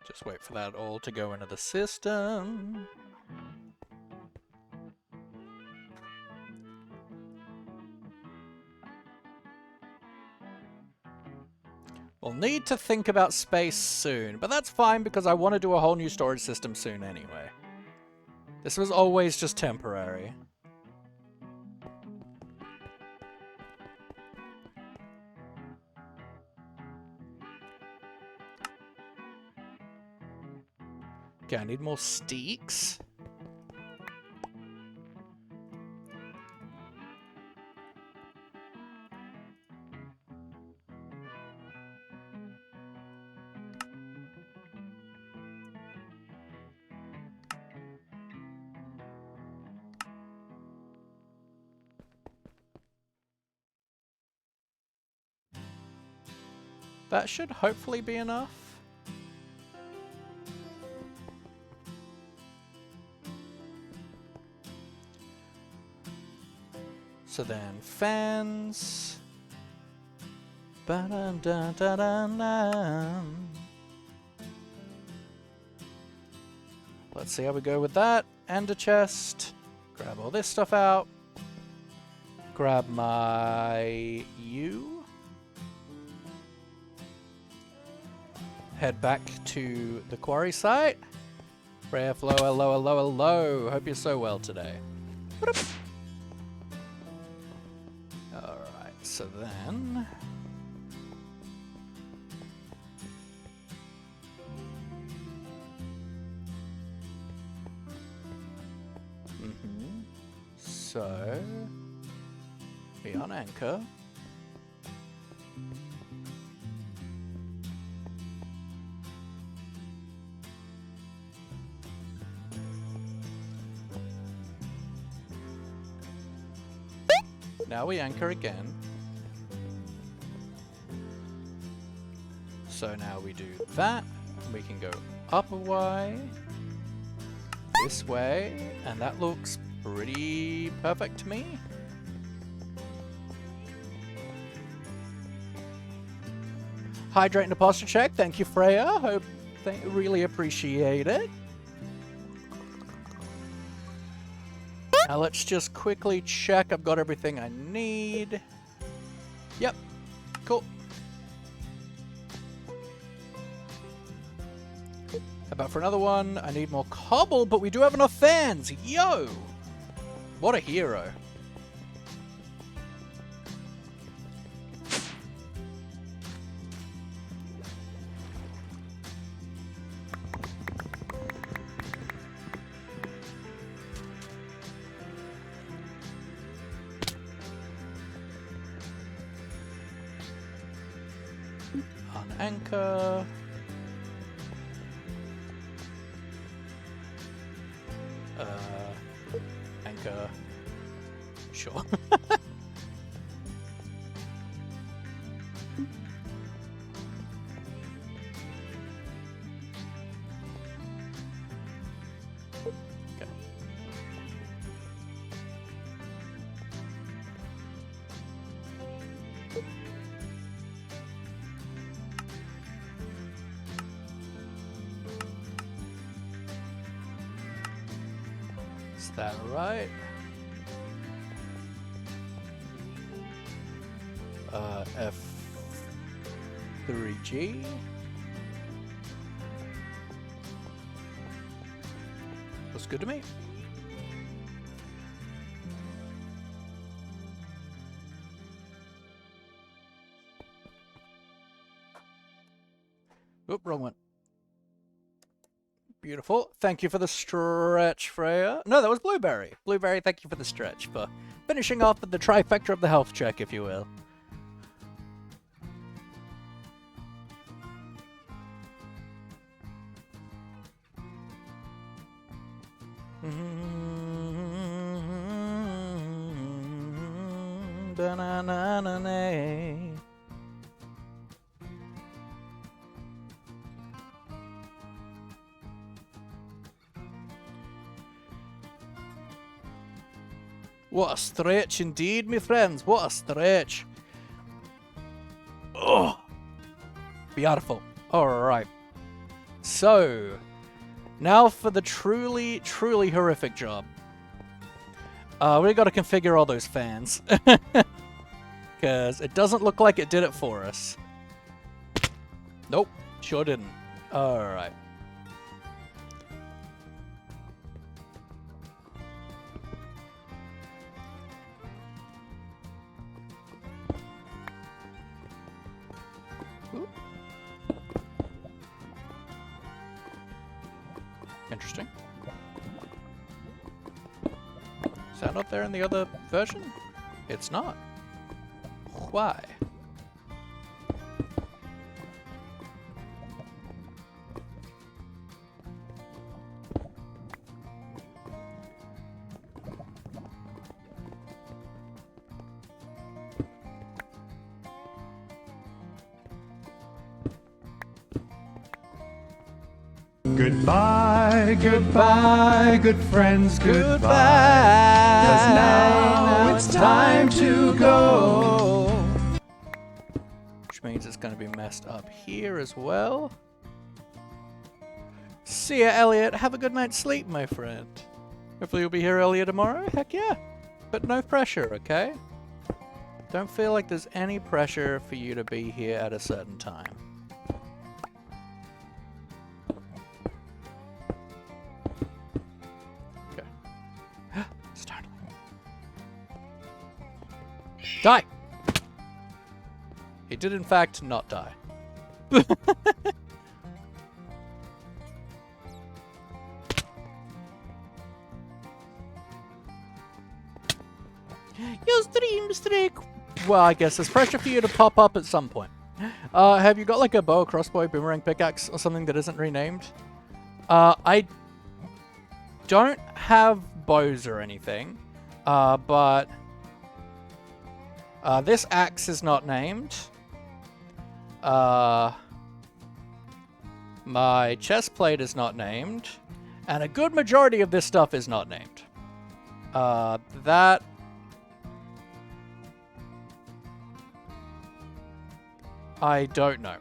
Just wait for that all to go into the system. We'll need to think about space soon, but that's fine because I want to do a whole new storage system soon anyway. This was always just temporary. Okay, I need more steaks. That should hopefully be enough. So then, fans. Ba-dum-dum-dum-dum-dum. Let's see how we go with that. And a chest. Grab all this stuff out. Grab my U. Head back to the quarry site. Rare flow, hello, hello, hello. Hope you're so well today. Alright, so then... So... on anchor. Now we anchor again. So now we do that. We can go up a way, this way, and that looks pretty perfect to me. Hydrate and a posture check. Thank you, Freya. Really appreciate it. Now let's just quickly check I've got everything I need. Yep. Cool. How about for another one? I need more cobble, but we do have enough fans. Yo! What a hero. On anchor. Anchor. Sure. Okay. Is that right? F3G. Looks good to me. Oop, wrong one. Beautiful. Thank you for the stretch, Freya. No, that was Blueberry. Blueberry, thank you for the stretch, for finishing off with the trifecta of the health check, if you will. What a stretch indeed, my friends. What a stretch. Oh, beautiful. All right. So, now for the truly, truly horrific job. We got to configure all those fans. Because it doesn't look like it did it for us. Nope, sure didn't. All right. Ooh. Interesting. Is that not there in the other version? It's not. Why? Goodbye, goodbye, good friends, goodbye. 'Cause now it's time to go. Which means it's going to be messed up here as well. See ya, Elliot. Have a good night's sleep, my friend. Hopefully you'll be here earlier tomorrow. Heck yeah. But no pressure, okay? Don't feel like there's any pressure for you to be here at a certain time. Die! He did in fact not die. Your stream streak. Well, I guess there's pressure for you to pop up at some point. Have you got like a bow, crossbow, boomerang, pickaxe, or something that isn't renamed? I don't have bows or anything, but this axe is not named. My chest plate is not named, and a good majority of this stuff is not named. That... I don't know.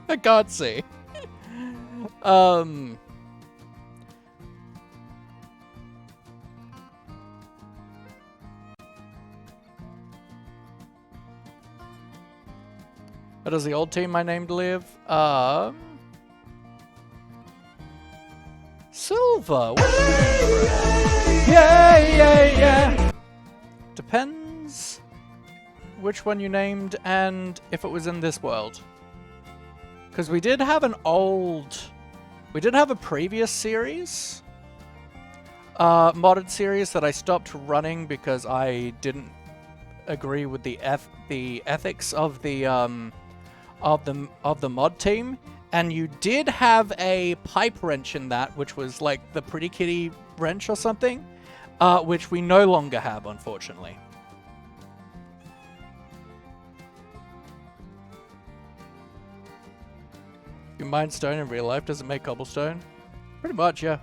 I can't see. How does the old team my name live? Silver. Yeah. Depends which one you named and if it was in this world. Because we did have a previous series, modded series that I stopped running because I didn't agree with the ethics of the mod team. And you did have a pipe wrench in that, which was like the Pretty Kitty wrench or something, which we no longer have, unfortunately. You mine stone in real life, does it make cobblestone? Pretty much, yeah.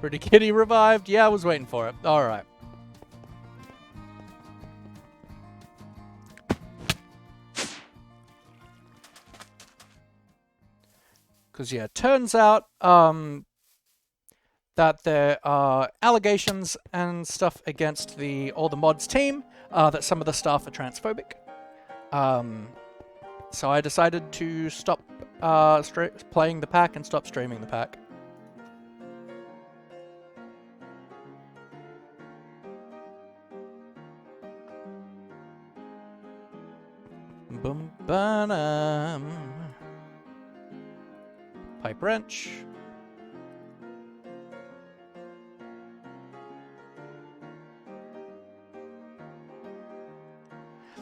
Pretty Kitty revived? Yeah, I was waiting for it. Alright. Because, yeah, it turns out that there are allegations and stuff against all the mods team, that some of the staff are transphobic. So I decided to stop playing the pack and stop streaming the pack. Boom, ba-dum. Pipe wrench.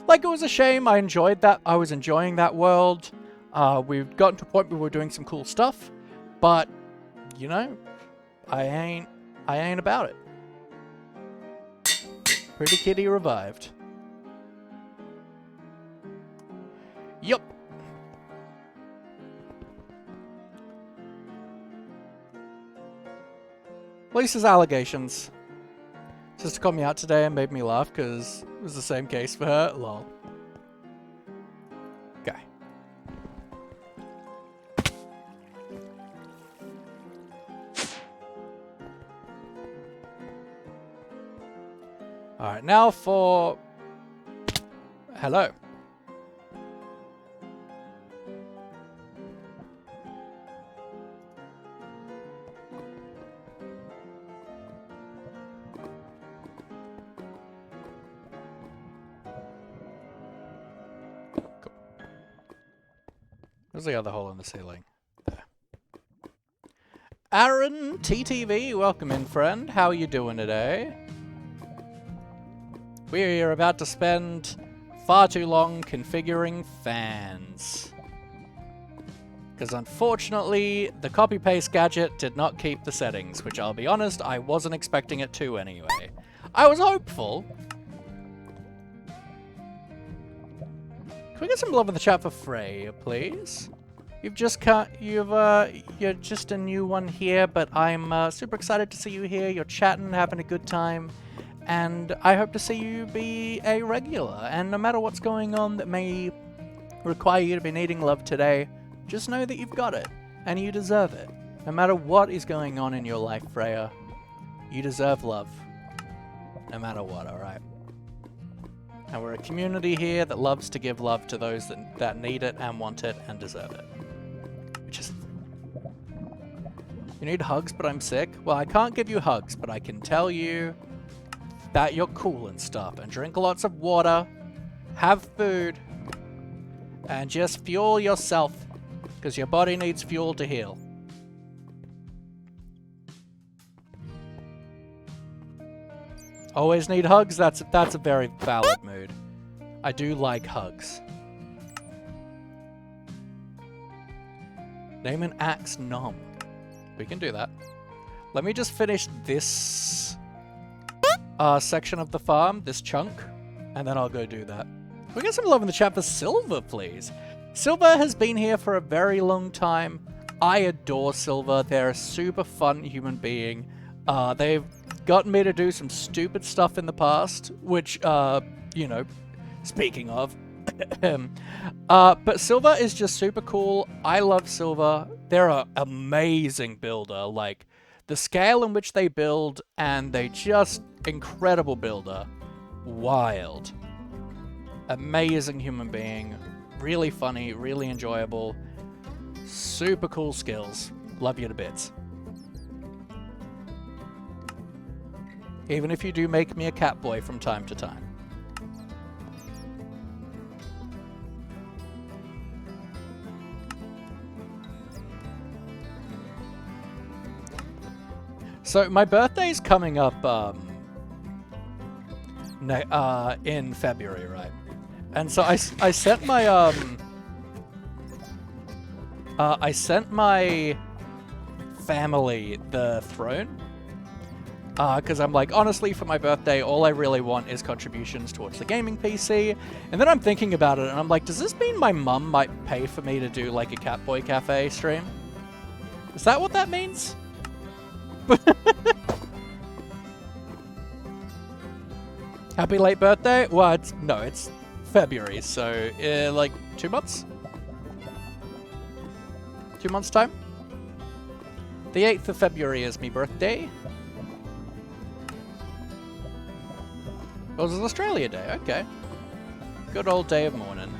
Like, it was a shame. I enjoyed that. I was enjoying that world. We've gotten to a point where we're doing some cool stuff, but you know, I ain't about it. Pretty Kitty revived. Yup. Lisa's allegations. Sister called me out today and made me laugh because it was the same case for her. Lol. Okay. Alright, now for... Hello. Where's the other hole in the ceiling? There. Aaron TTV, welcome in, friend. How are you doing today? We are about to spend far too long configuring fans. Because unfortunately, the copy-paste gadget did not keep the settings, which I'll be honest, I wasn't expecting it to anyway. I was hopeful. Can we get some love in the chat for Freya, please? You're just a new one here, but I'm super excited to see you here. You're chatting, having a good time, and I hope to see you be a regular. And no matter what's going on that may require you to be needing love today, just know that you've got it, and you deserve it. No matter what is going on in your life, Freya, you deserve love. No matter what, alright? And we're a community here that loves to give love to those that need it and want it and deserve it. Which is... You need hugs, but I'm sick? Well, I can't give you hugs, but I can tell you that you're cool and stuff. And drink lots of water, have food, and just fuel yourself. Because your body needs fuel to heal. Always need hugs? That's a very valid mood. I do like hugs. Name an axe nom. We can do that. Let me just finish this section of the farm, this chunk, and then I'll go do that. We get some love in the chat for Silver, please. Silver has been here for a very long time. I adore Silver. They're a super fun human being. They've gotten me to do some stupid stuff in the past, which, you know, speaking of. But Silver is just super cool. I love Silver. They're an amazing builder. Like, the scale in which they build, and they just incredible builder. Wild. Amazing human being. Really funny, really enjoyable. Super cool skills. Love you to bits. Even if you do make me a cat boy from time to time. So my birthday's coming up in February, right? And so I sent my I sent my family the throne. Because I'm like, honestly, for my birthday, all I really want is contributions towards the gaming PC. And then I'm thinking about it, and I'm like, does this mean my mum might pay for me to do, like, a Catboy Cafe stream? Is that what that means? Happy late birthday? Well, no, it's February, so, like, 2 months? 2 months' time? The 8th of February is my birthday. Oh, it was Australia Day, okay. Good old day of morning.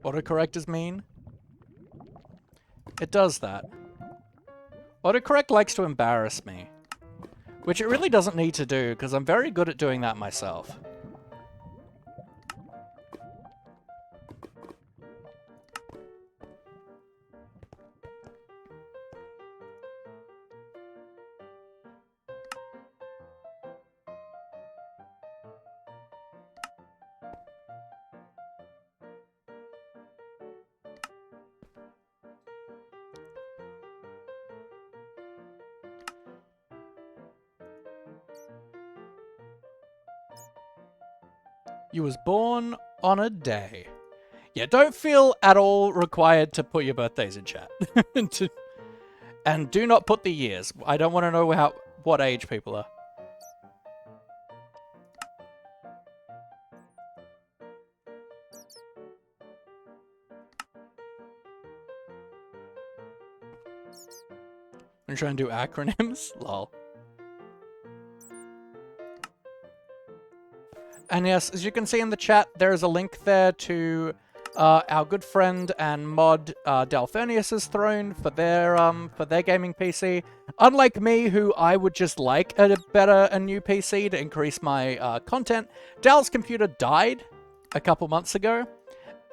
Autocorrect is mean? It does that. Autocorrect likes to embarrass me. Which it really doesn't need to do, because I'm very good at doing that myself. You was born on a day. Yeah, don't feel at all required to put your birthdays in chat. And do not put the years. I don't want to know what age people are. I'm trying to do acronyms? Lol. And yes, as you can see in the chat, there is a link there to our good friend and mod Dalfernius's throne for their gaming PC. Unlike me, who I would just like a new PC to increase my content, Dal's computer died a couple months ago,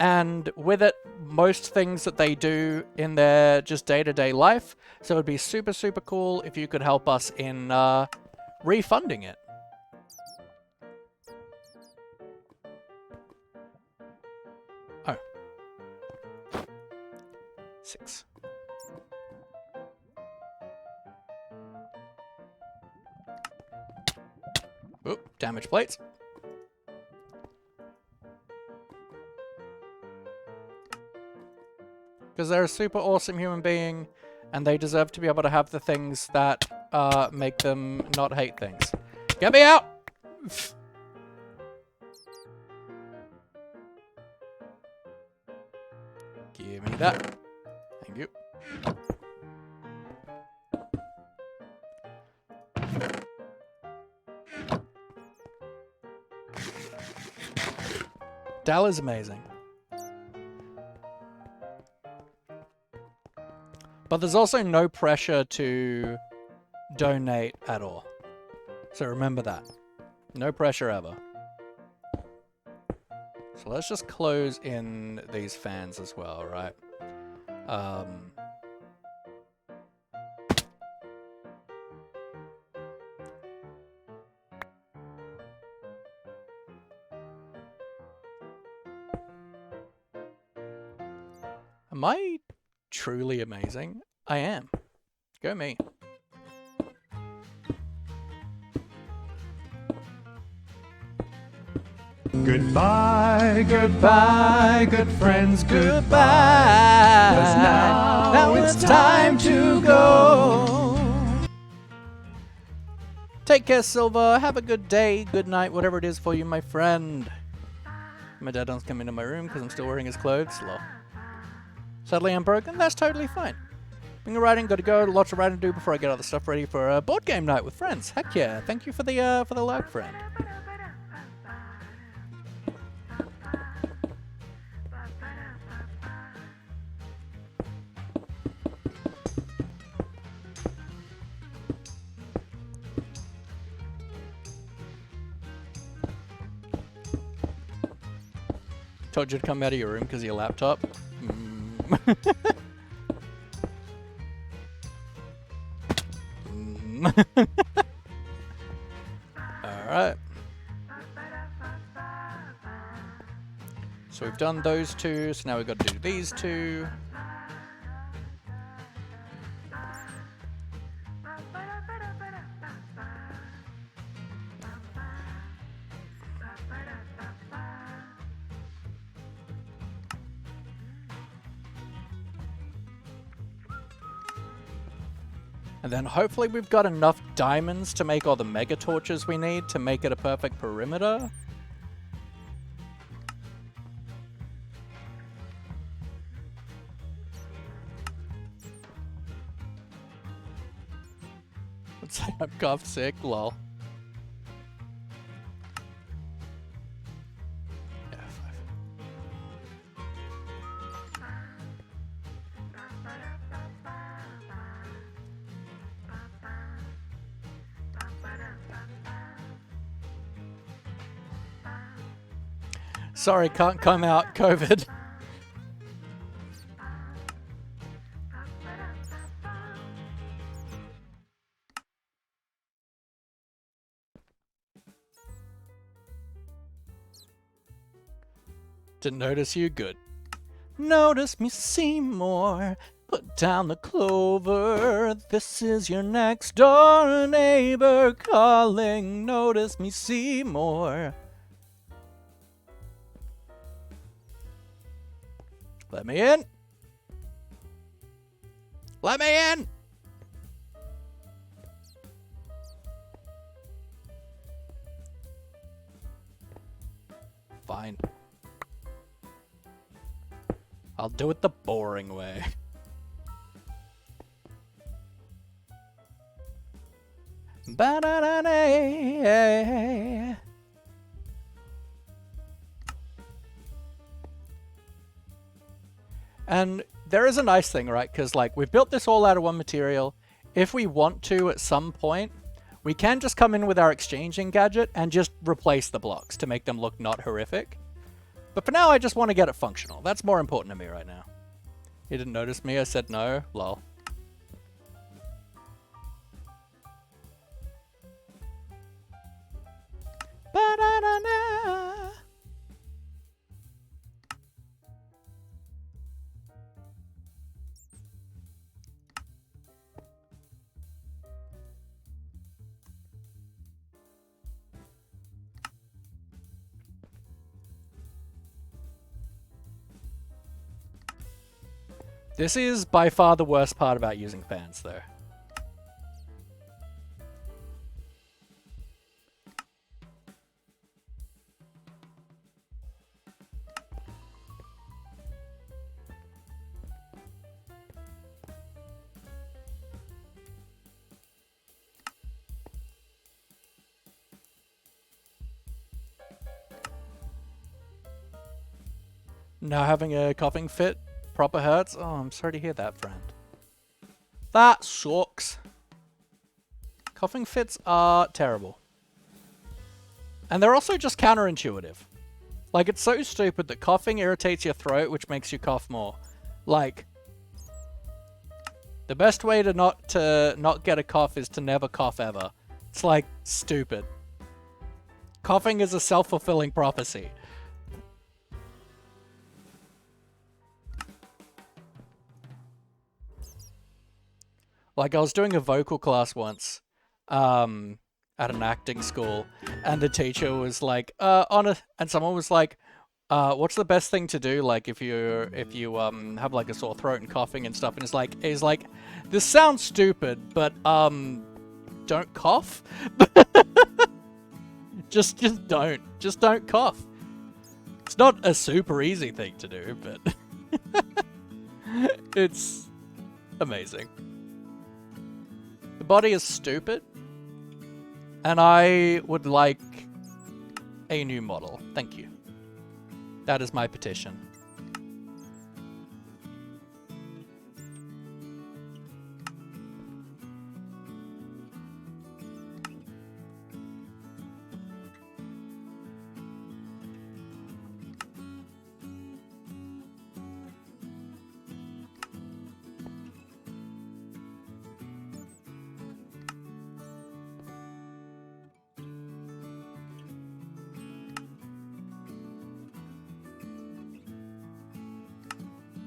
and with it, most things that they do in their just day-to-day life. So it'd be super, super cool if you could help us in refunding it. Oh. 6. Oop, damage plates. Because they're a super awesome human being, and they deserve to be able to have the things that make them not hate things. Get me out! Give me that. Thank you. Dal is amazing. But there's also no pressure to donate at all. So remember that. No pressure ever. So let's just close in these fans as well, right? Am I truly amazing? I am. Go me. Goodbye, goodbye, good friends, goodbye. 'Cause now it's time to go. Take care, Silver. Have a good day, good night, whatever it is for you, my friend. My dad doesn't come into my room because I'm still wearing his clothes. Lol. Sadly, I'm broken. That's totally fine. Being a writing, gotta go. Lots of writing to do before I get other stuff ready for a board game night with friends. Heck yeah! Thank you for the like, friend. Told you to come out of your room because of your laptop. Alright. So we've done those two, so now we've got to do these two. And then hopefully we've got enough diamonds to make all the mega torches we need to make it a perfect perimeter. Let's say I'm cough sick, lol. Sorry, can't come out, COVID. Didn't notice you? Good. Notice me, Seymour. Put down the clover. This is your next door neighbor calling. Notice me, Seymour. Let me in. Let me in. Fine. I'll do it the boring way. Ba-da-da-day. And there is a nice thing, right? Because, like, we've built this all out of one material. If we want to, at some point, we can just come in with our exchanging gadget and just replace the blocks to make them look not horrific. But for now, I just want to get it functional. That's more important to me right now. You didn't notice me? I said no. Lol. Ba-da-da-da. This is by far the worst part about using fans, though. Now having a coughing fit proper hurts. Oh, I'm sorry to hear that, friend. That sucks. Coughing fits are terrible. And they're also just counterintuitive. Like, it's so stupid that coughing irritates your throat, which makes you cough more. Like, the best way to not get a cough is to never cough ever. It's like stupid. Coughing is a self-fulfilling prophecy. Like, I was doing a vocal class once, at an acting school, and the teacher was like, and someone was like, what's the best thing to do, like, if you have, like, a sore throat and coughing and stuff, and he's like, this sounds stupid, but, don't cough? just don't cough. It's not a super easy thing to do, but it's amazing. The body is stupid, and I would like a new model. Thank you. That is my petition.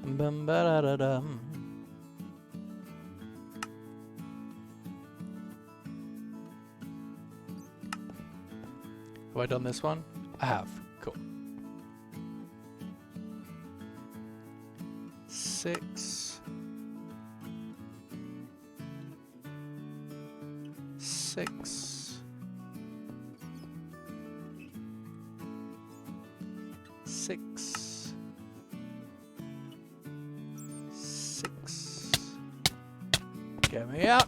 Bum ba da da dum. Have I done this one? I have. Cool. 6. 6. 6. 6. Get me out.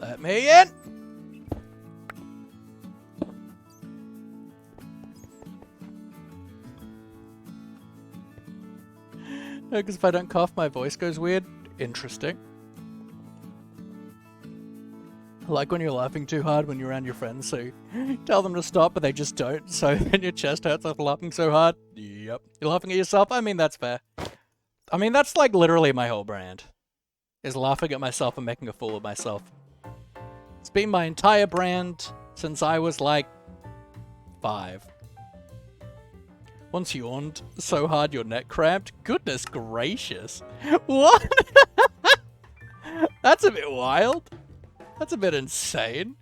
Let me in. Because if I don't cough, my voice goes weird. Interesting. I like when you're laughing too hard when you're around your friends, so you tell them to stop, but they just don't. So then your chest hurts after laughing so hard. Yep. You're laughing at yourself? I mean, that's fair. I mean, that's like literally my whole brand. Is laughing at myself and making a fool of myself. It's been my entire brand since I was like 5. Once yawned so hard your neck cramped. Goodness gracious. What? That's a bit wild. That's a bit insane.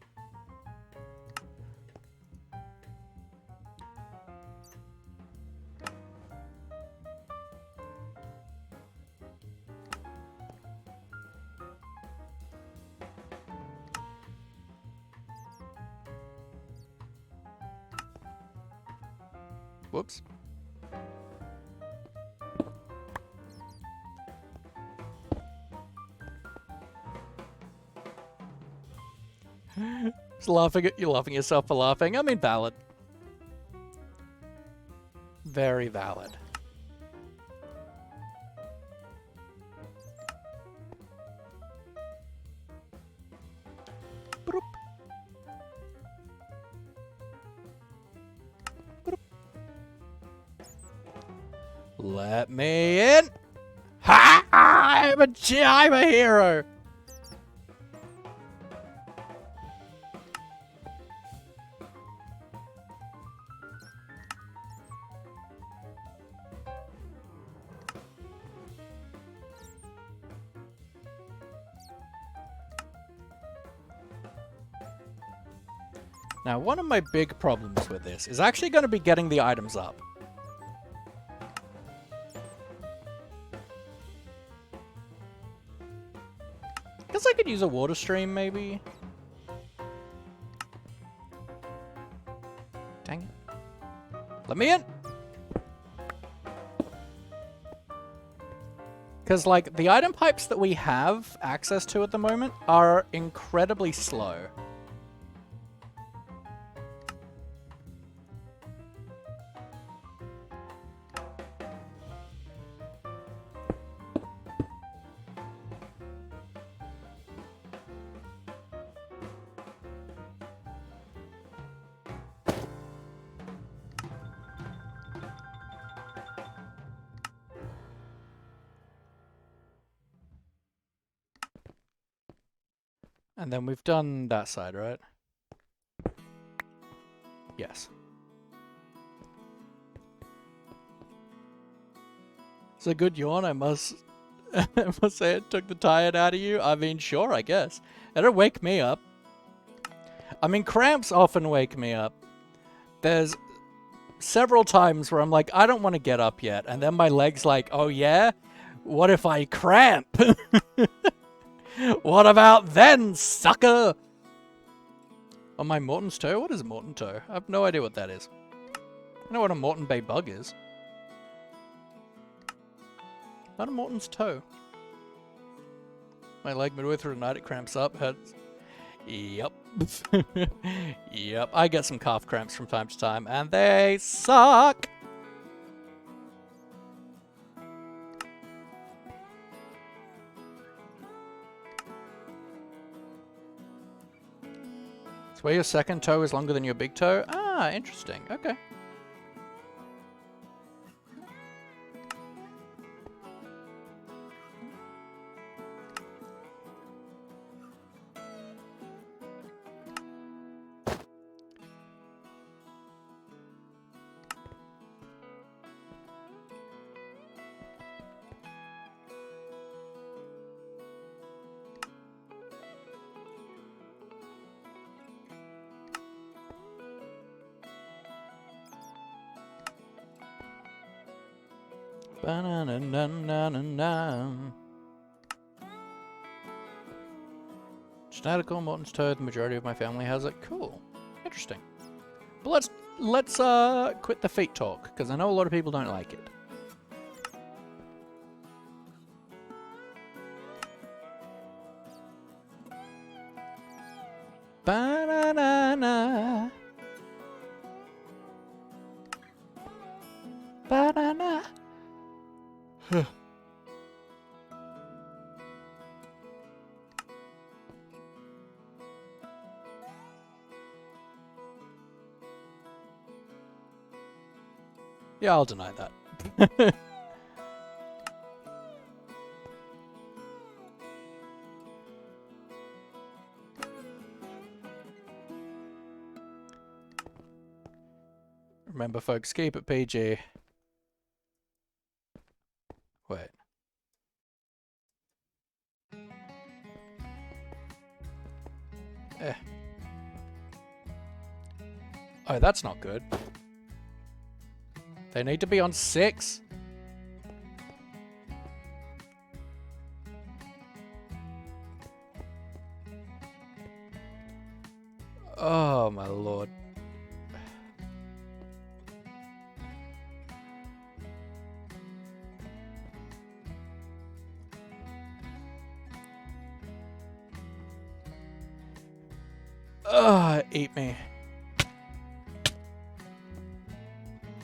Whoops. Just laughing at you, laughing yourself for laughing. I mean, valid. Very valid. Broop. Broop. Let me in. Ha! I'm a hero. Now, one of my big problems with this is actually going to be getting the items up. Guess I could use a water stream, maybe? Dang it. Let me in! Because, like, the item pipes that we have access to at the moment are incredibly slow. And then we've done that side, right? Yes. It's a good yawn, I must I must say it took the tired out of you. I mean, sure, I guess. It'll wake me up. I mean, cramps often wake me up. There's several times where I'm like, I don't want to get up yet. And then my leg's like, oh yeah? What if I cramp? What about then, sucker? On my Morton's toe? What is a Morton toe? I have no idea what that is. I know what a Moreton Bay bug is. Not a Morton's toe. My leg midway through the night, it cramps up, hurts. Yep. Yep, I get some calf cramps from time to time, and they suck! So where your second toe is longer than your big toe? Ah, interesting. Okay. Ba-na-na-na-na-na. Genetical Morton's toe. The majority of my family has it. Cool. Interesting. But let's quit the feet talk, because I know a lot of people don't like it. Ba-na-na-na. Ba-na-na. Yeah, I'll deny that. Remember, folks, keep it PG. Wait. Oh, that's not good. They need to be on 6. Oh, my lord. Eat me.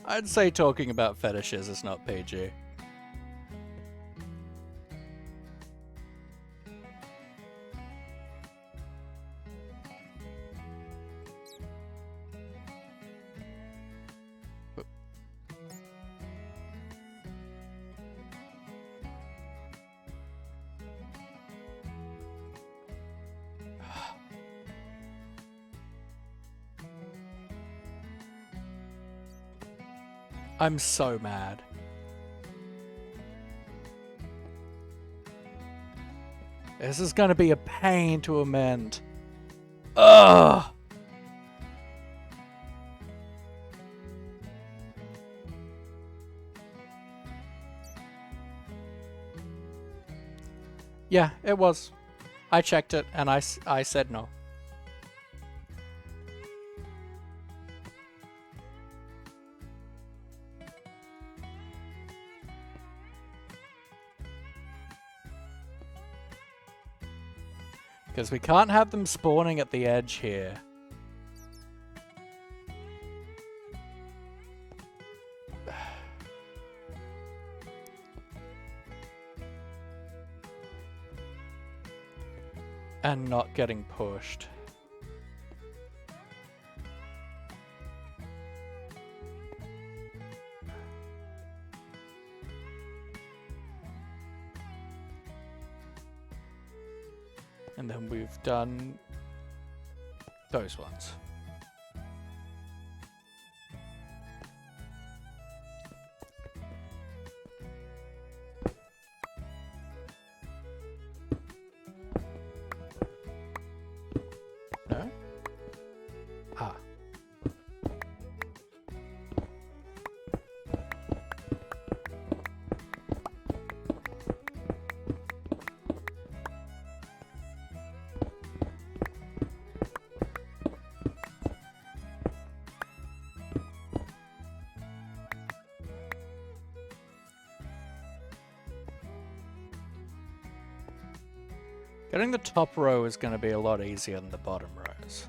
I'd say talking about fetishes is not PG. I'm so mad. This is gonna be a pain to amend. Ugh! Yeah, it was. I checked it and I said no. Because we can't have them spawning at the edge here. And not getting pushed. And then we've done those ones. No? Ah. Getting the top row is going to be a lot easier than the bottom rows.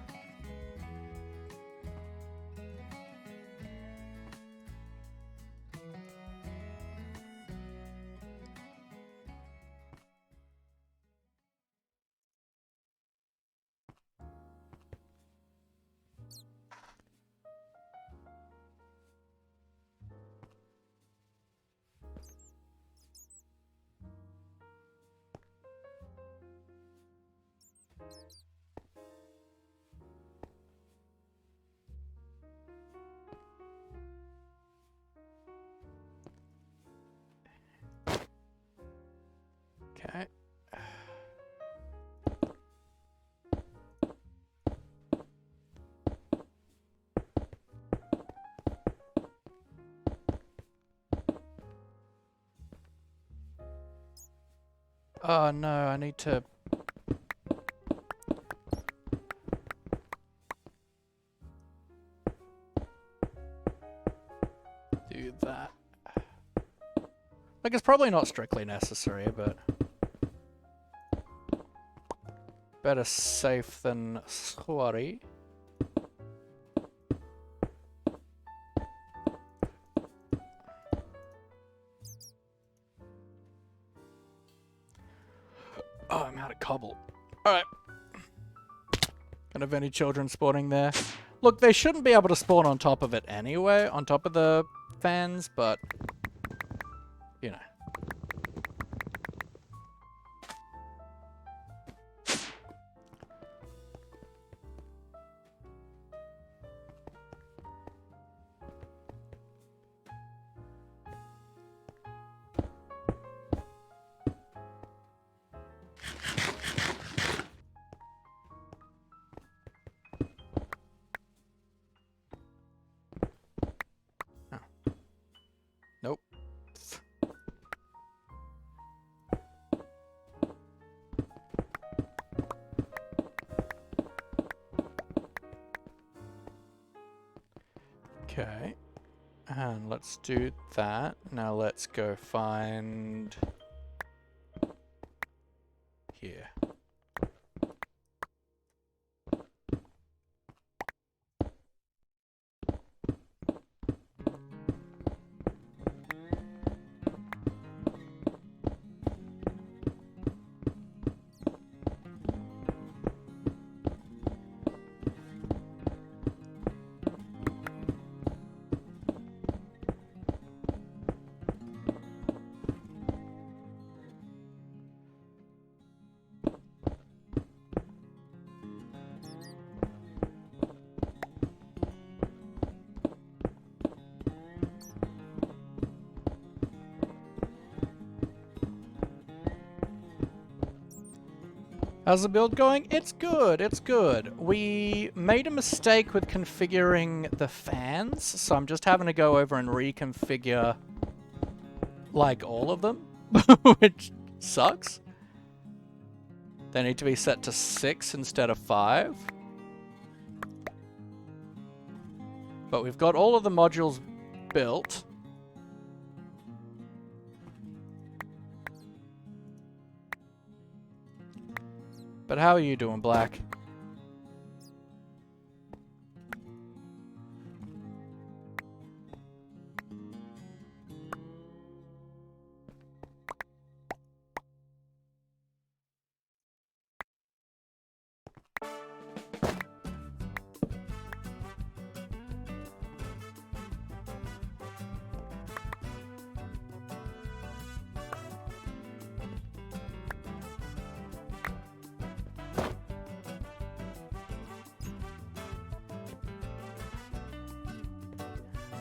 Okay. Oh no, I need to... do that. Like, it's probably not strictly necessary, but... better safe than sorry. Oh, I'm out of cobble. Alright. Don't have any children spawning there. Look, they shouldn't be able to spawn on top of it anyway, on top of the fans, but... you know. Nope. Okay. And let's do that. Now let's go find... here. How's the build going? It's good, it's good. We made a mistake with configuring the fans, so I'm just having to go over and reconfigure, like, all of them, which sucks. They need to be set to 6 instead of 5. But we've got all of the modules built. But how are you doing, Black?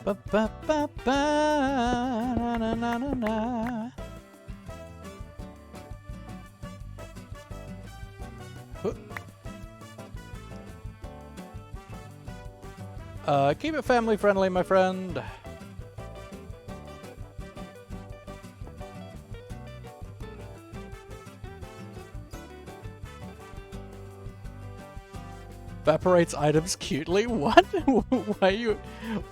Ba ba ba ba na na na na na. Keep it family friendly, my friend. Evaporates items cutely? What? why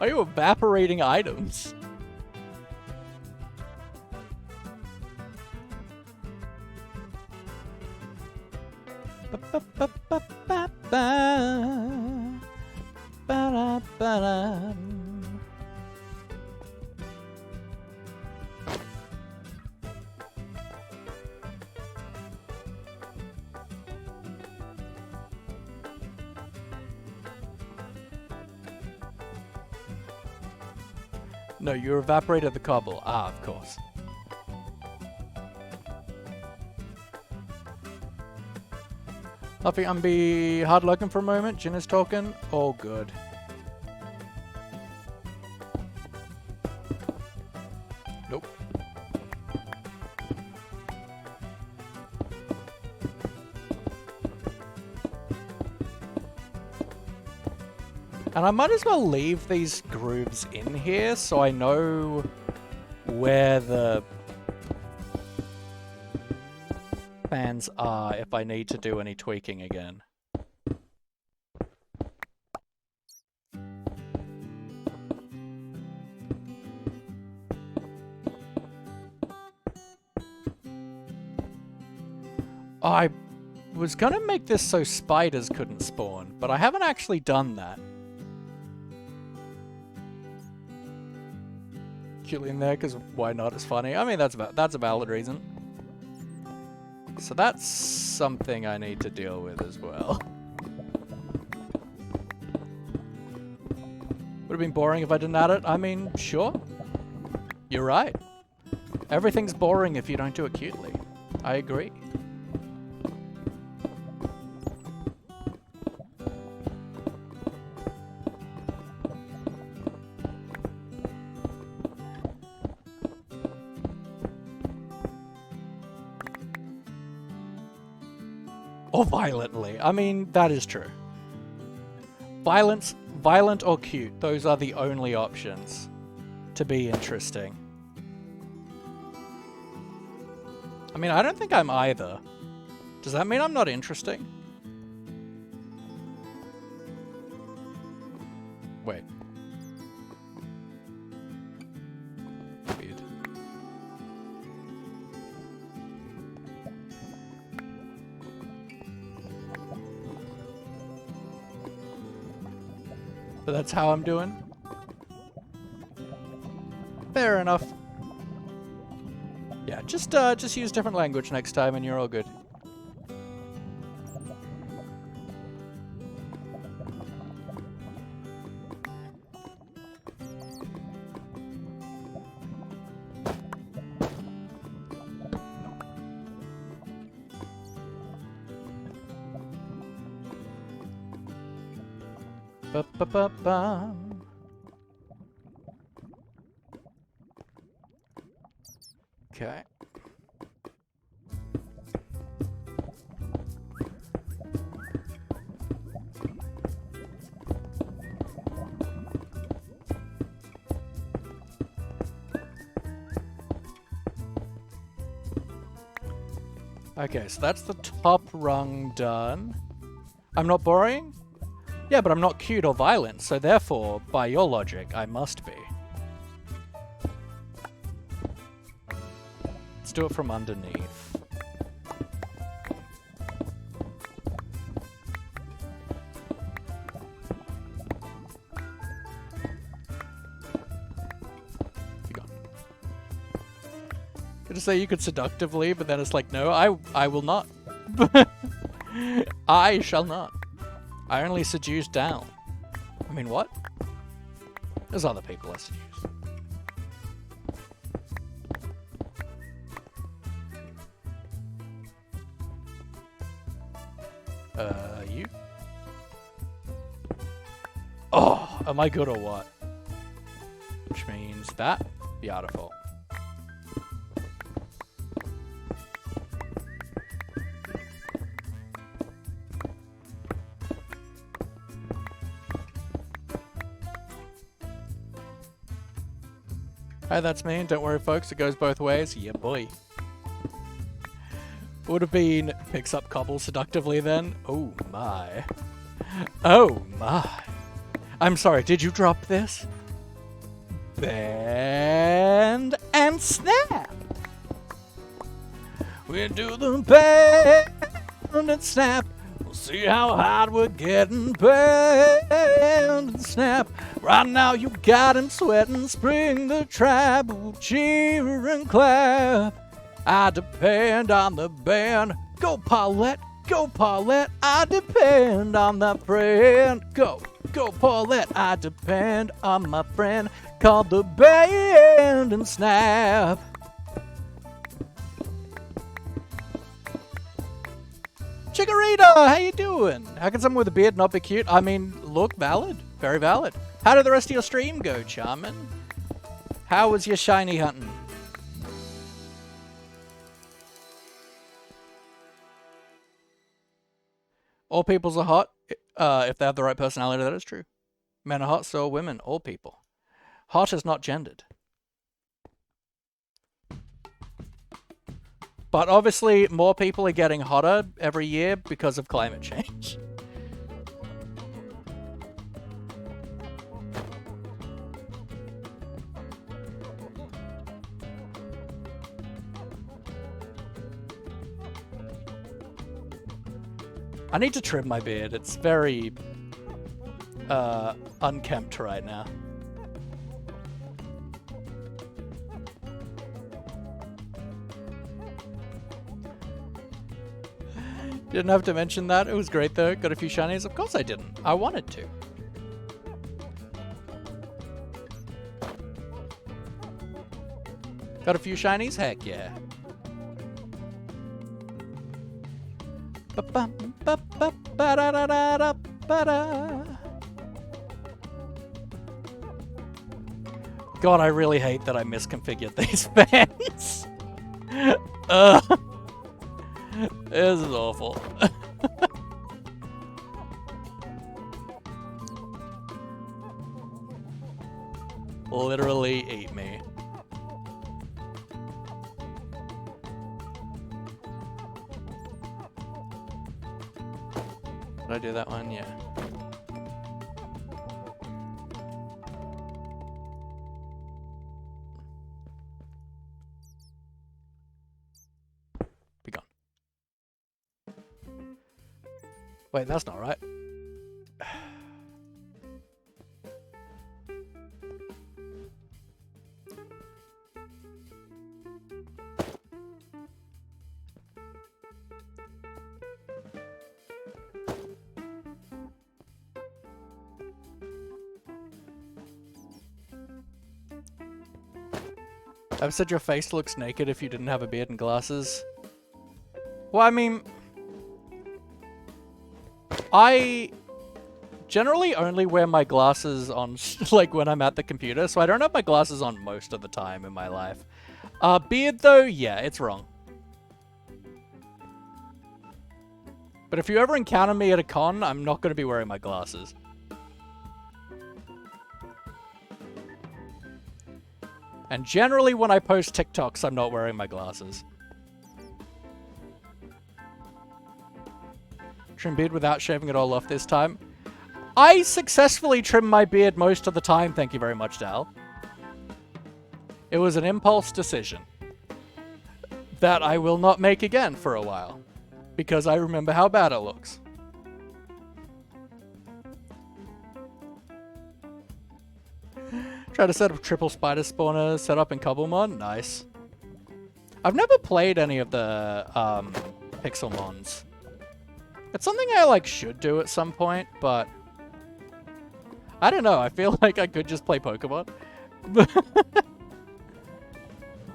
are you evaporating items? No, you evaporated the cobble. Ah, of course. Huffy Umby hard looking for a moment. Jin is talking. All good. Nope. And I might as well leave these grooves in here so I know where the fans are if I need to do any tweaking again. I was gonna make this so spiders couldn't spawn, but I haven't actually done that. In there because why not? It's funny. I mean, that's a valid reason. So that's something I need to deal with as well. Would have been boring if I didn't add it. I mean, sure. You're right. Everything's boring if you don't do it cutely. I agree. Or violently. I mean, that is true. Violent or cute. Those are the only options to be interesting. I mean, I don't think I'm either. Does that mean I'm not interesting? Wait. Weird. But that's how I'm doing. Fair enough. Yeah, just use different language next time and you're all good. Ba-ba-ba-bum. Okay. Okay, so that's the top rung done. I'm not boring? Yeah, but I'm not cute or violent, so therefore, by your logic, I must be. Let's do it from underneath. You gone. Gonna say you could seductively, but then it's like, no, I will not. I shall not. I only seduce down. I mean, what? There's other people I seduce. You? Oh, am I good or what? Which means that. Beautiful. Hi, that's me. Don't worry, folks. It goes both ways. Yeah, boy. Would have been picks up cobble seductively then. Oh, my. Oh, my. I'm sorry, did you drop this? Bend and snap. We do the bend and snap. We'll see how hard we're getting. Bend and snap. Right now you got him sweating. Spring the trap. We'll cheer and clap. I depend on the band. Go Paulette. Go Paulette. I depend on the friend. Go. Go Paulette. I depend on my friend called the bend and snap. Chikorita, how you doing? How can someone with a beard not be cute? I mean, look, valid. Very valid. How did the rest of your stream go, Charmin? How was your shiny hunting? All peoples are hot if they have the right personality. That is true. Men are hot, so are women. All people. Hot is not gendered. But obviously, more people are getting hotter every year because of climate change. I need to trim my beard. It's very unkempt right now. Didn't have to mention that. It was great though. Got a few shinies. Of course I didn't. I wanted to. Got a few shinies? Heck yeah. God, I really hate that I misconfigured these fans. This is awful. Literally ate me. Did I do that one? Yeah. Be gone. Wait, that's not right. I've said your face looks naked if you didn't have a beard and glasses. Well, I mean, I generally only wear my glasses on, like, when I'm at the computer, so I don't have my glasses on most of the time in my life. Beard, though, yeah, it's wrong. But if you ever encounter me at a con, I'm not going to be wearing my glasses. And generally when I post TikToks, I'm not wearing my glasses. Trim beard without shaving it all off this time. I successfully trim my beard most of the time, thank you very much, Dal. It was an impulse decision that I will not make again for a while, because I remember how bad it looks. Try to set up triple spider spawner set up in Cobblemon. Nice. I've never played any of the Pixelmons. It's something I like should do at some point, but I don't know. I feel like I could just play Pokemon.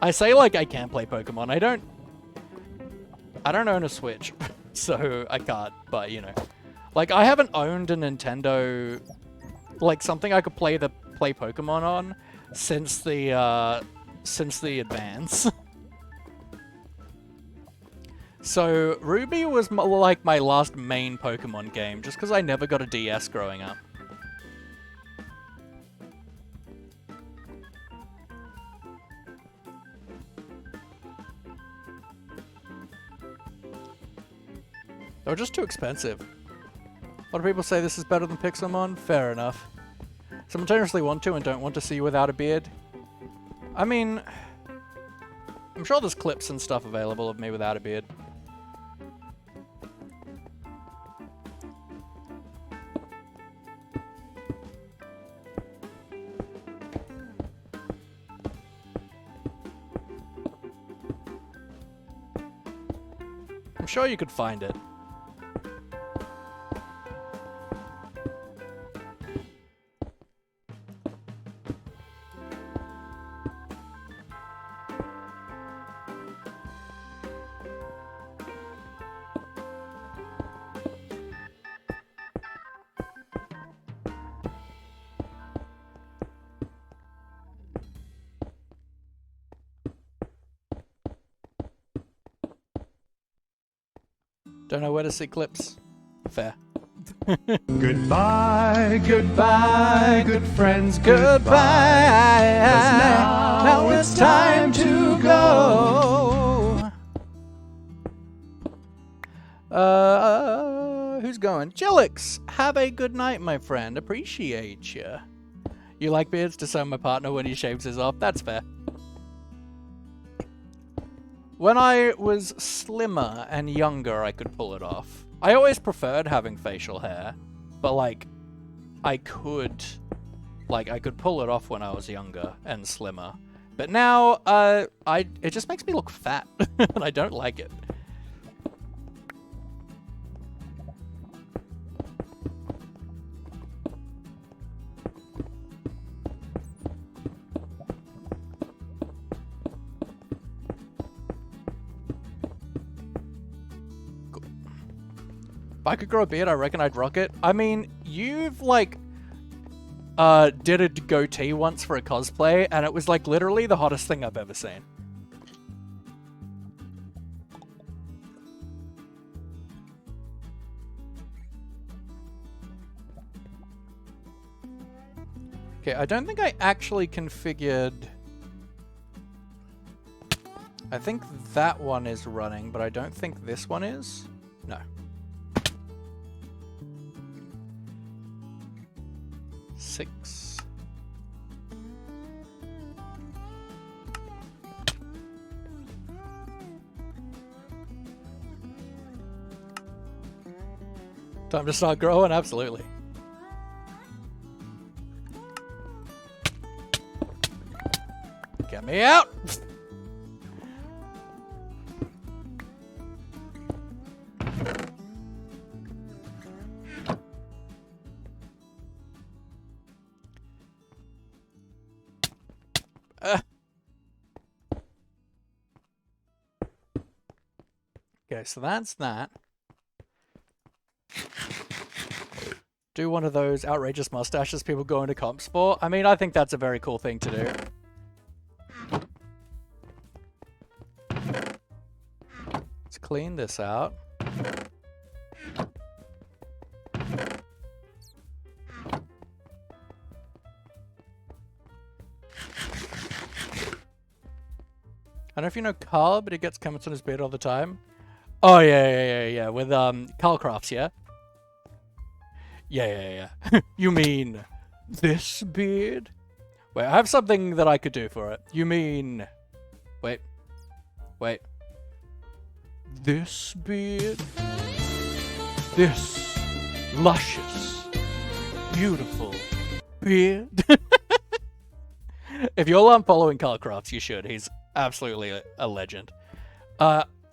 I say like I can play Pokemon. I don't own a Switch, so I can't. But you know, like I haven't owned a Nintendo, like something I could play Pokemon on since the advance. So Ruby was like my last main Pokemon game, just because I never got a DS growing up. They were just too expensive. A lot of people say this is better than Pixelmon. Fair enough. Simultaneously want to and don't want to see you without a beard. I mean, I'm sure there's clips and stuff available of me without a beard. I'm sure you could find it. Don't know where to see clips. Fair. Goodbye, goodbye, good friends, Goodbye. goodbye. 'Cause now it's time to go. Who's going? Jillix! Have a good night, my friend. Appreciate you. You like beards? To send my partner when he shaves his off? That's fair. When I was slimmer and younger, I could pull it off. I always preferred having facial hair, but like, I could pull it off when I was younger and slimmer. But now, it just makes me look fat, and I don't like it. If I could grow a beard, I reckon I'd rock it. I mean, you've, like, did a goatee once for a cosplay, and it was, like, literally the hottest thing I've ever seen. Okay, I don't think I actually configured... I think that one is running, but I don't think this one is. No. Six. Time to start growing? Absolutely. Get me out! Okay, so that's that. Do one of those outrageous mustaches people go into comps for. I mean, I think that's a very cool thing to do. Let's clean this out. I don't know if you know Carl, but he gets comments on his beard all the time. Oh, yeah. With, Carl Crafts, yeah? Yeah. You mean this beard? Wait, I have something that I could do for it. You mean... Wait. This beard? This luscious, beautiful beard? If you're following Carl Crafts, you should. He's absolutely a legend.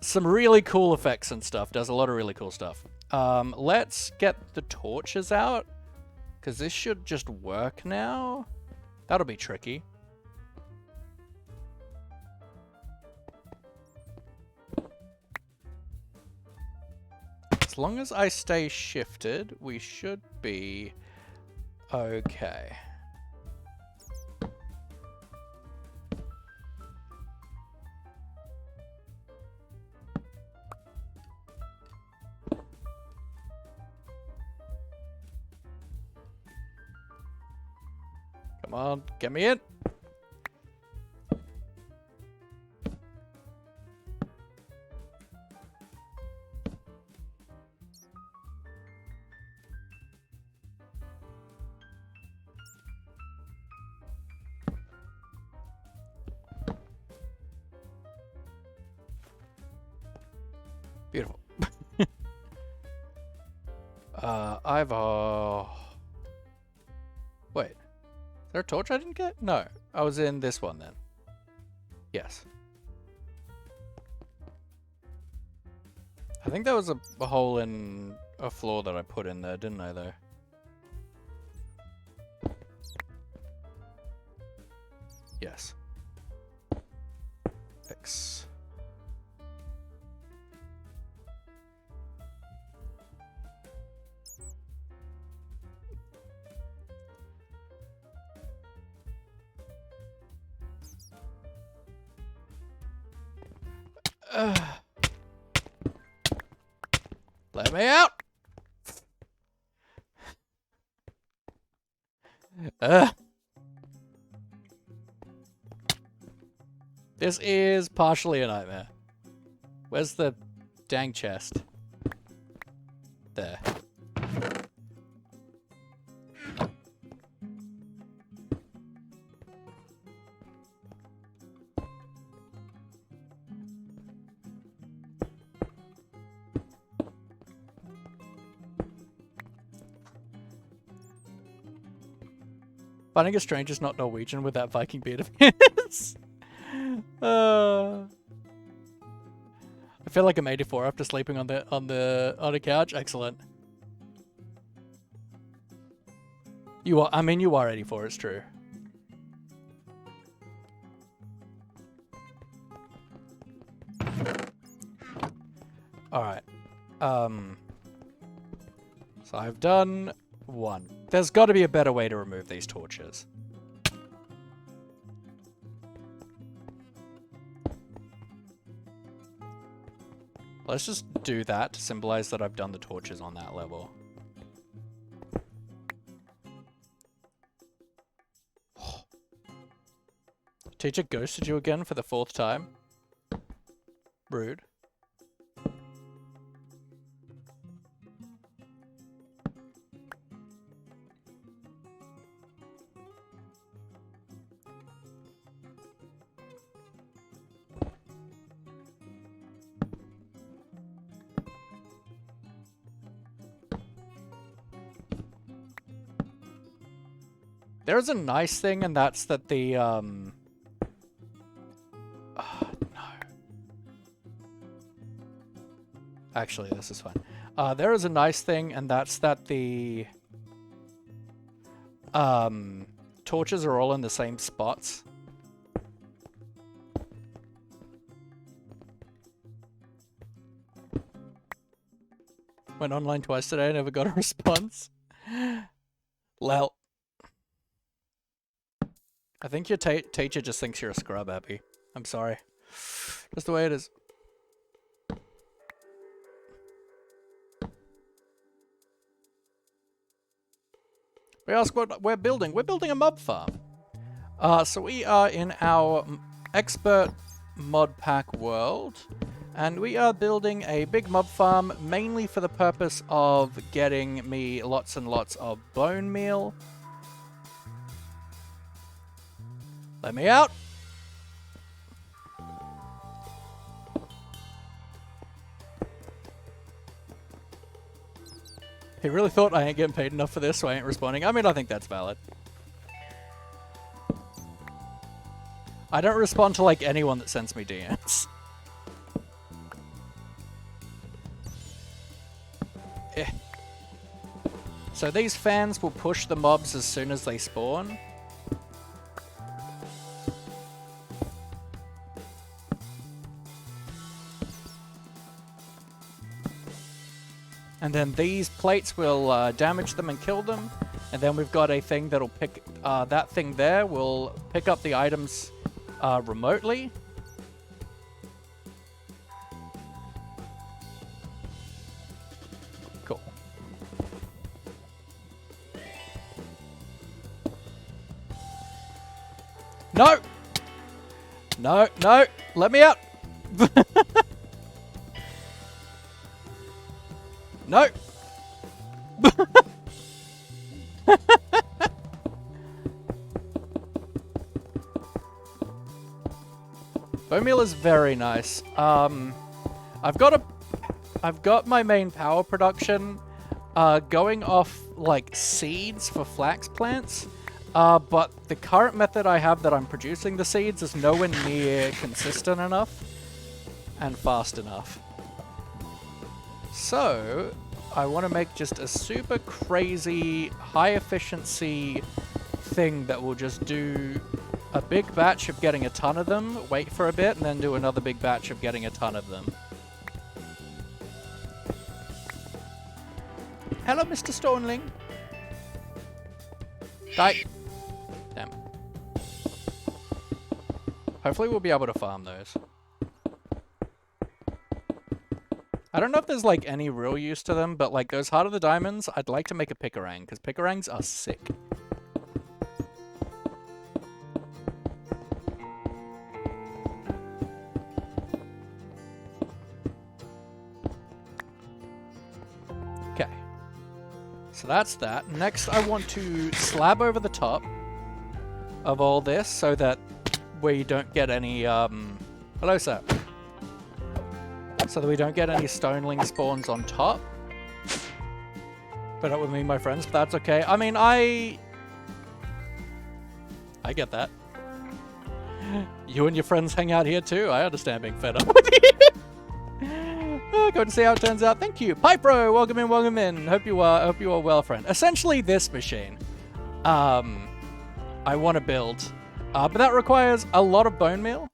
Some really cool effects and stuff. Does a lot of really cool stuff. Let's get the torches out, because this should just work now. That'll be tricky. As long as I stay shifted, we should be okay. Come on, get me in. Beautiful. I've wait. Is there a torch I didn't get? No. I was in this one then. Yes. I think there was a hole in a floor that I put in there, didn't I though? Yes. X. Let me out! This is partially a nightmare. Where's the dang chest? There. Finding a stranger's not Norwegian with that Viking beard of his. I feel like I'm 84 after sleeping on a couch. Excellent. You are. I mean, you are 84. It's true. All right. So I've done one. There's got to be a better way to remove these torches. Let's just do that to symbolize that I've done the torches on that level. Teacher ghosted you again for the 4th time? Rude. There's a nice thing, and that's that the, no. Actually, this is fine. There is a nice thing, and that's that the, torches are all in the same spots. Went online twice today, never got a response. Lel. I think your teacher just thinks you're a scrub, Abby. I'm sorry. Just the way it is. We ask what we're building. We're building a mob farm. So we are in our expert Modpack world. And we are building a big mob farm mainly for the purpose of getting me lots and lots of bone meal. Let me out! He really thought I ain't getting paid enough for this, so I ain't responding. I mean, I think that's valid. I don't respond to, like, anyone that sends me DMs. So these fans will push the mobs as soon as they spawn. And then these plates will damage them and kill them. And then we've got a thing that'll pick, that thing there will pick up the items remotely. Cool. No! No, no! Let me out! No! Bonemeal is very nice. I've got my main power production going off like seeds for flax plants, but the current method I have that I'm producing the seeds is nowhere near consistent enough and fast enough. So I want to make just a super crazy high efficiency thing that will just do a big batch of getting a ton of them, wait for a bit, and then do another big batch of getting a ton of them. Hello, Mr. Stoneling. Die. Damn. Hopefully we'll be able to farm those. I don't know if there's like any real use to them, but like those Heart of the Diamonds, I'd like to make a Picarang, because Picarangs are sick. Okay. So that's that. Next, I want to slab over the top of all this so that we don't get any, hello, sir. So that we don't get any stoneling spawns on top. Put up with me, my friends, but that's okay. I mean, I get that. You and your friends hang out here too. I understand being fed up with you. Go to see how it turns out. Thank you. Pipro, welcome in, welcome in. Hope you are well, friend. Essentially this machine. I want to build. But that requires a lot of bone meal.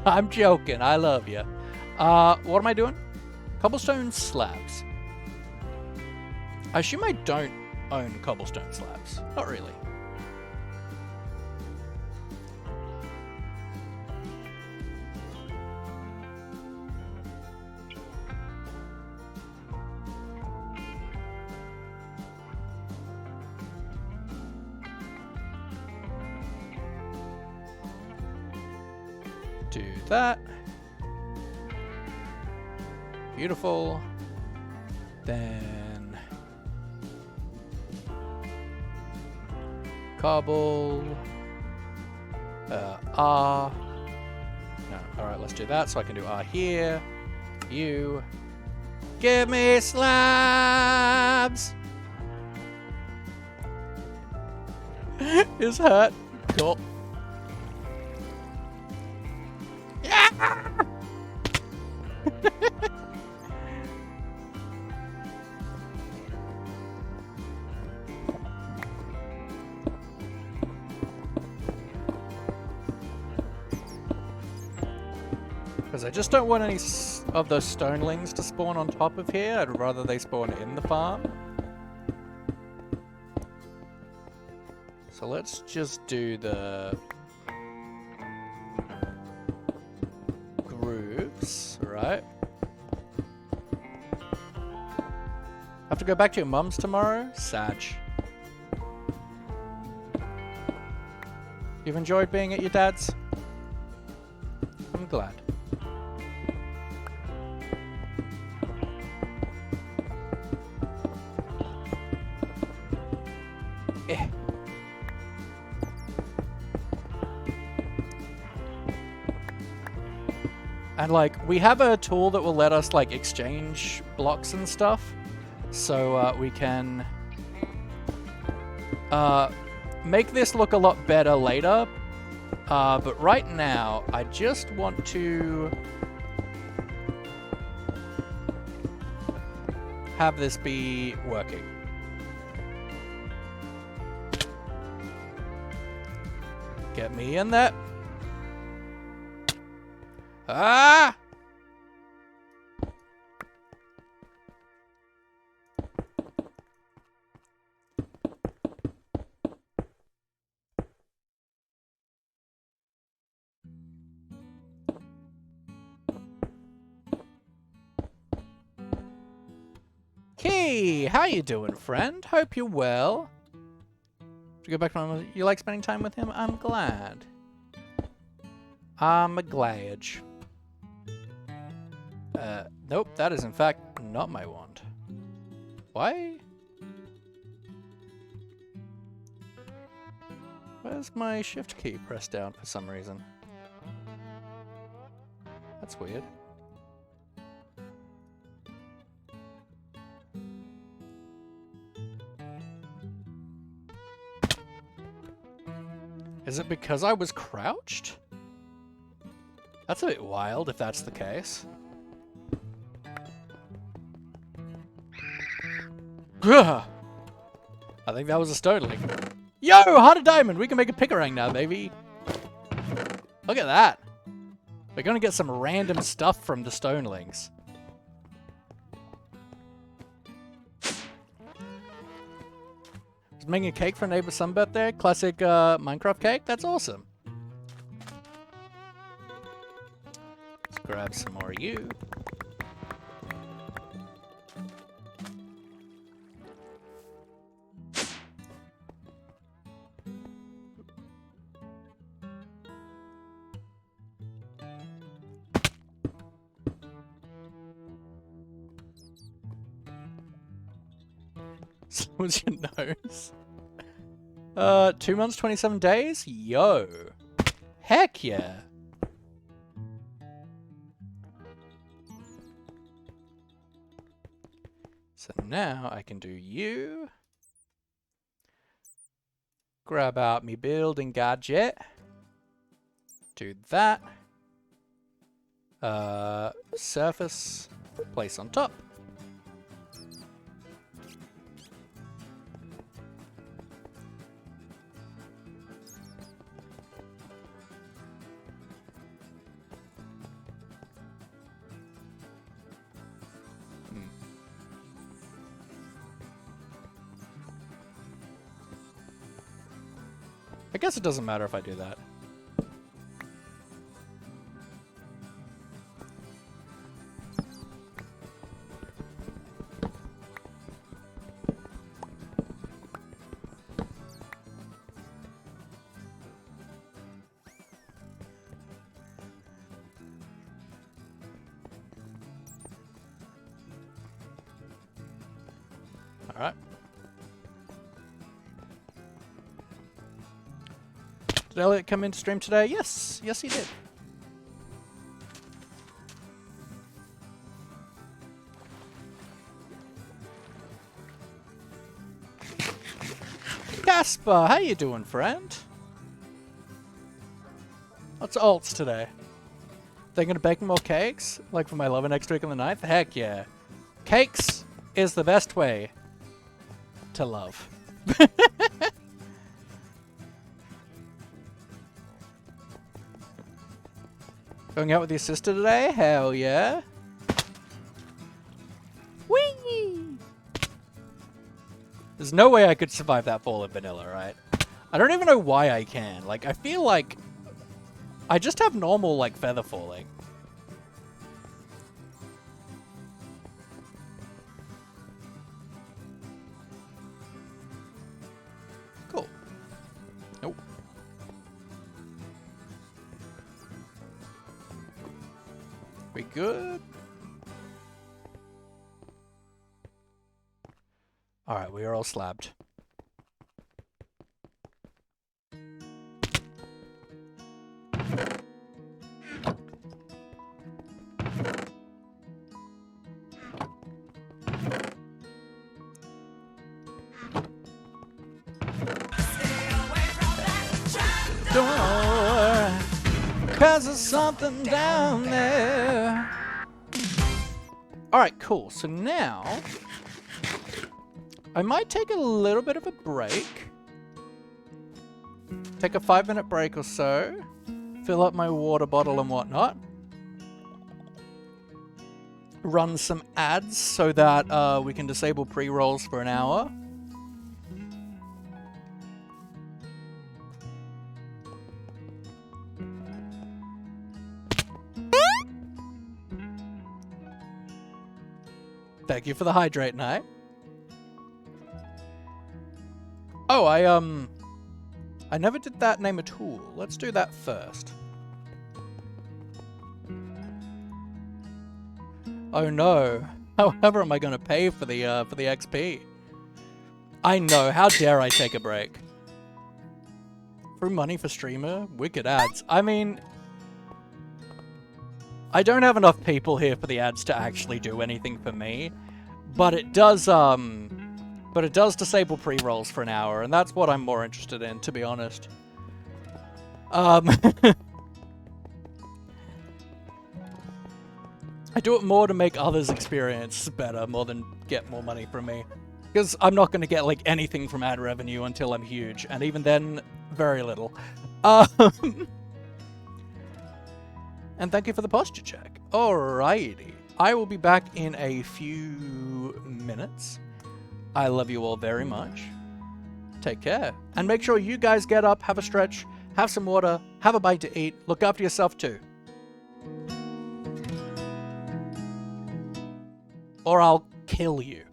I'm joking. I love you. What am I doing? Cobblestone slabs. I assume I don't own cobblestone slabs. Not really. Do that. Beautiful. Then cobble. R. No, alright, let's do that. So I can do R here. You. Give me slabs! Is hurt. Cool. Because I just don't want any of those stonelings to spawn on top of here. I'd rather they spawn in the farm. So let's just do the grooves, right? Have to go back to your mum's tomorrow? Sag. You've enjoyed being at your dad's? I'm glad. Eh. And like, we have a tool that will let us like exchange blocks and stuff. So we can make this look a lot better later. But right now, I just want to have this be working. Get me in there. Ah! Key, how you doing, friend? Hope you're well. To go back to my mother. You like spending time with him? I'm glad. I'm glad. Nope, that is in fact not my wand. Why? Where's my shift key pressed down for some reason? That's weird. Is it because I was crouched? That's a bit wild if that's the case. Ugh. I think that was a stoneling. Yo, heart of diamond! We can make a pickerang now, baby. Look at that. We're gonna get some random stuff from the stonelings. Was making a cake for a neighbor's son's birthday. Classic Minecraft cake. That's awesome. Let's grab some more of you. So was your nose? 2 months, 27 days? Yo. Heck yeah. So now I can do you. Grab out me building gadget. Do that. Surface. Place on top. I guess it doesn't matter if I do that. All right. Did Elliot come into stream today? Yes. Yes, he did. Casper, how you doing, friend? What's alts today? Thinking of baking more cakes? Like for my lover next week on the 9th? Heck yeah. Cakes is the best way to love. Going out with your sister today? Hell yeah. Whee! There's no way I could survive that fall in vanilla, right? I don't even know why I can. Like, I feel like I just have normal, like, feather falling. Cool. Nope. We good? Alright, we are all slabbed. Door, 'cause there's something down there. Alright, cool. So now I might take a little bit of a break. Take a 5-minute break or so. Fill up my water bottle and whatnot. Run some ads so that we can disable pre-rolls for an hour. Thank you for the hydrate, Knight. Oh, I never did that name a tool. Let's do that first. Oh no. However am I going to pay for the XP? I know. How dare I take a break? Free money for streamer? Wicked ads. I mean, I don't have enough people here for the ads to actually do anything for me, but it does disable pre-rolls for an hour, and that's what I'm more interested in, to be honest. I do it more to make others' experience better, more than get more money from me. Because I'm not going to get, like, anything from ad revenue until I'm huge, and even then, very little. And thank you for the posture check. Alrighty. I will be back in a few minutes. I love you all very much. Take care. And make sure you guys get up, have a stretch, have some water, have a bite to eat, look after yourself too. Or I'll kill you.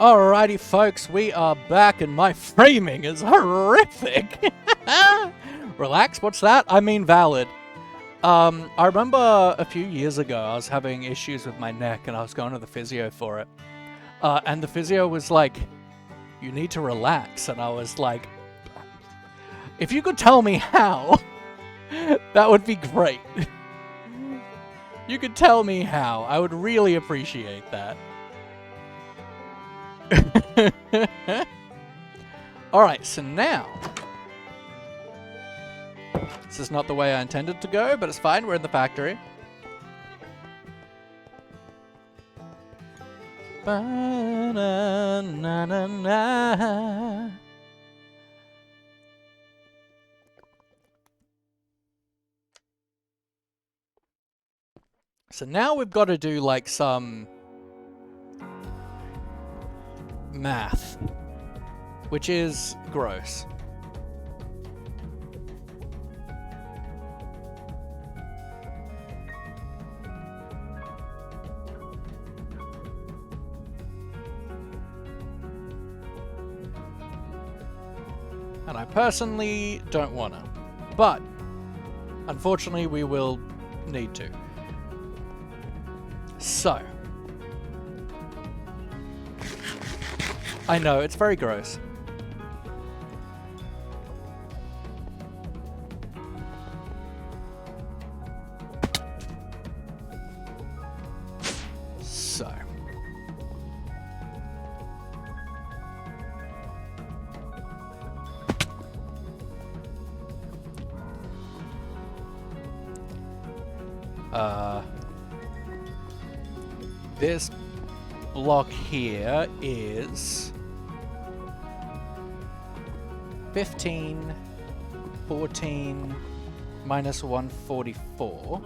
Alrighty, folks, we are back, and my framing is horrific. Relax, what's that? I mean valid. I remember a few years ago I was having issues with my neck, and I was going to the physio for it. And the physio was like, you need to relax. And I was like, if you could tell me how, that would be great. You could tell me how. I would really appreciate that. Alright, so now... This is not the way I intended to go, but it's fine. We're in the factory. Ba-na-na-na. So now we've got to do like some math, which is gross. And I personally don't wanna, but unfortunately we will need to. So, I know, it's very gross. So. This block here is 15, 14, minus 144.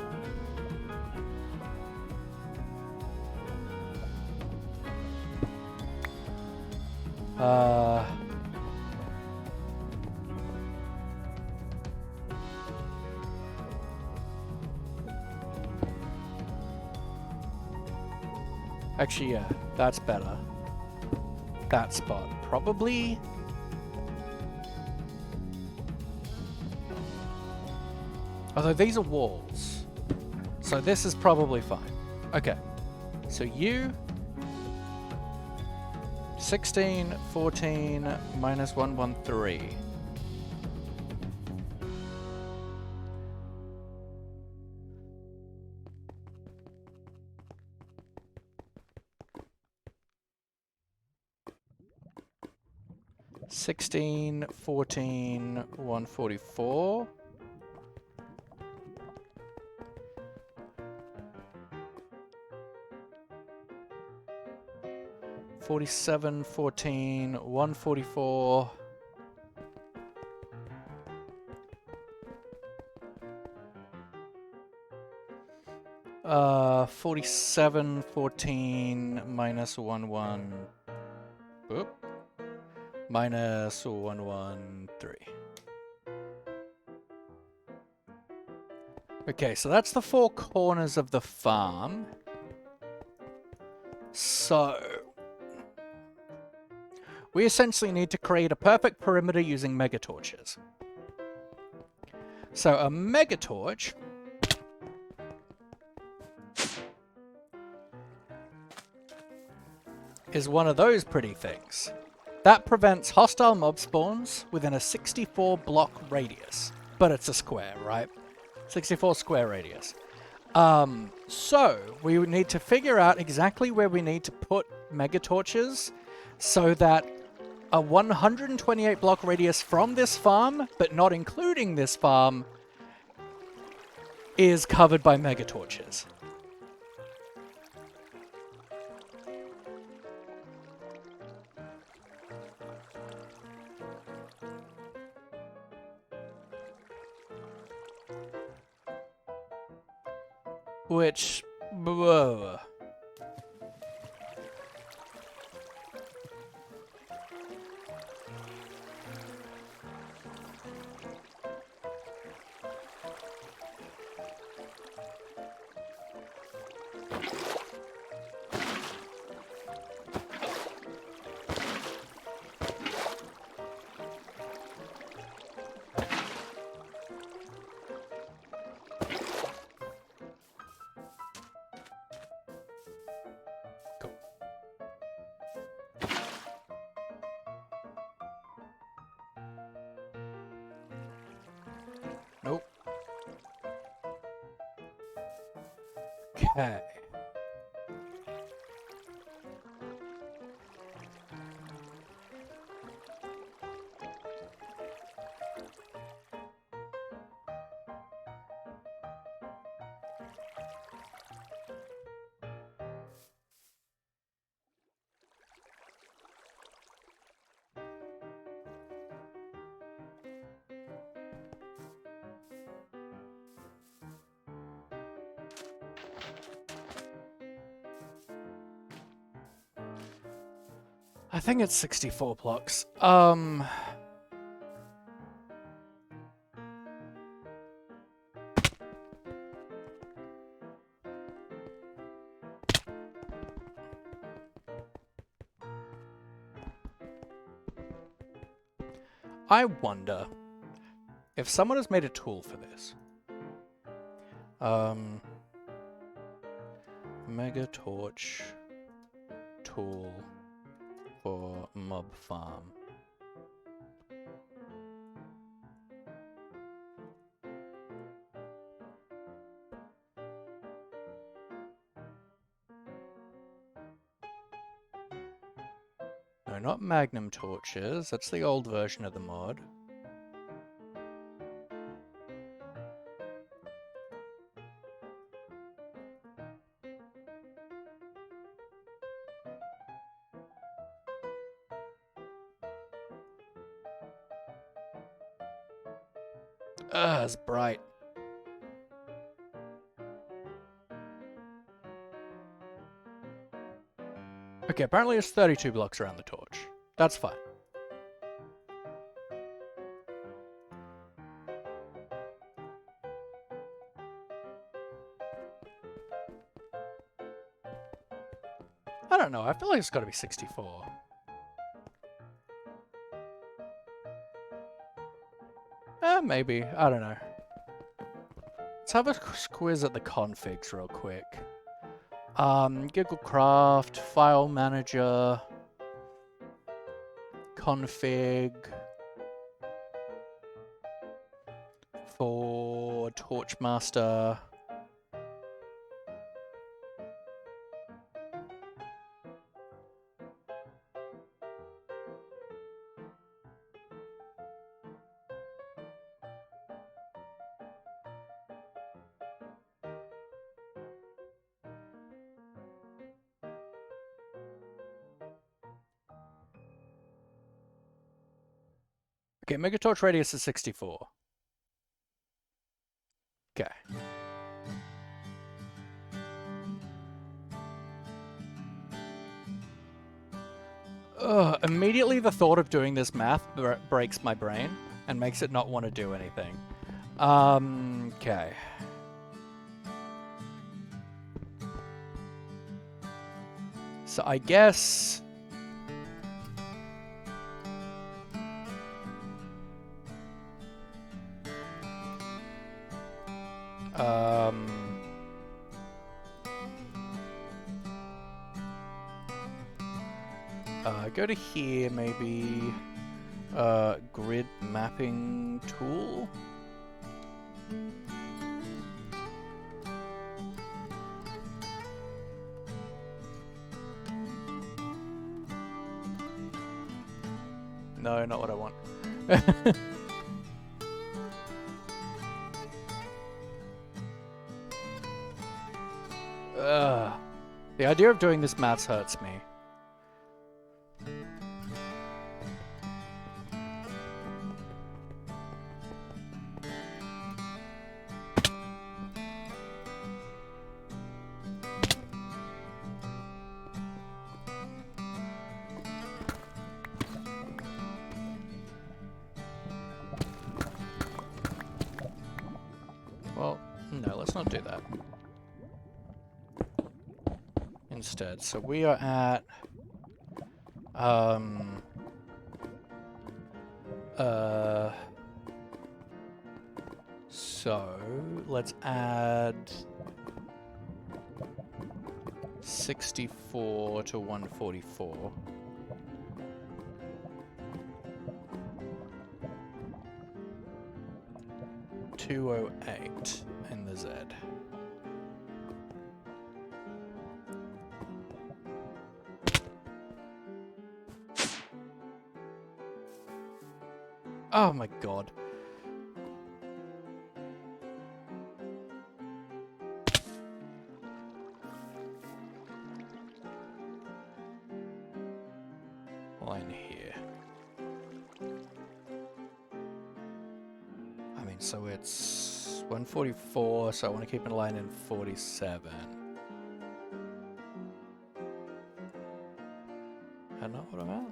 Actually, yeah, that's better. That spot, probably. Although these are walls. So this is probably fine. Okay. So you... 16, 14, minus 113. $16, 14, 144. $47, 14, 144. $47, 14, minus 11. Oop. Minus 113. Okay, so that's the four corners of the farm. So we essentially need to create a perfect perimeter using megatorches. So a megatorch is one of those pretty things. That prevents hostile mob spawns within a 64 block radius. But it's a square, right? 64 square radius. So we would need to figure out exactly where we need to put megatorches so that a 128 block radius from this farm, but not including this farm, is covered by megatorches. Which... whoa. Okay. I think it's 64 blocks. I wonder if someone has made a tool for this. Mega torch tool for mob farm. No, not magnum torches. That's the old version of the mod. Ugh, it's bright. Okay, apparently it's 32 blocks around the torch. That's fine. I don't know, I feel like it's gotta be 64. Maybe. I don't know. Let's have a quiz at the configs real quick. Gigglecraft, file manager, config for Torchmaster. Okay, Megatorch radius is 64. Okay. Immediately the thought of doing this math breaks my brain and makes it not want to do anything. Okay. So I guess... go to here, maybe, grid mapping tool. No, not what I want. The idea of doing this maths hurts me. Well, no, let's not do that. Instead, so we are at so let's add 64 to 144. $208 in the Z. Oh my god. Line here. I mean, so it's 144, so I want to keep a line in 47. I know what I'm at.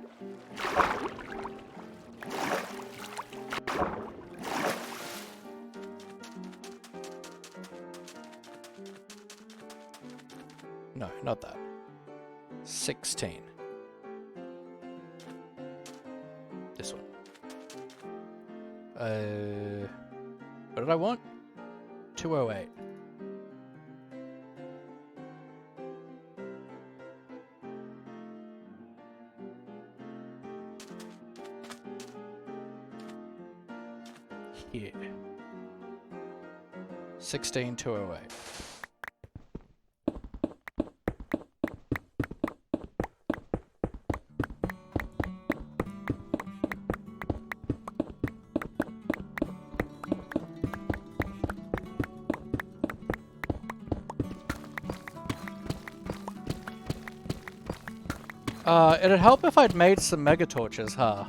No, not that. 16. This one. What did I want? 208. Here. 16208. It'd help if I'd made some mega torches, huh?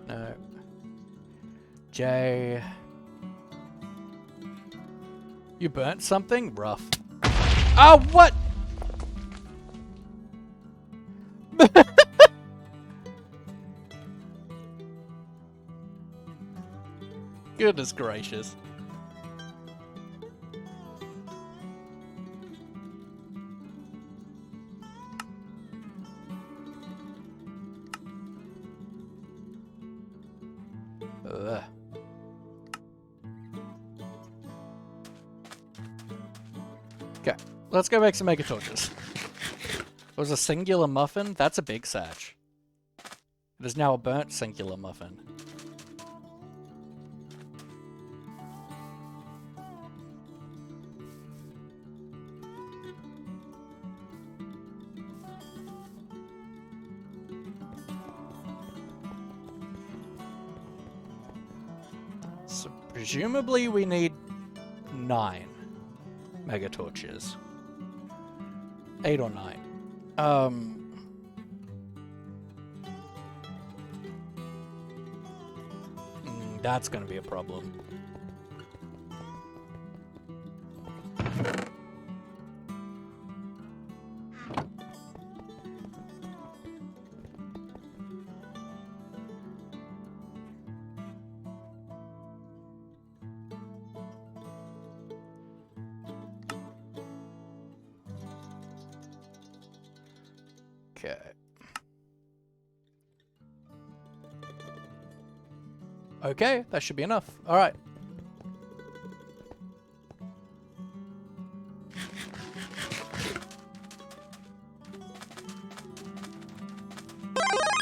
No. J. You burnt something? Rough. Oh, what? Goodness gracious. Ugh. Okay, let's go make some mega torches. It was a singular muffin? That's a big satch. It is now a burnt singular muffin. So presumably we need 9 mega torches. 8 or 9. That's gonna be a problem. Okay. Okay, that should be enough. All right.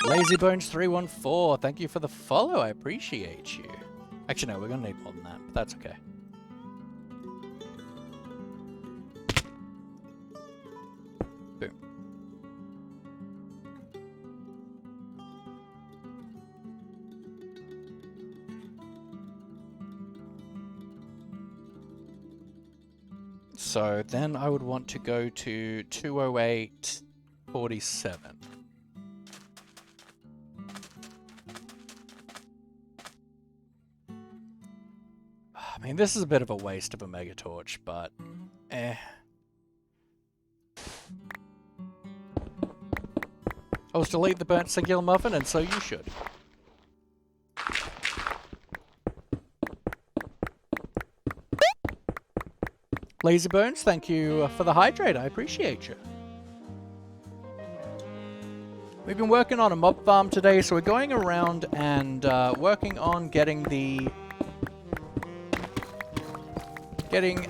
LazyBones314, thank you for the follow. I appreciate you. Actually, no, we're gonna need more than that, but that's okay. Boom. So then I would want to go to 208.47. I mean, this is a bit of a waste of a mega torch, but eh. I was delete the burnt singular muffin, and so you should. LazyBones, thank you for the hydrate. I appreciate you. We've been working on a mob farm today, so we're going around and working on getting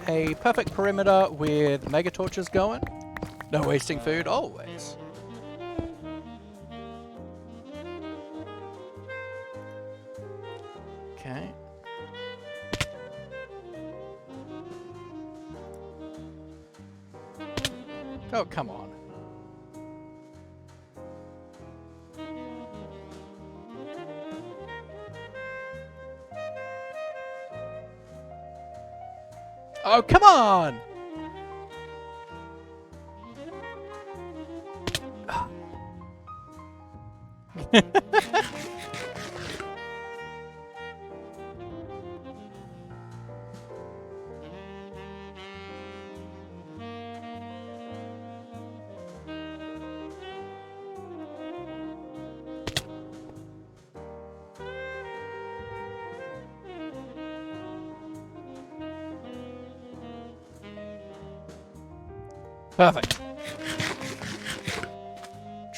a perfect perimeter with mega torches going. No wasting food, always. Okay. Oh, come on. Oh, come on! Perfect.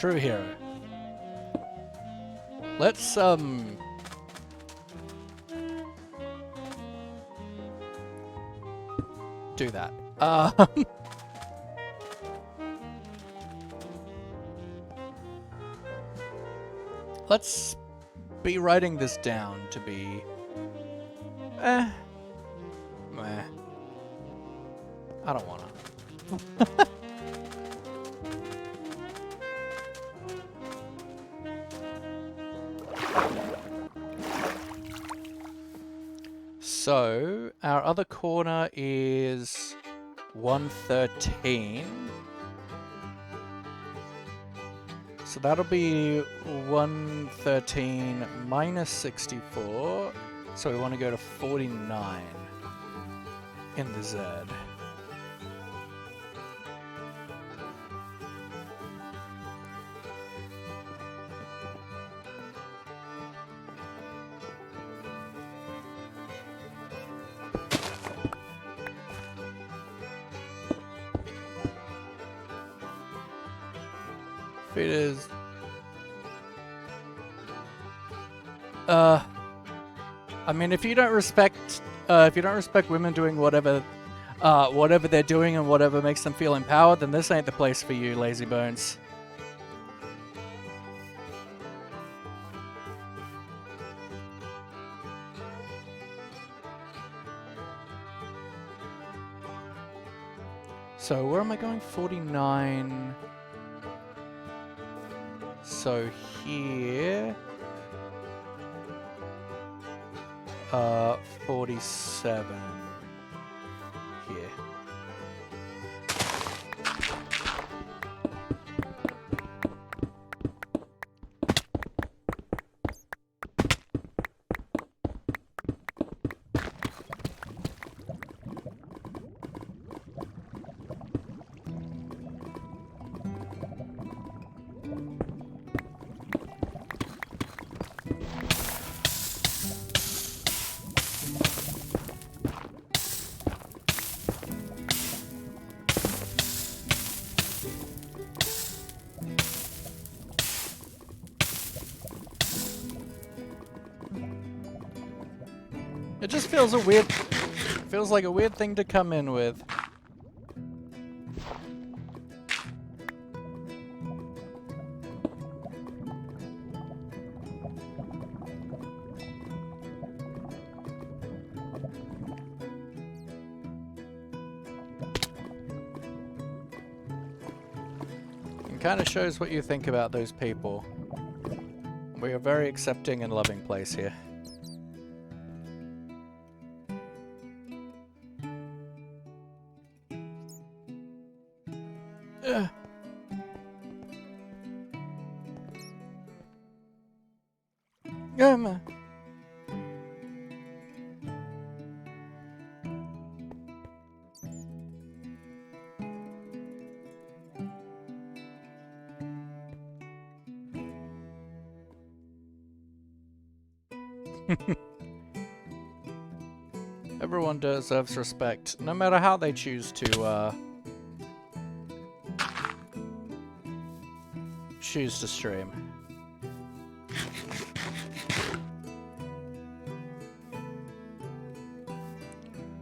True hero. Let's, do that. Let's be writing this down to be... meh. I don't wanna. So, our other corner is 113. So that'll be 113 minus 64. So we want to go to 49 in the Z. It is. I mean, if you don't respect women doing whatever they're doing and whatever makes them feel empowered, then this ain't the place for you, lazy bones. So where am I going? 49. So here, 47 here. It just feels like a weird thing to come in with. It kind of shows what you think about those people. We are a very accepting and loving place here. Everyone deserves respect, no matter how they choose to stream.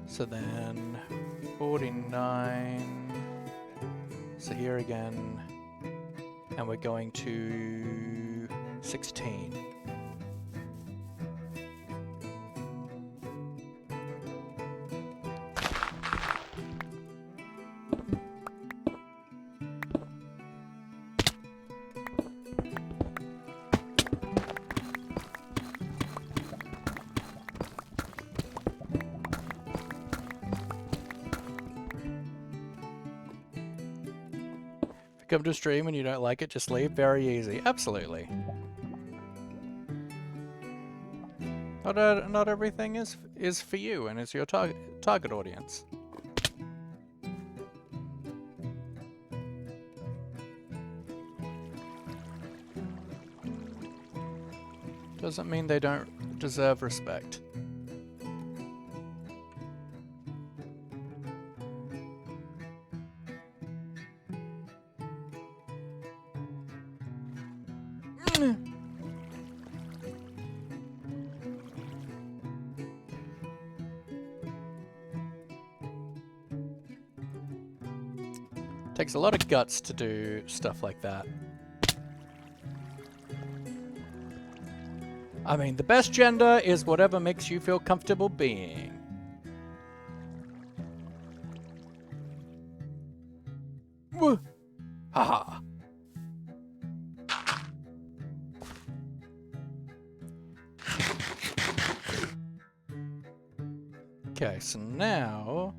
So then 49. So here again, and we're going to 16. Come to a stream and you don't like it, just leave. Very easy. Absolutely. Not everything is for you and is your target audience. Doesn't mean they don't deserve respect. Takes a lot of guts to do stuff like that. I mean, the best gender is whatever makes you feel comfortable being. Woo! Haha. Okay, so now...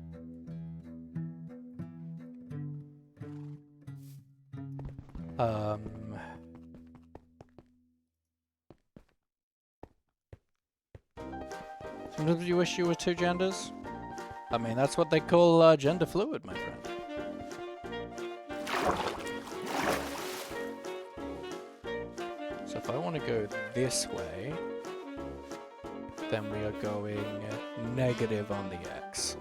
Sometimes you wish you were two genders? I mean, that's what they call gender fluid, my friend. So if I want to go this way, then we are going negative on the x.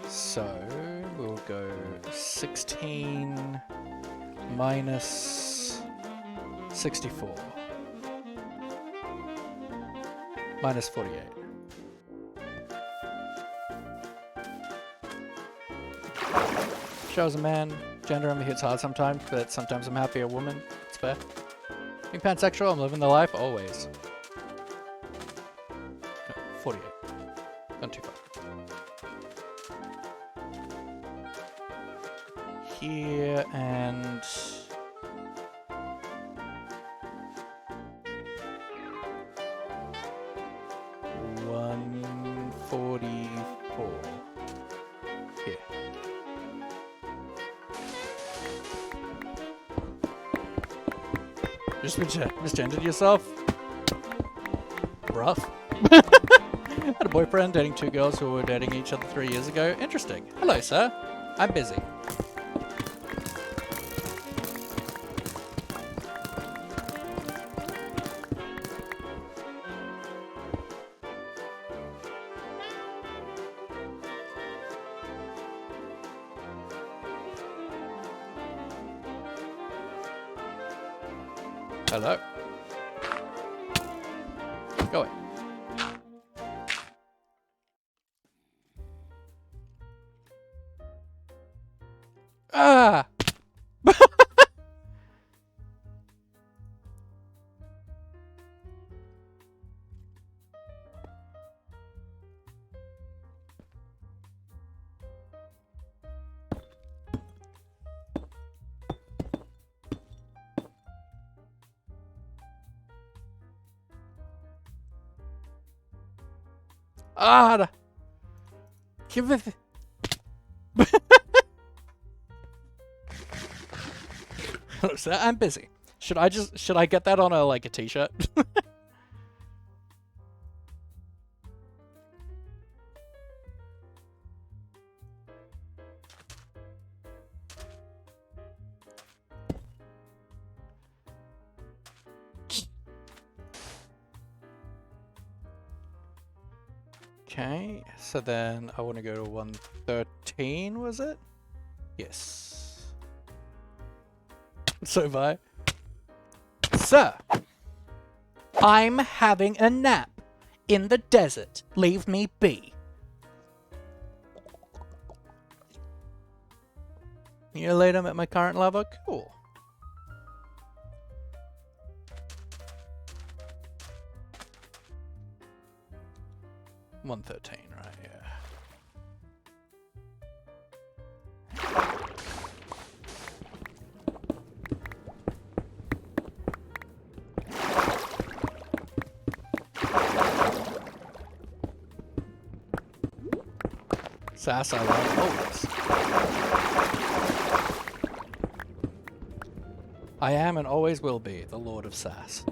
So we'll go 16 minus 64. Minus 48. Shows a man. Gender only hits hard sometimes, but sometimes I'm happy a woman. It's fair. Being pansexual, I'm living the life always. No, 48. Gone too far. Here and... 144. Here. Just misgendered yourself? Rough. Had a boyfriend dating two girls who were dating each other 3 years ago. Interesting. Hello, sir. I'm busy. Hello. Go away. Ah! Ah! Give it. Hello, sir. I'm busy. Should I get that on a t-shirt? Okay, so then I want to go to 113, was it? Yes. So bye. Sir, I'm having a nap in the desert. Leave me be. A year later, I'm at my current level. Cool. $113, right? Yeah. Sass, I love always. I am and always will be the Lord of Sass.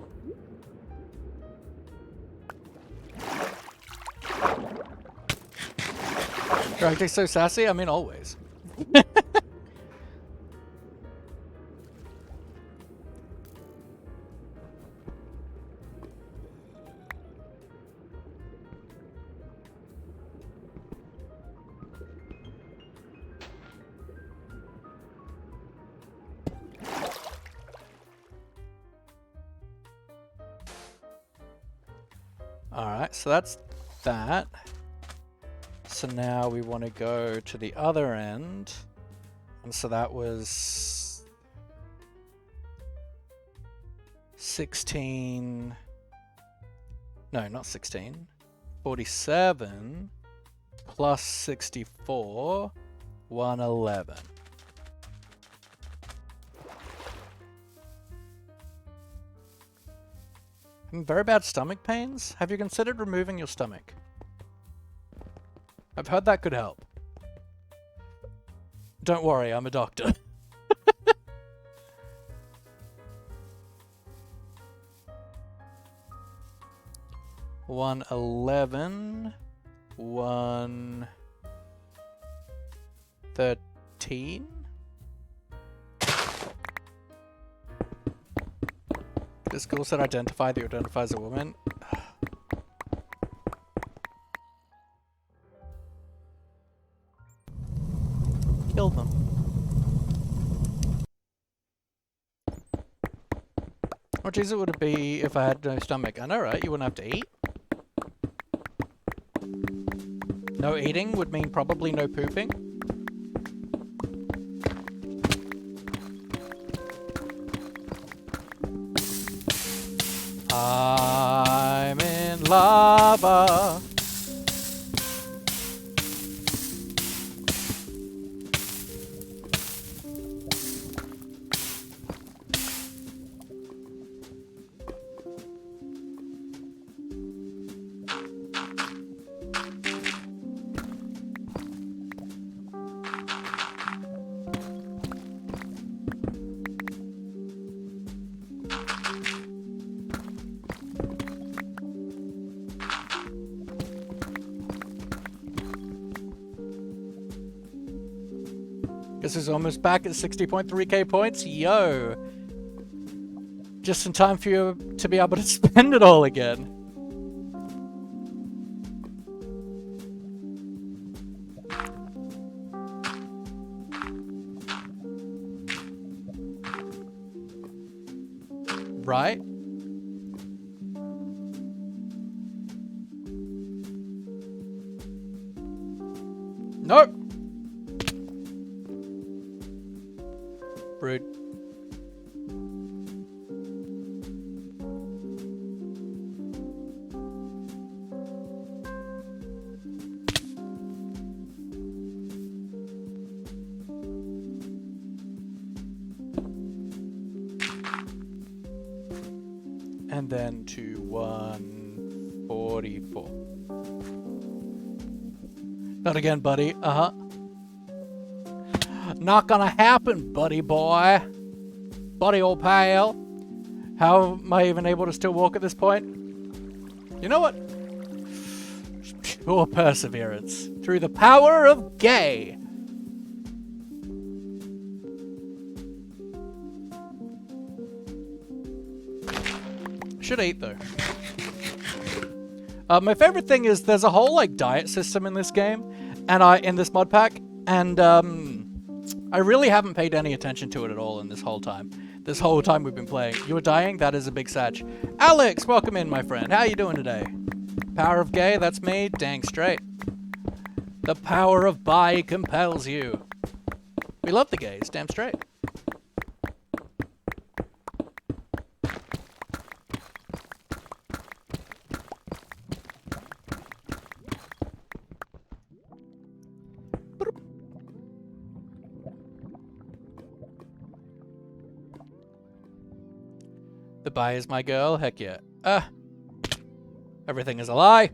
You're acting so sassy? I mean, always. Alright, so that's that. So now we want to go to the other end. And so that was 16. No, not 16. 47 plus 64, 111. Very bad stomach pains? Have you considered removing your stomach? I've heard that could help. Don't worry, I'm a doctor. 111, 113. This girl said identify that you identify as a woman. Kill them. What easy would it be if I had no stomach? I know, right? You wouldn't have to eat. No eating would mean probably no pooping. I'm in lava. Guess who's almost back at 60.3k points? Yo! Just in time for you to be able to spend it all again. Right? Nope! Rude. And then to 144. Not again, buddy. Uh-huh. Not gonna happen, buddy boy. Buddy old pal. How am I even able to still walk at this point? You know what? Pure perseverance. Through the power of gay. Should eat though. My favorite thing is there's a whole like diet system in this game, and in this mod pack, and I really haven't paid any attention to it at all in this whole time. This whole time we've been playing. You're dying? That is a big satch. Alex, welcome in, my friend. How you doing today? Power of gay, that's me. Dang straight. The power of bi compels you. We love the gays, damn straight. The bi is my girl? Heck yeah. Everything is a lie.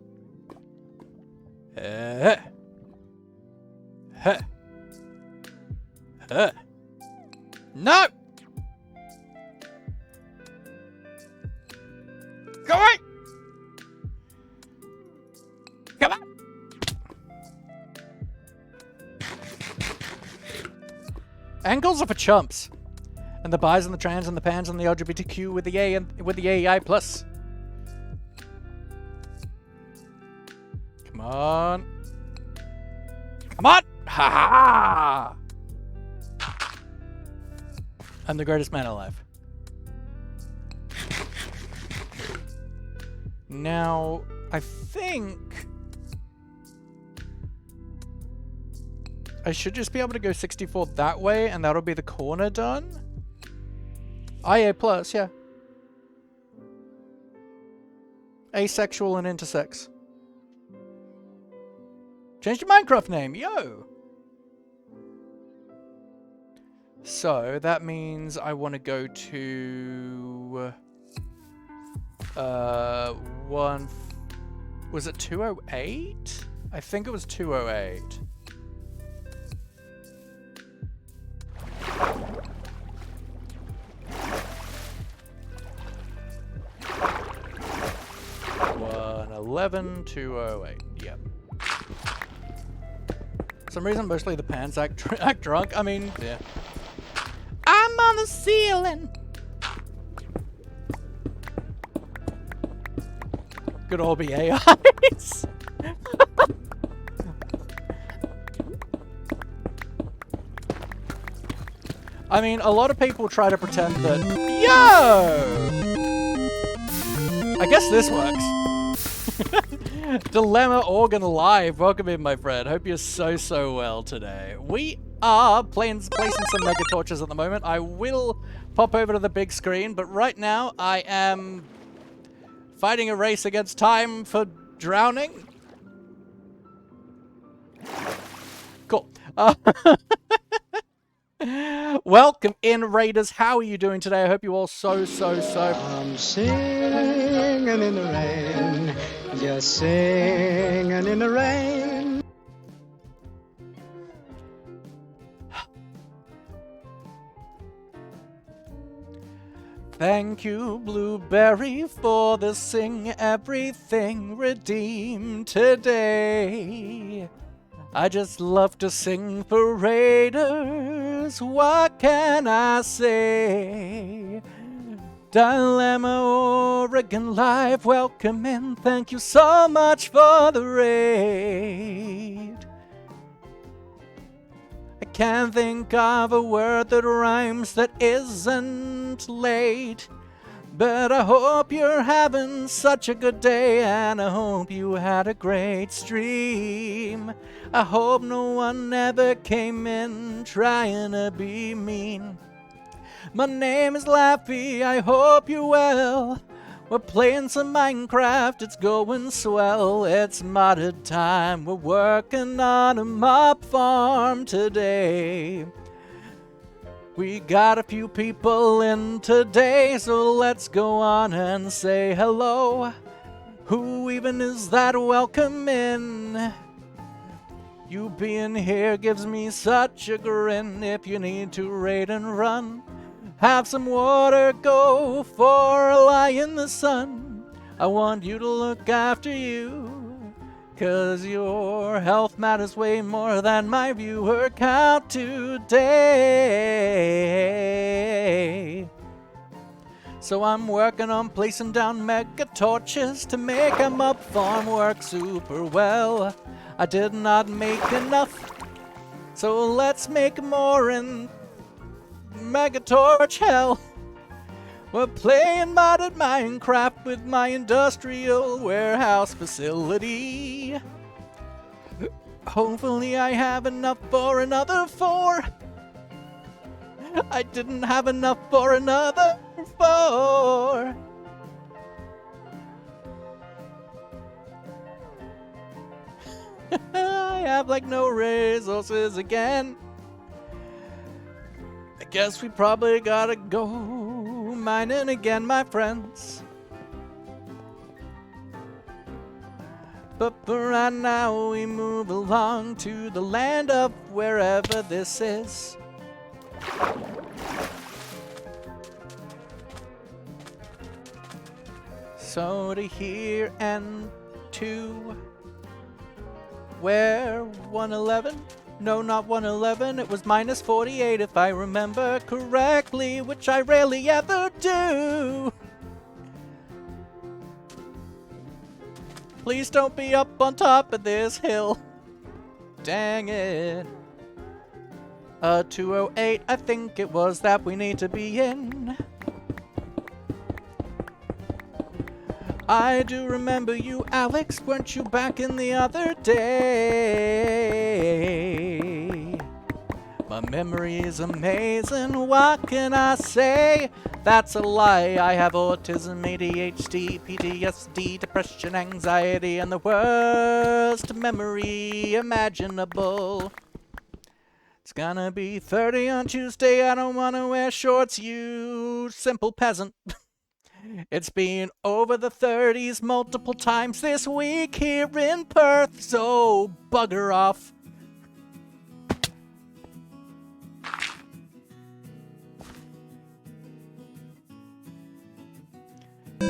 No! Go away! Come on! Angles are for chumps. And the bis and the trans and the pans and the LGBTQ with the A and with the AEI plus. Come on. Come on! Ha ha! I'm the greatest man alive. Now, I think I should just be able to go 64 that way, and that'll be the corner done. IA plus, yeah. Asexual and intersex. Change your Minecraft name, yo! So, that means I want to go to... was it 208? I think it was 208. $111, 208. Yep. For some reason, mostly the pans act drunk. I mean, yeah. I'm on the ceiling. Could all be AIs. I mean, a lot of people try to pretend that. Yo! I guess this works. Dilemma Organ Live. Welcome in, my friend. Hope you're so well today. We are placing some mega torches at the moment. I will pop over to the big screen, but right now I am fighting a race against time for drowning. Cool. Welcome in, Raiders. How are you doing today? I hope you all so. I'm singing in the rain, just singing in the rain. Thank you, Blueberry, for the sing everything redeemed today. I just love to sing for Raiders. What can I say? Dilemma Oregon Live, welcome in. Thank you so much for the raid. I can't think of a word that rhymes that isn't late. But I hope you're having such a good day, and I hope you had a great stream. I hope no one ever came in trying to be mean. My name is Laffy, I hope you're well. We're playing some Minecraft, it's going swell. It's modded time, we're working on a mob farm today. We got a few people in today, so let's go on and say hello. Who even is that? Welcome in. You being here gives me such a grin. If you need to raid and run, have some water, go for a lie in the sun. I want you to look after you, 'cause your health matters way more than my viewer count today. So I'm working on placing down mega torches to make a mob farm work super well. I did not make enough, so let's make more in mega torch hell. We're playing modded Minecraft with my industrial warehouse facility. Hopefully I have enough for another 4. I didn't have enough for another 4. I have like no resources again. I guess we probably gotta go mining again, my friends. But for right now we move along to the land of wherever this is. So to here and to where 111? No, not 111. It was minus 48 if I remember correctly, which I rarely ever do. Please don't be up on top of this hill. Dang it. 208, I think it was that we need to be in. I do remember you, Alex. Weren't you back in the other day? My memory is amazing. What can I say? That's a lie. I have autism, ADHD, PTSD, depression, anxiety, and the worst memory imaginable. It's gonna be 30 on Tuesday. I don't wanna wear shorts, you simple peasant. It's been over the 30s multiple times this week here in Perth, so bugger off.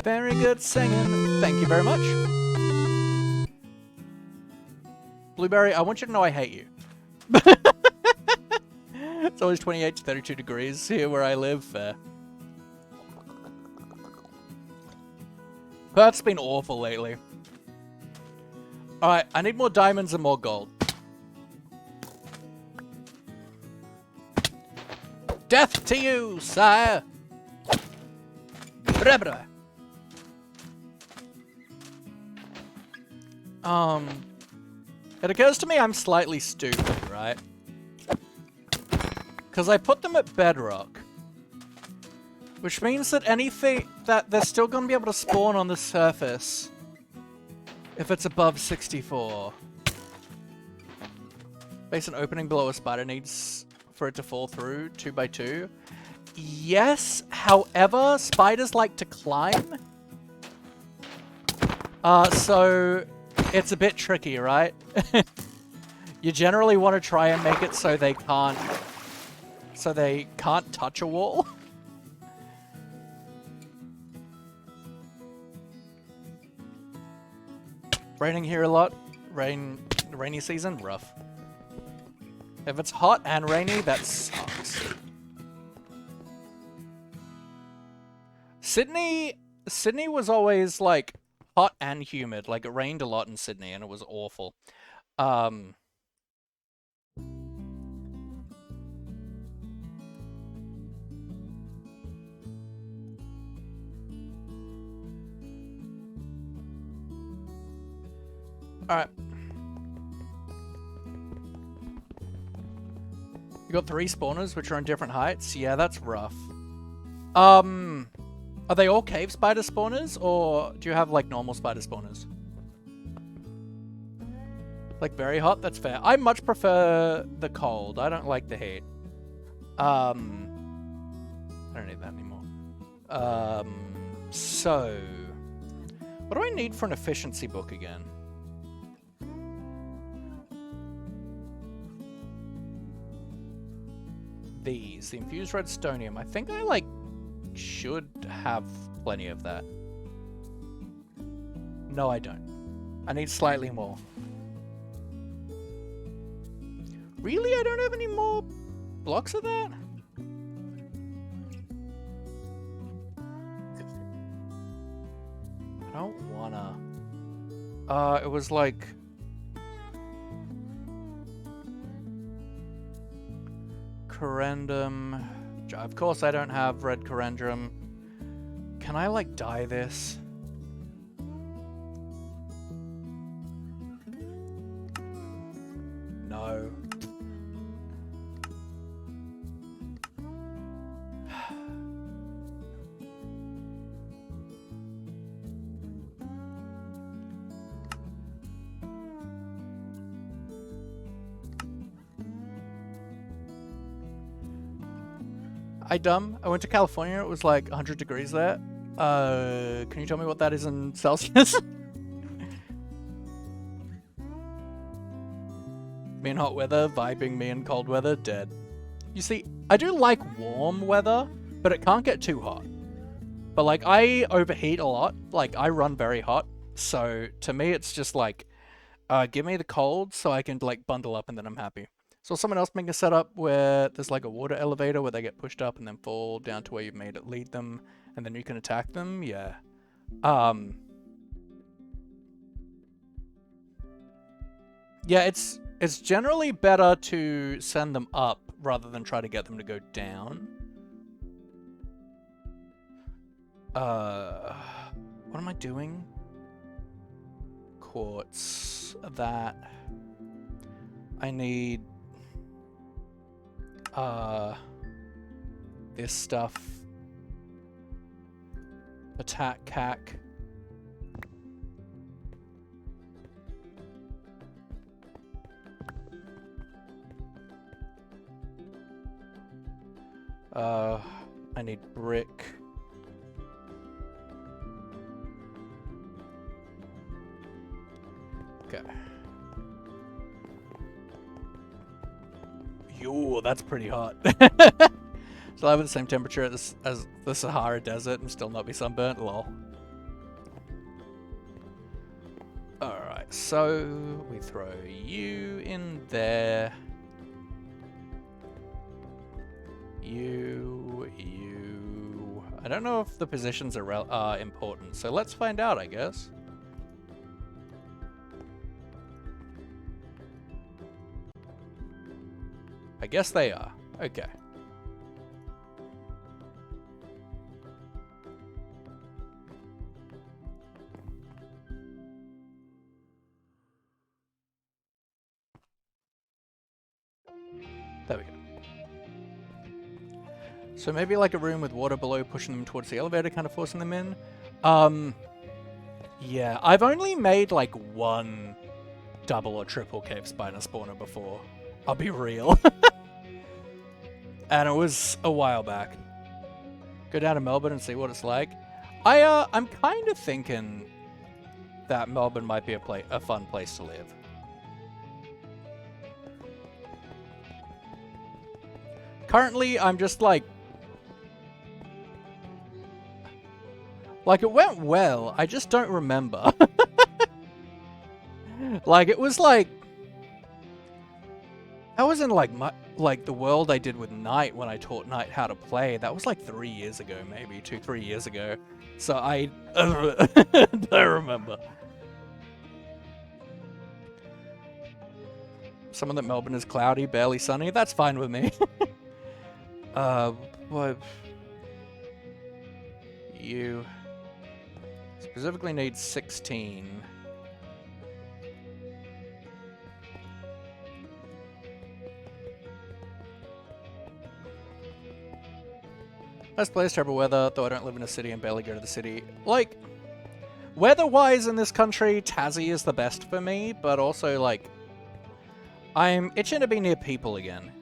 Very good singing. Thank you very much. Blueberry, I want you to know I hate you. It's always 28 to 32 degrees here where I live. Perth's been awful lately. Alright, I need more diamonds and more gold. Death to you, sire! Blah, blah. It occurs to me I'm slightly stupid, right? Because I put them at bedrock. Which means that anything that they're still going to be able to spawn on the surface if it's above 64. Base an opening below a spider needs for it to fall through 2 by 2. Yes, however, spiders like to climb. So it's a bit tricky, right? You generally want to try and make it so they can't touch a wall. Raining here a lot. Rainy season, rough. If it's hot and rainy, that sucks. Sydney was always like hot and humid. Like it rained a lot in Sydney and it was awful. Alright. You got 3 spawners, which are on different heights? Yeah, that's rough. Are they all cave spider spawners, or do you have, like, normal spider spawners? Like, very hot? That's fair. I much prefer the cold. I don't like the heat. I don't need that anymore. So... what do I need for an efficiency book again? These, the infused redstonium. I think I, like, should have plenty of that. No, I don't. I need slightly more. Really? I don't have any more blocks of that? I don't wanna. It was like... corundum. Of course I don't have red corundum. Can I, like, dye this? No. I went to California, it was like 100 degrees there. Can you tell me what that is in Celsius? Me in hot weather, vibing me in cold weather, dead. You see, I do like warm weather, but it can't get too hot. But like, I overheat a lot. Like, I run very hot. So to me, it's just like, give me the cold so I can like bundle up and then I'm happy. So someone else make a setup where there's like a water elevator where they get pushed up and then fall down to where you've made it lead them, and then you can attack them. Yeah. Yeah, it's generally better to send them up rather than try to get them to go down. What am I doing? Quartz. That. I need this stuff. Attack cack. I need brick. Okay. Yo, that's pretty hot. So I have the same temperature as the Sahara Desert and still not be sunburnt? Lol. Alright, so we throw you in there. You. I don't know if the positions are important, so let's find out, I guess. I guess they are. Okay. There we go. So maybe like a room with water below pushing them towards the elevator, kind of forcing them in. Yeah, I've only made like one double or triple cave spider spawner before. I'll be real. And it was a while back. Go down to Melbourne and see what it's like. I'm kind of thinking that Melbourne might be a fun place to live. Currently, I'm just like it went well. I just don't remember. Like it was like that was in like the world I did with Knight when I taught Knight how to play. That was like 3 years ago, maybe 2-3 years ago. So I don't remember. Someone that Melbourne is cloudy, barely sunny. That's fine with me. What? You specifically need 16. Nice place, terrible weather, though I don't live in a city and barely go to the city. Like, weather-wise in this country, Tassie is the best for me, but also, like, I'm itching to be near people again.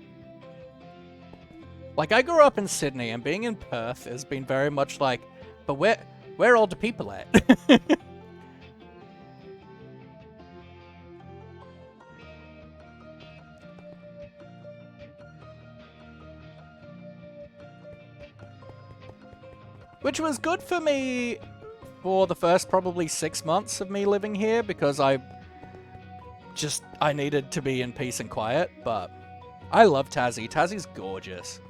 Like, I grew up in Sydney, and being in Perth has been very much like, but where are all the people at? Which was good for me for the first probably 6 months of me living here, because I needed to be in peace and quiet, but I love Tassie. Tassie's gorgeous.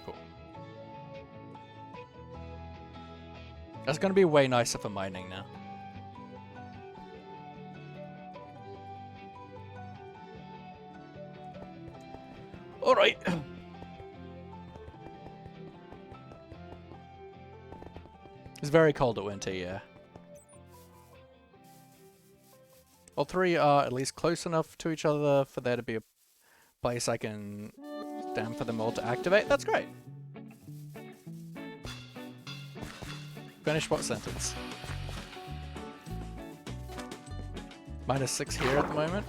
Cool. That's going to be way nicer for mining now. Alright. It's very cold at winter, yeah. All three are at least close enough to each other for there to be a place I can stand for them all to activate. That's great. Finish what sentence? -6 here at the moment.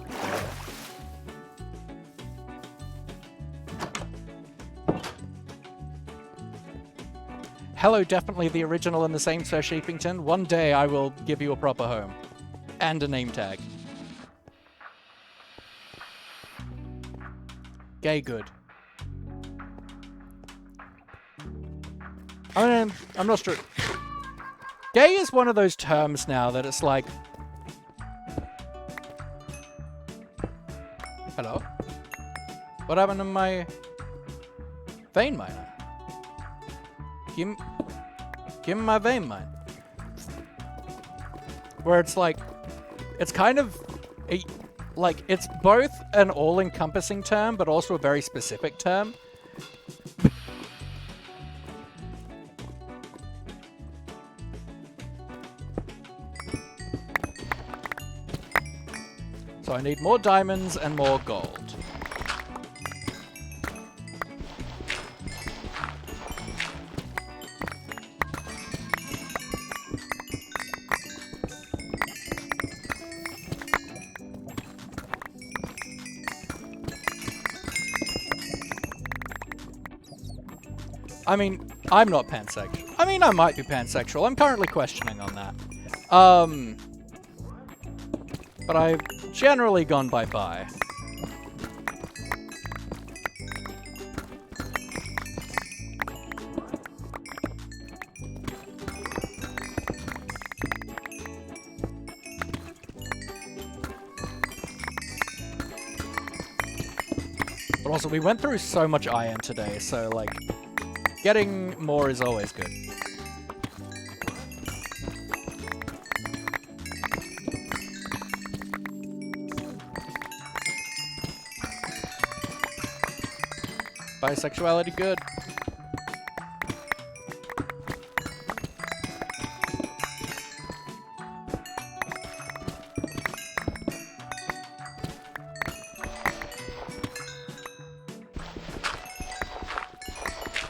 Hello, definitely the original and the same Sir Sheepington. One day I will give you a proper home. And a name tag. Gay good. I mean, I'm not sure. Gay is one of those terms now that it's like... Hello? What happened to my vein miner? Give me my vein mine. Where it's like, it's kind of, like, it's both an all-encompassing term, but also a very specific term. So I need more diamonds and more gold. I mean, I'm not pansexual. I mean, I might be pansexual. I'm currently questioning on that. But I've generally gone by bi. But also, we went through so much iron today, so, like, getting more is always good. Bisexuality good.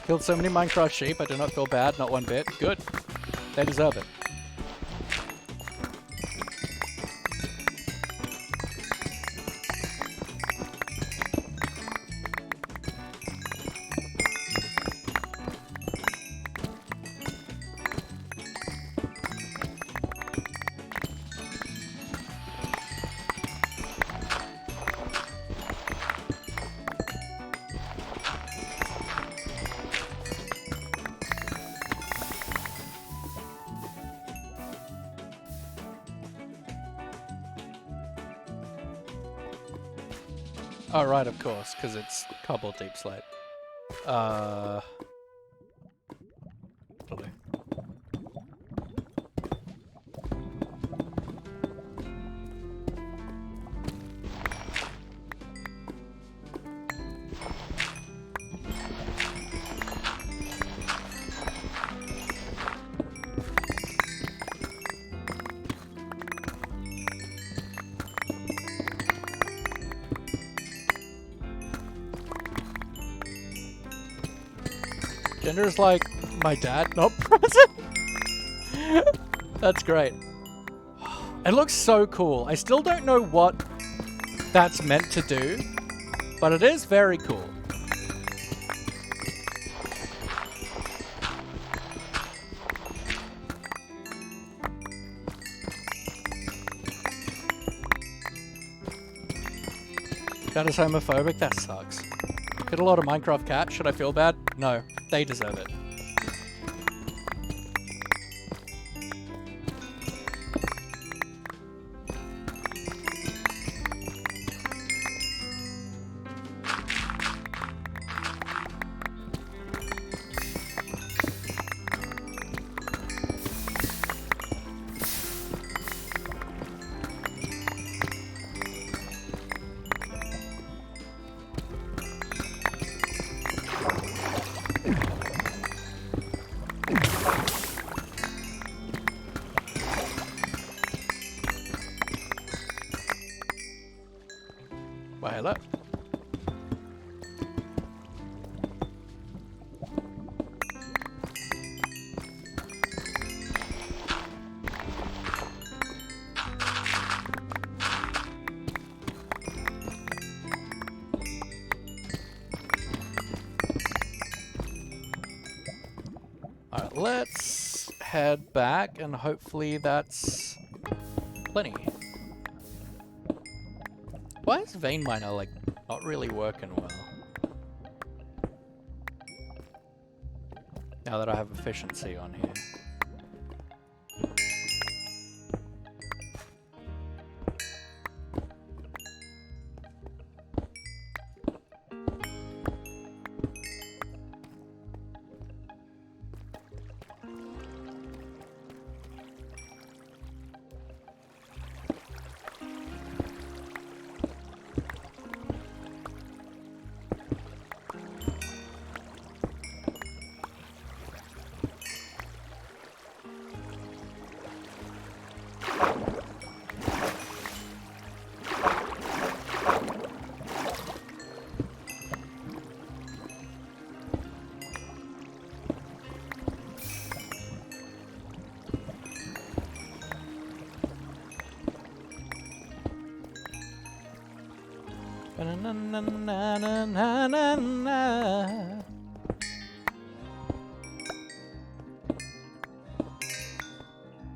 Killed so many Minecraft sheep, I do not feel bad, not one bit. Good. They deserve it. Oh, right, of course, because it's cobble deep slate. Totally. Gender's like, my dad, not present? That's great. It looks so cool. I still don't know what that's meant to do, but it is very cool. That is homophobic? That sucks. Get a lot of Minecraft cat. Should I feel bad? No. They deserve it. Well, hello. Alright, let's head back and hopefully that's plenty. Why is vein miner, like, not really working well? Now that I have efficiency on here.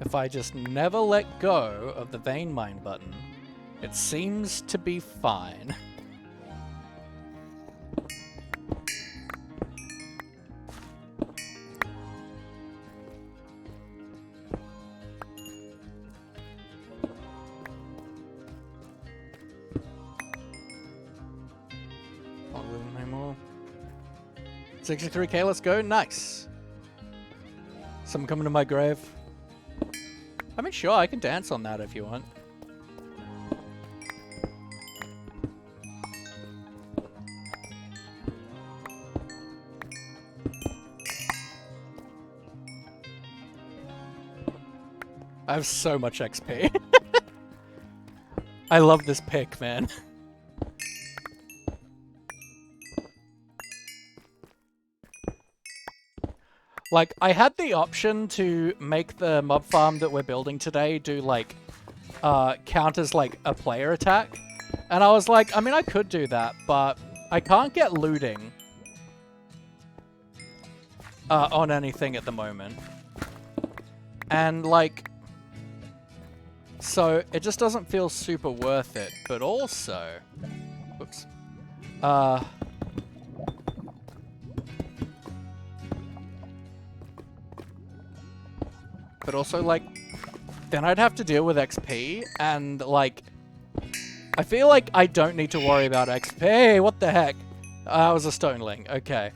If I just never let go of the vein mine button, it seems to be fine. Not losing anymore. 63k, let's go. Nice. Someone coming to my grave. I mean, sure, I can dance on that if you want. I have so much XP. I love this pick, man. Like, I had the option to make the mob farm that we're building today do, like, count as, like, a player attack. And I was like, I mean, I could do that, but I can't get looting on anything at the moment. And, like, so it just doesn't feel super worth it. But also, whoops, but also, like, then I'd have to deal with XP, and, like, I feel like I don't need to worry about XP. What the heck? I was a stoneling. Okay.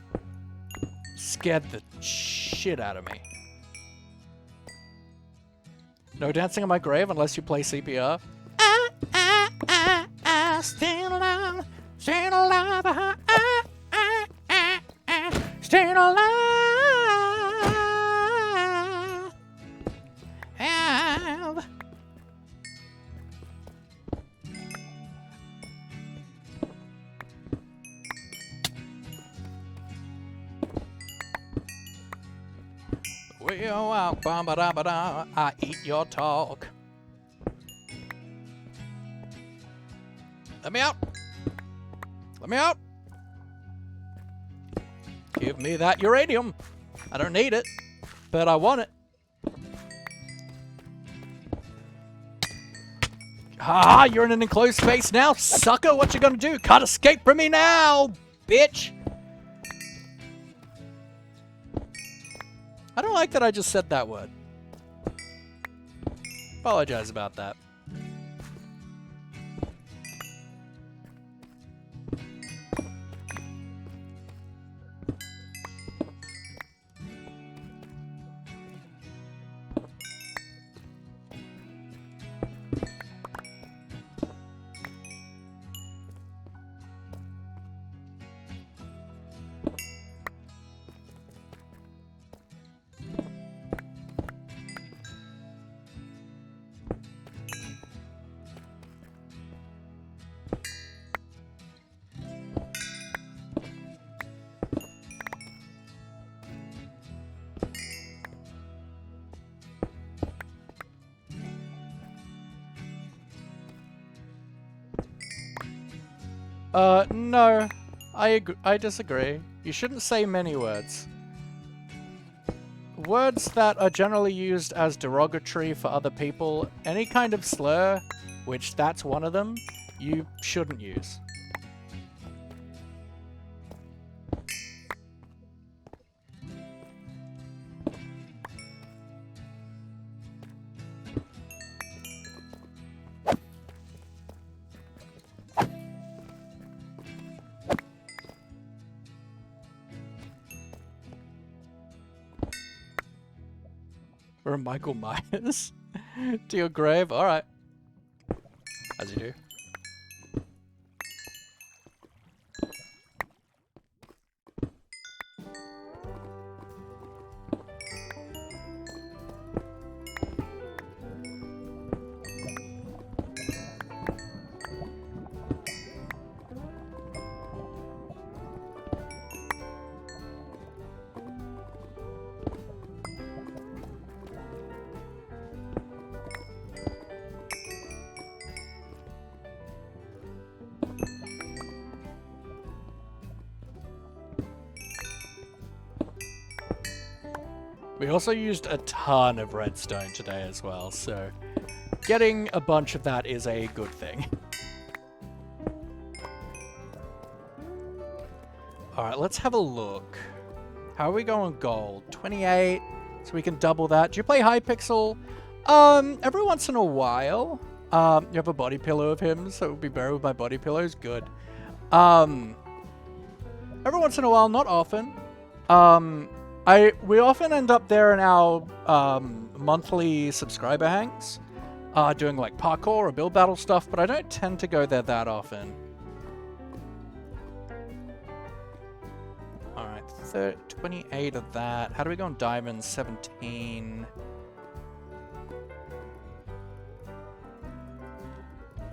Scared the shit out of me. No dancing on my grave unless you play CPR. Staying alive, staying alive, staying alive. We walk, ba-da-ba-da, I eat your talk. Let me out! Let me out! Give me that uranium! I don't need it, but I want it. Ah, you're in an enclosed space now, sucker! What you gonna do? Can't escape from me now, bitch! I don't like that I just said that word. Apologize about that. No. I disagree. You shouldn't say many words. Words that are generally used as derogatory for other people, any kind of slur, which that's one of them, you shouldn't use. Or a Michael Myers to your grave. All right. As you do. We also used a ton of redstone today as well, so getting a bunch of that is a good thing. Alright, let's have a look. How are we going gold? 28, so we can double that. Do you play Hypixel? Every once in a while. You have a body pillow of him, so it would be better with my body pillows. Good. Every once in a while, not often. We often end up there in our monthly subscriber hangs, doing like parkour or build battle stuff, but I don't tend to go there that often. Alright, 28 of that. How do we go on diamonds? 17.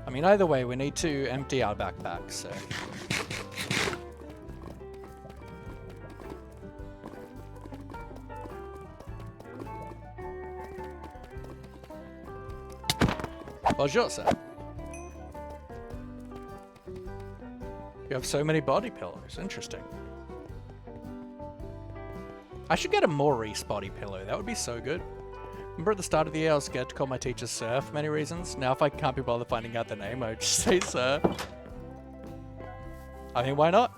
I mean, either way, we need to empty our backpacks, so... Bonjour, sir. You have so many body pillows. Interesting. I should get a Maurice body pillow. That would be so good. Remember at the start of the year I was scared to call my teacher sir for many reasons? Now if I can't be bothered finding out the name, I would just say sir. I mean, why not?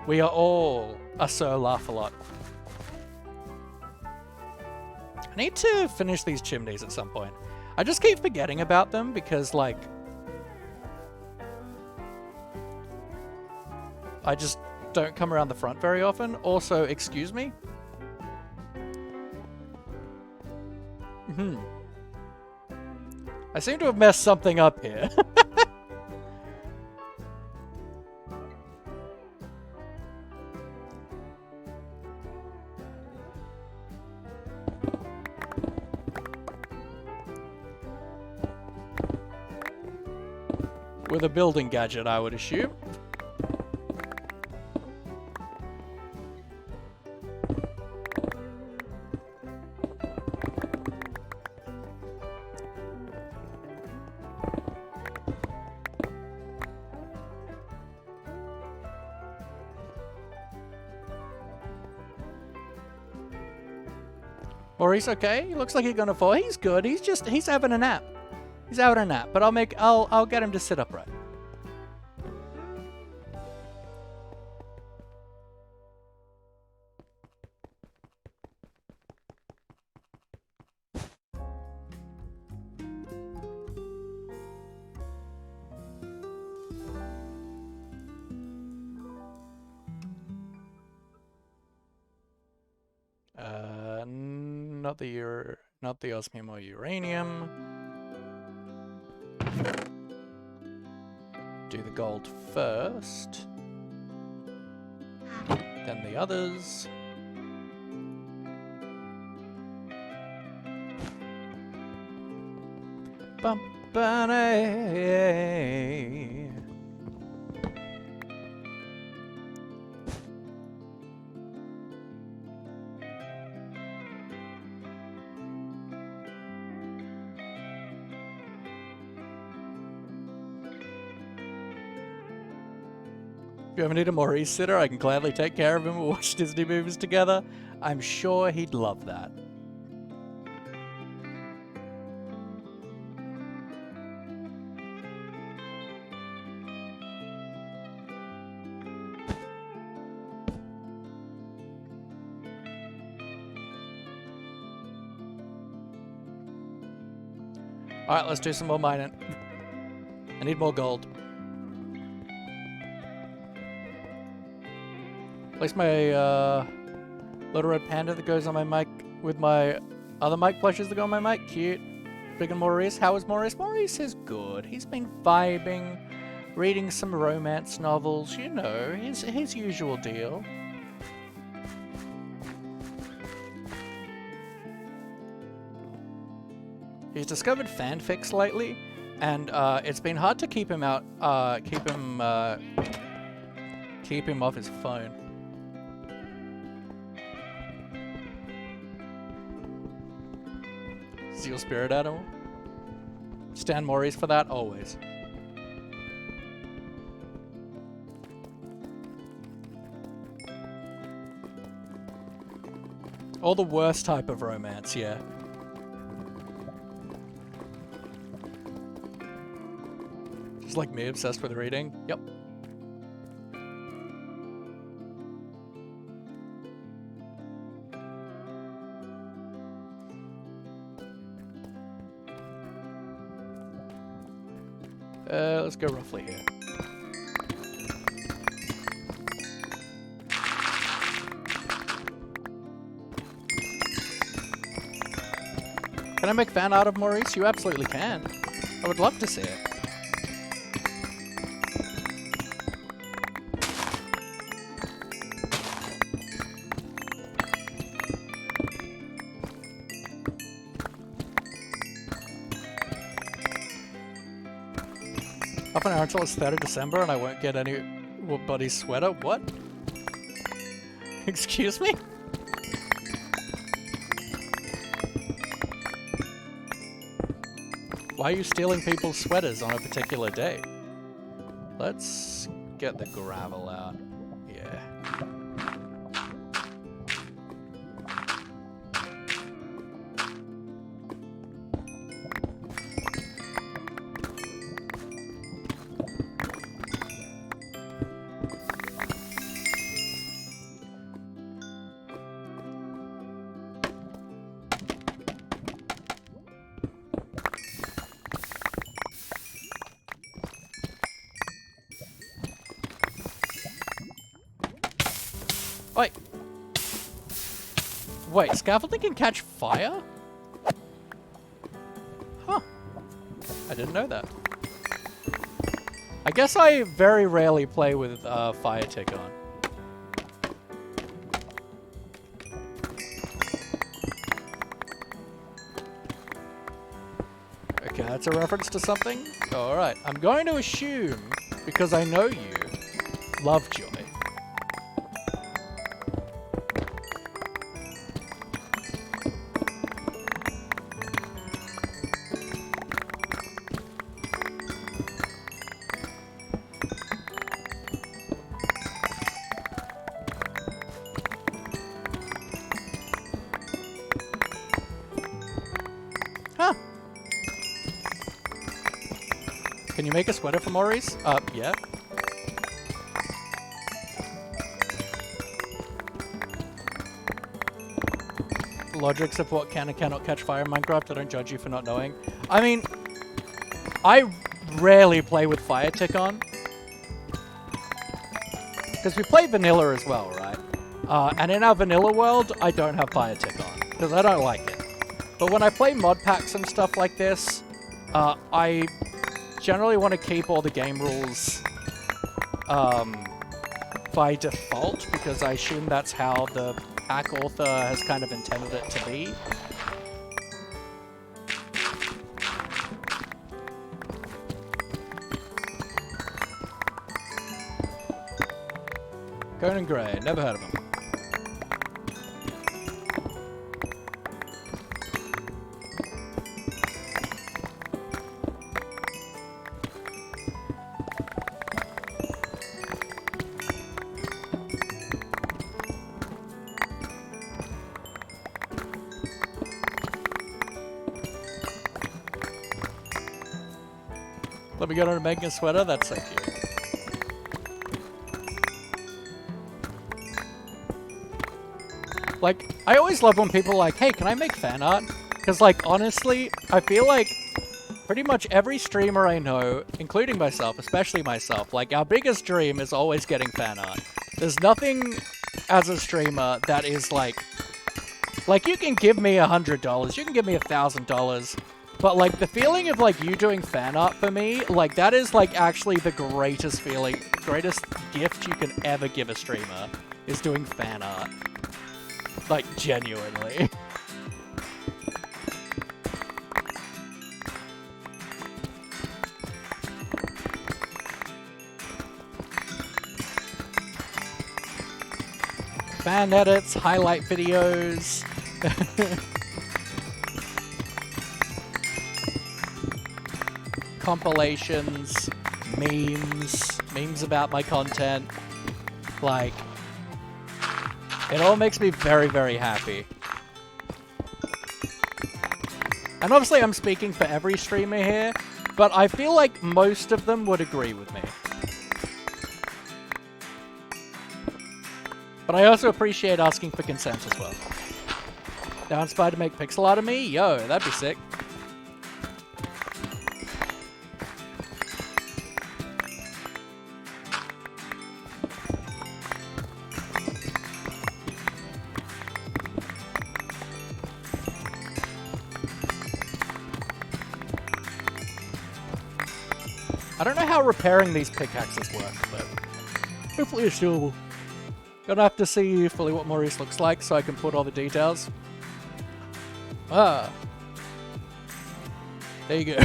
We are all a sir laugh a lot. I need to finish these chimneys at some point. I just keep forgetting about them because, like... I just don't come around the front very often. Also, excuse me? I seem to have messed something up here. With a building gadget, I would assume. Maurice, okay? He looks like he's gonna fall. He's good. He's having a nap. He's having a nap, but I'll get him to sit upright. Not the osmium or uranium. Do the gold first. Then the others. Bum-ba-nay. If you ever need a Maurice sitter, I can gladly take care of him. We'll watch Disney movies together. I'm sure he'd love that. Alright, let's do some more mining. I need more gold. At least Little red panda that goes on my mic with my other mic plushes that go on my mic. Cute. Big and Maurice. How is Maurice? Maurice is good. He's been vibing, reading some romance novels, you know, his usual deal. He's discovered fanfics lately, and it's been hard to keep him out, keep him off his phone. Seal spirit animal. Stand Maurice for that, always. Or the worst type of romance, yeah. Just like me, obsessed with reading. Yep. Let's go roughly here. Can I make fan art of Maurice? You absolutely can. I would love to see it. Half an hour until it's 3rd of December and I won't get anybody's sweater? What? Excuse me? Why are you stealing people's sweaters on a particular day? Let's get the gravel out. Yeah. Wait, scaffolding can catch fire? Huh. I didn't know that. I guess I very rarely play with fire tick on. Okay, that's a reference to something? Alright, I'm going to assume, because I know you, Lovejoy. Can you make a sweater for Maurice? Yeah. Logics of what can and cannot catch fire in Minecraft. I don't judge you for not knowing. I mean, I rarely play with fire tick on. Because we play vanilla as well, right? And in our vanilla world, I don't have fire tick on. Because I don't like it. But when I play mod packs and stuff like this, I generally want to keep all the game rules by default, because I assume that's how the pack author has kind of intended it to be. Conan Gray, never heard of him. Let me get on to making a sweater? That's so cute. Like, I always love when people are like, hey, can I make fan art? Because, like, honestly, I feel like pretty much every streamer I know, including myself, especially myself, like, our biggest dream is always getting fan art. There's nothing as a streamer that is like you can give me $100, you can give me $1,000, but like the feeling of like you doing fan art for me, like that is like actually the greatest feeling, greatest gift you can ever give a streamer is doing fan art. Like genuinely. Fan edits, highlight videos. Compilations, memes about my content. Like, it all makes me very, very happy. And obviously I'm speaking for every streamer here, but I feel like most of them would agree with me. But I also appreciate asking for consent as well. Now inspired to make pixel art of me? Yo, that'd be sick. I don't know how repairing these pickaxes work, but hopefully it's doable. Gonna have to see fully what Maurice looks like so I can put all the details. Ah. There you go.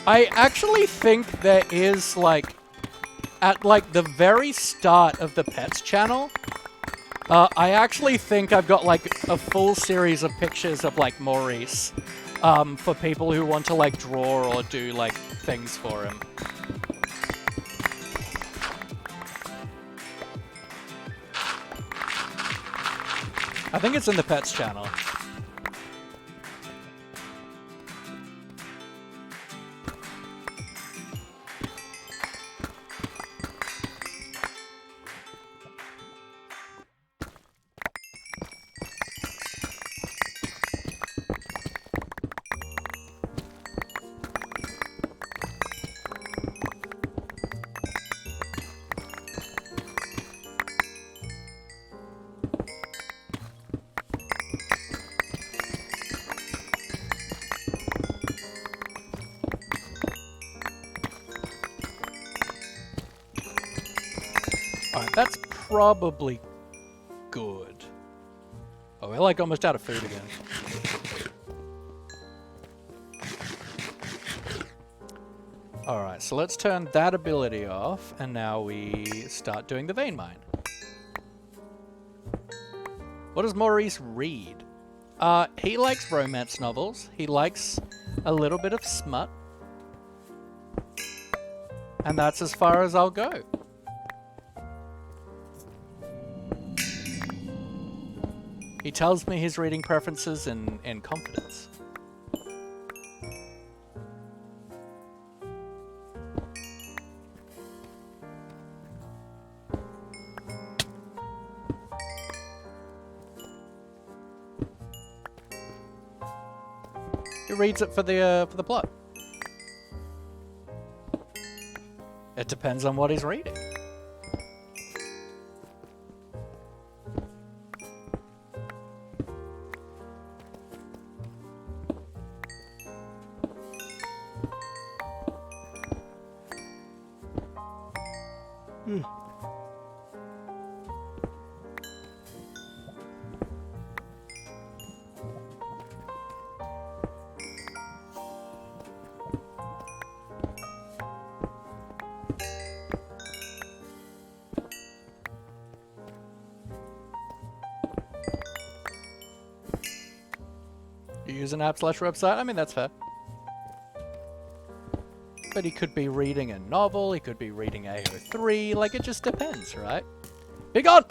I actually think there is like, at like the very start of the pets channel, I actually think I've got like a full series of pictures of like Maurice, for people who want to like draw or do like things for him. I think it's in the pets channel. Alright, that's probably good. Oh, we're like almost out of food again. Alright, so let's turn that ability off, and now we start doing the vein mine. What does Maurice read? He likes romance novels. He likes a little bit of smut. And that's as far as I'll go. He tells me his reading preferences in confidence. He reads it for the plot. It depends on what he's reading. You use an app/website? I mean, that's fair. But he could be reading a novel, he could be reading AO3, like it just depends, right? Be gone!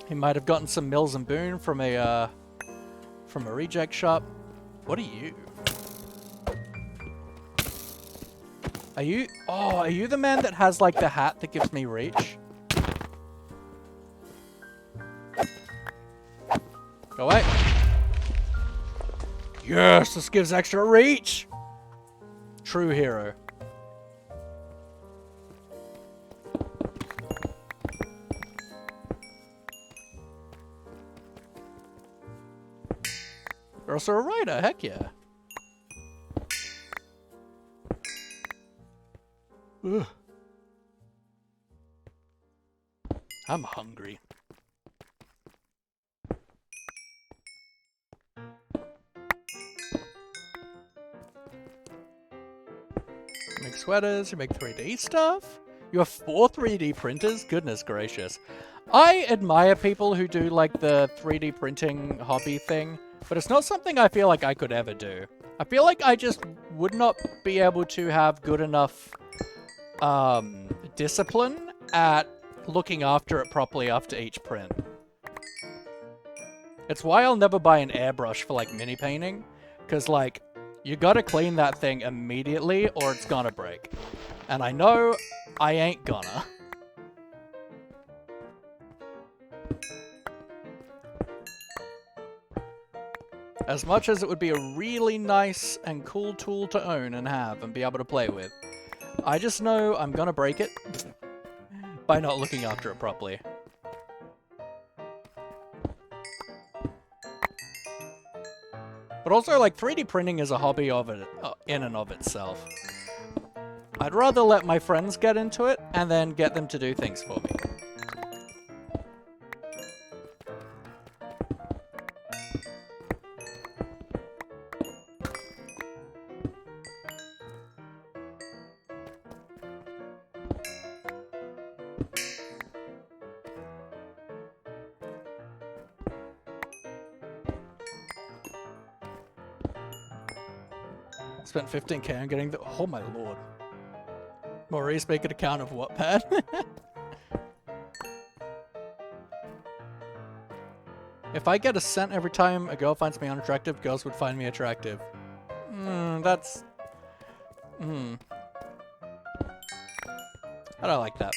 He might have gotten some Mills and Boone from a reject shop. What are you? Are you the man that has like the hat that gives me reach? Go away. Yes, this gives extra reach. True hero. You're also a writer, heck yeah. Ugh. I'm hungry. You make sweaters, you make 3D stuff? You have 4 3D printers? Goodness gracious. I admire people who do like the 3D printing hobby thing, but it's not something I feel like I could ever do. I feel like I just would not be able to have good enough discipline at looking after it properly after each print. It's why I'll never buy an airbrush for like mini painting, because like you gotta clean that thing immediately or it's gonna break. And I know I ain't gonna. As much as it would be a really nice and cool tool to own and have and be able to play with, I just know I'm gonna break it by not looking after it properly. But also, like, 3D printing is a hobby of it in and of itself. I'd rather let my friends get into it and then get them to do things for me. Spent 15k on getting the... Oh my lord. Maurice, make an account of Wattpad. If I get a cent every time a girl finds me unattractive, girls would find me attractive. That's... I don't like that.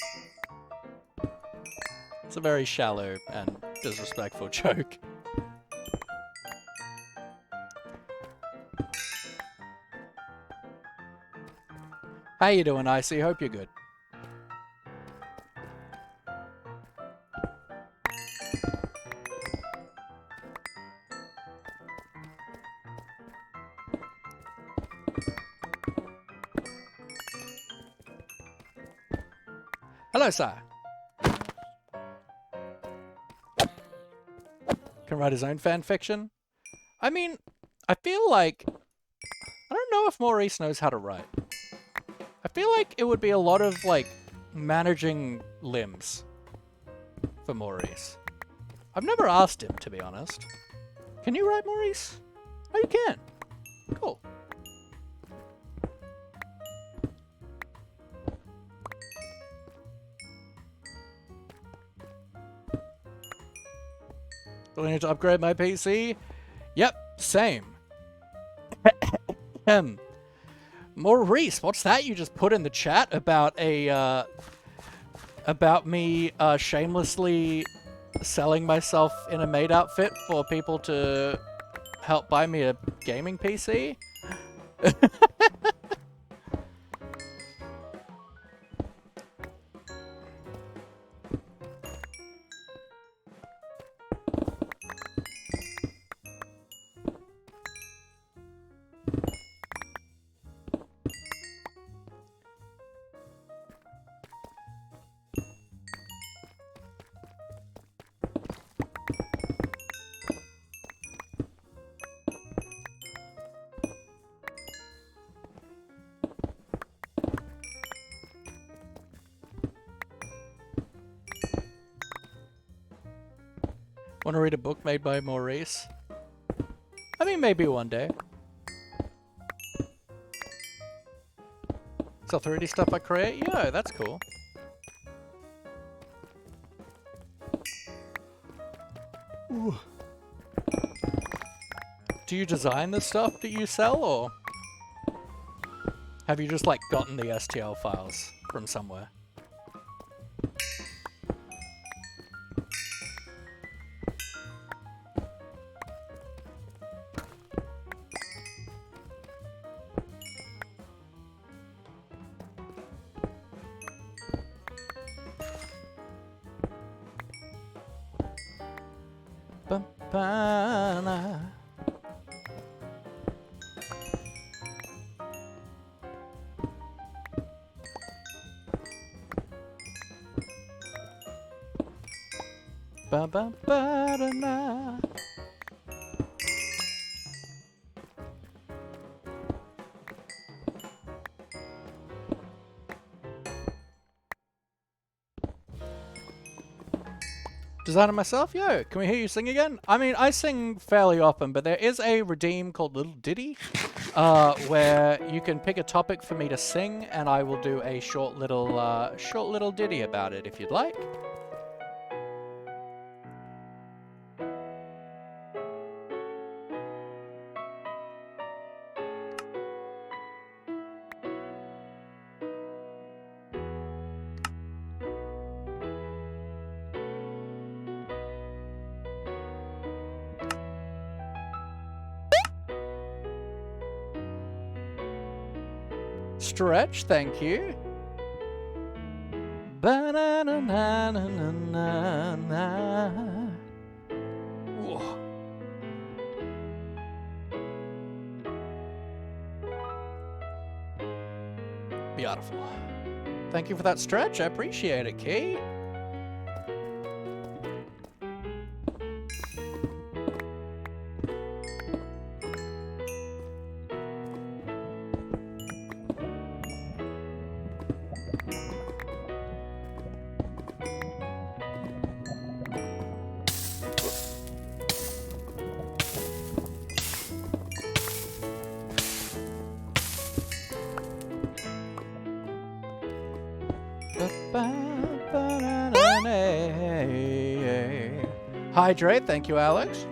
It's a very shallow and disrespectful joke. How you doing, Icy? Hope you're good. Hello, sir. Can write his own fan fiction? I mean, I feel like... I don't know if Maurice knows how to write. I feel like it would be a lot of, like, managing limbs for Maurice. I've never asked him, to be honest. Can you write, Maurice? Oh, you can. Cool. Do I need to upgrade my PC? Yep, same. Maurice, what's that you just put in the chat about a, about me, shamelessly selling myself in a maid outfit for people to help buy me a gaming PC? Want to read a book made by Maurice? I mean, maybe one day. So 3D stuff I create? Yeah, that's cool. Ooh. Do you design the stuff that you sell, or have you just, like, gotten the STL files from somewhere? Ba-ba-na. Ba-ba-ba-da-na. Designer myself? Yo, can we hear you sing again? I mean, I sing fairly often, but there is a redeem called Little Ditty, where you can pick a topic for me to sing, and I will do a short little ditty about it if you'd like. Stretch, thank you. Ba-na-na-na-na-na-na. Whoa. Beautiful. Thank you for that stretch. I appreciate it, Key. Hydrate, thank you, Alex.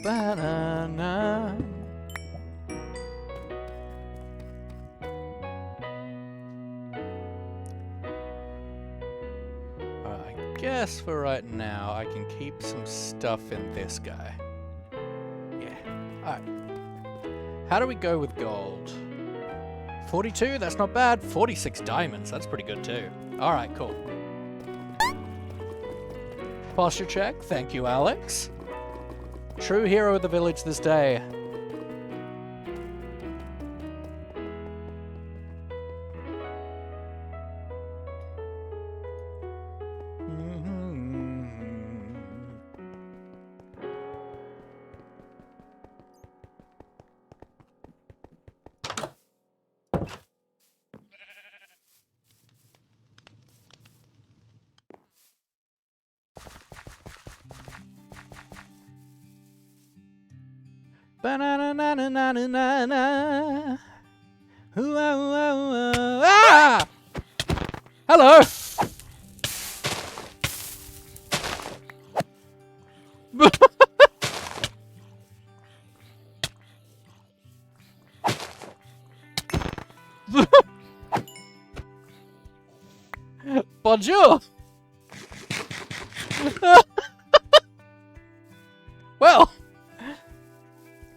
Banana. I guess for right now I can keep some stuff in this guy. Yeah. Alright. How do we go with gold? 42, that's not bad. 46 diamonds, that's pretty good too. Alright, cool. Posture check, thank you, Alex. True hero of the village this day. Ba-na-na-na-na-na-na-na. Ah! Hello! Bonjour! Well,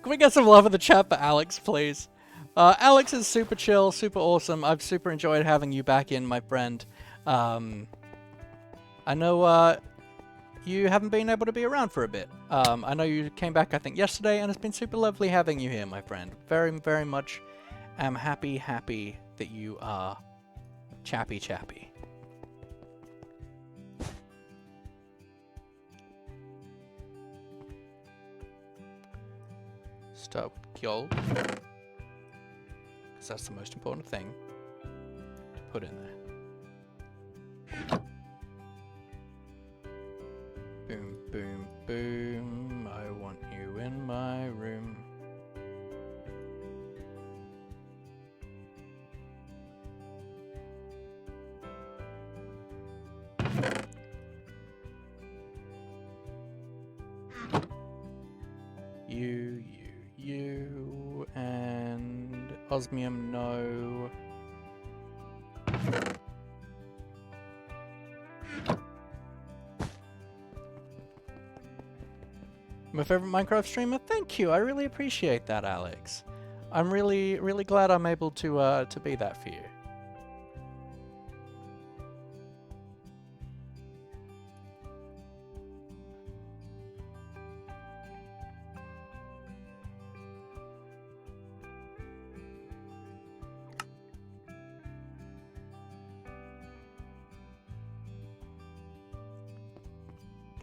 can we get some love in the chat for Alex, please? Alex is super chill, super awesome. I've super enjoyed having you back in, my friend. I know you haven't been able to be around for a bit. I know you came back, I think, yesterday, and it's been super lovely having you here, my friend. Very, very much am happy that you are chappy. Start with gold, because that's the most important thing. put in there. Boom, boom, boom. I want you in my room. You, and osmium, no. My favorite Minecraft streamer? Thank you, I really appreciate that, Alex. I'm really glad I'm able to be that for you.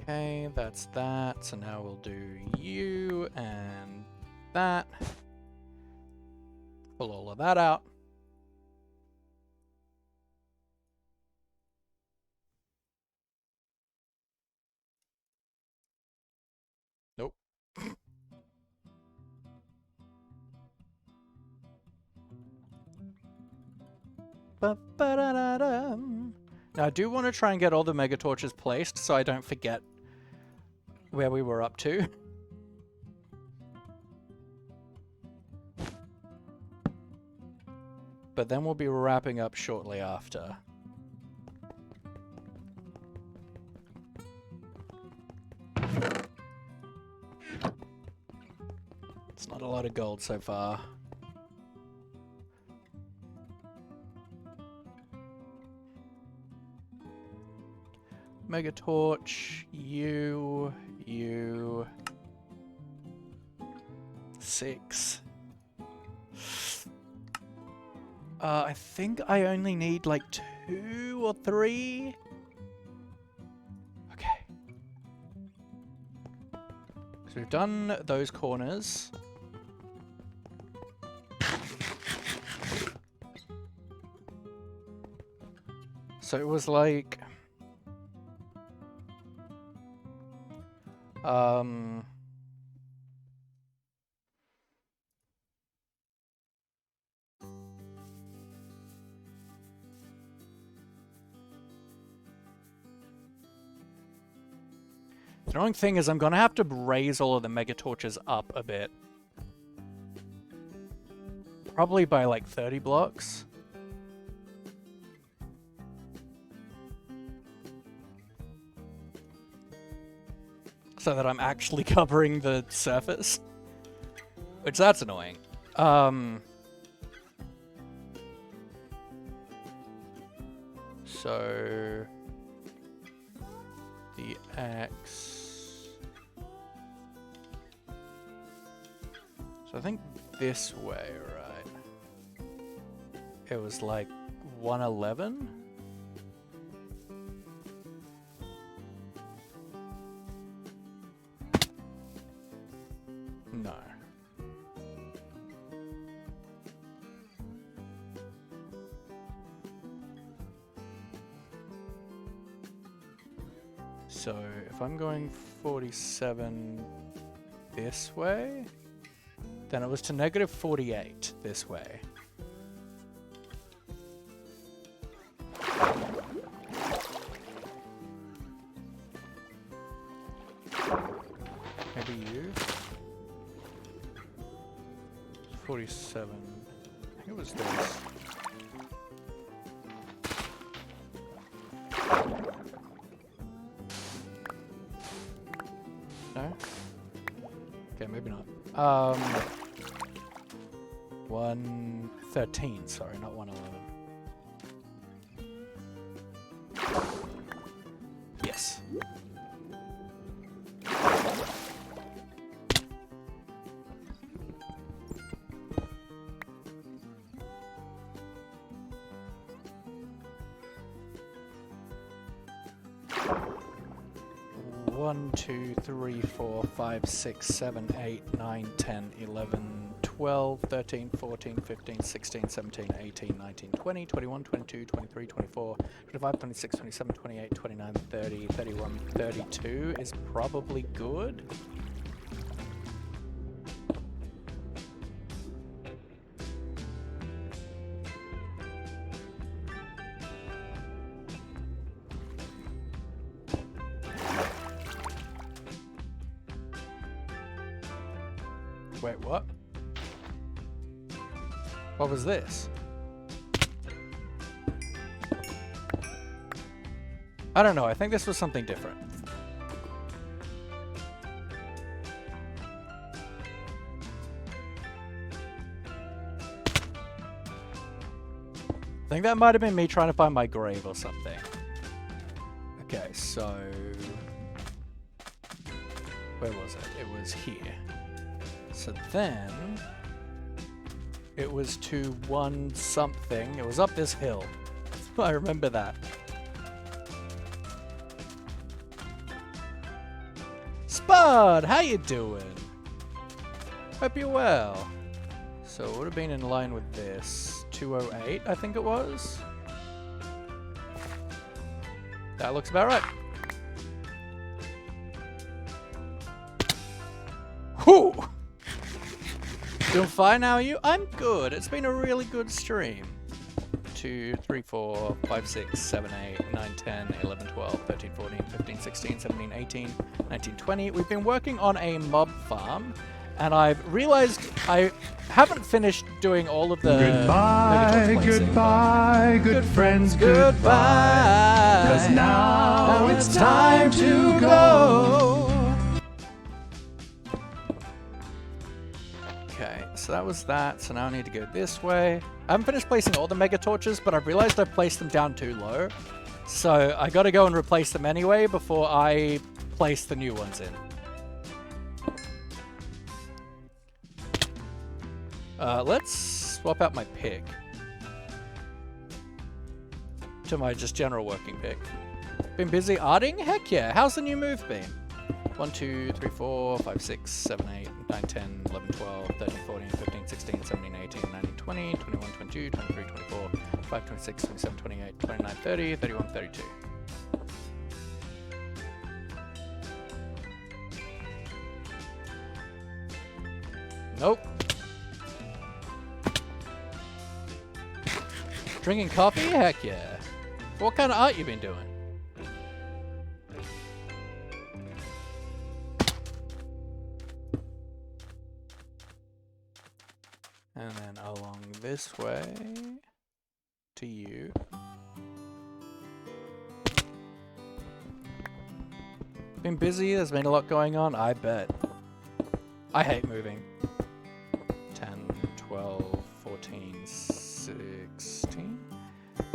Okay, that's that. So now we'll do you and that. Pull all of that out. Nope. Ba-ba-da-da-dum. Now I do want to try and get all the mega torches placed so I don't forget where we were up to. But then we'll be wrapping up shortly after. It's not a lot of gold so far. Mega torch, you, 6. I think I only need like 2 or 3. Okay. So we've done those corners. So it was like... The annoying thing is I'm gonna have to raise all of the mega torches up a bit. Probably by like 30 blocks. So that I'm actually covering the surface. Which that's annoying. So the X. So I think this way, right? It was like 111? No. So if I'm going 47 this way, then it was to negative 48 this way. Maybe you? 47. I think it was this. No? Okay, maybe not. 113, sorry, not 111. Yes. One, 2, 3, 4, 5, 6, 7, 8, 9, 10, 11, 12, 13, 14, 15, 16, 17, 18, 19, 20, 21, 22, 23, 24, 25, 26, 27, 28, 29, 30, 31, 32 is probably good. Wait, what? What was this? I don't know, I think this was something different. I think that might have been me trying to find my grave or something. Okay, so... where was it? It was here. So then... it was to one something. It was up this hill. I remember that. Spud! How you doing? Hope you're well. So it would have been in line with this. 208, I think it was. That looks about right. Whew! Doing fine, how are you? I'm good. It's been a really good stream. 2, 3, 4, 5, 6, 7, 8, 9, 10, 11, 12, 13, 14, 15, 16, 17, 18, 19, 20. We've been working on a mob farm, and I've realized I haven't finished doing all of the... Goodbye, goodbye, good friends, goodbye. 'Cause now it's time to go. Okay, so that was that. So now I need to go this way. I haven't finished placing all the mega torches, but I've realized I've placed them down too low. So I gotta go and replace them anyway before I place the new ones in. Let's swap out my pick to my just general working pick. Been busy arting? Heck yeah. How's the new move been? 1, 2, 3, 4, 5, 6, 7, 8, 9, 10, 11, 12, 13, 14, 15, 16, 17, 18, 19, 20, 21, 22, 23, 24, 25, 26, 27, 28, 29, 30, 31, 32. Nope. Drinking coffee? Heck yeah. What kind of art you been doing? And then along this way to you. Been busy, there's been a lot going on, I bet. I hate moving. 10, 12, 14, 16,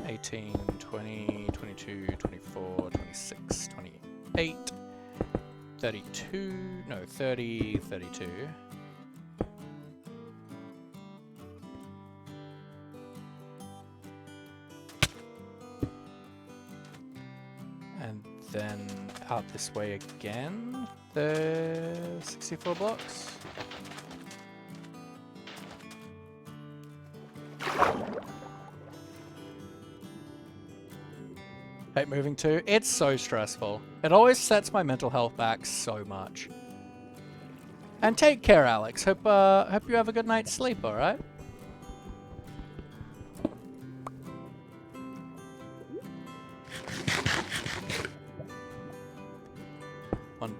18, 20, 22, 24, 26, 28, 32, no, 30, 32. And then out this way again, the 64 blocks. Hate moving too. It's so stressful. It always sets my mental health back so much. And take care, Alex. Hope you have a good night's sleep, alright? One,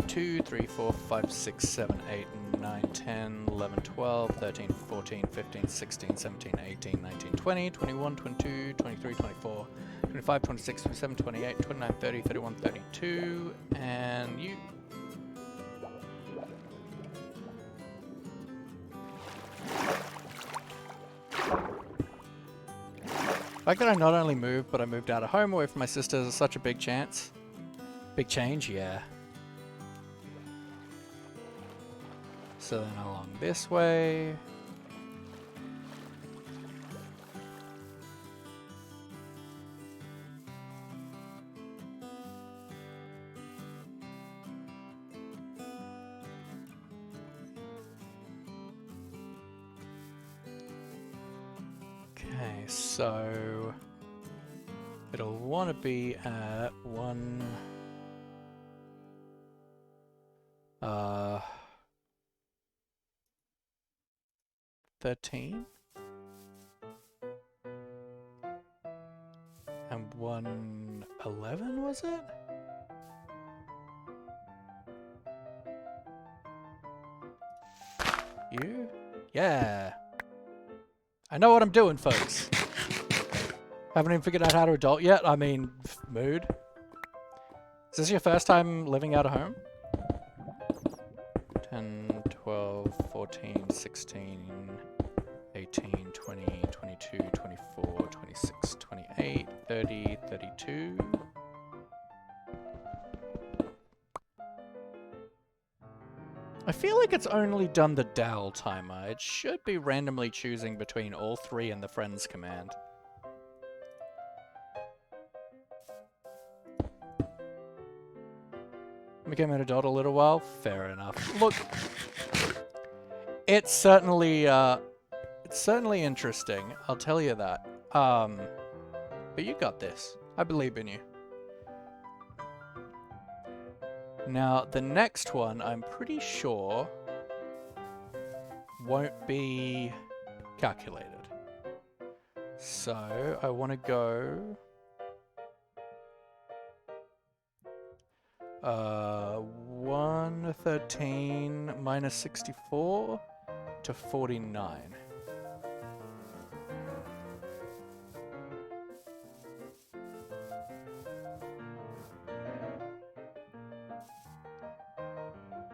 2, 3, 4, 5, 6, 7, 8, 9, 10, 11, 12, 13, 14, 15, 16, 17, 18, 19, 20, 21, 22, 23, 24, 25, 26, 27, 28, 29, 30, 31, 32, and you. The fact that I not only moved, but I moved out of home away from my sisters is such a big chance. Big change, yeah. So then along this way. so it'll want to be at 13 and 111, was it? You? Yeah. I know what I'm doing, folks. Haven't even figured out how to adult yet. I mean, mood. Is this your first time living out of home? 10, 12, 14, 16, 18, 20, 22, 24, 26, 28, 30, 32. I feel like it's only done the dowel timer. It should be randomly choosing between all three in the friends command. Became an adult a little while? Fair enough. Look, it's certainly interesting, I'll tell you that. But you got this. I believe in you. Now, the next one, I'm pretty sure, won't be calculated. So, I want to go... 113 minus 64 to 49.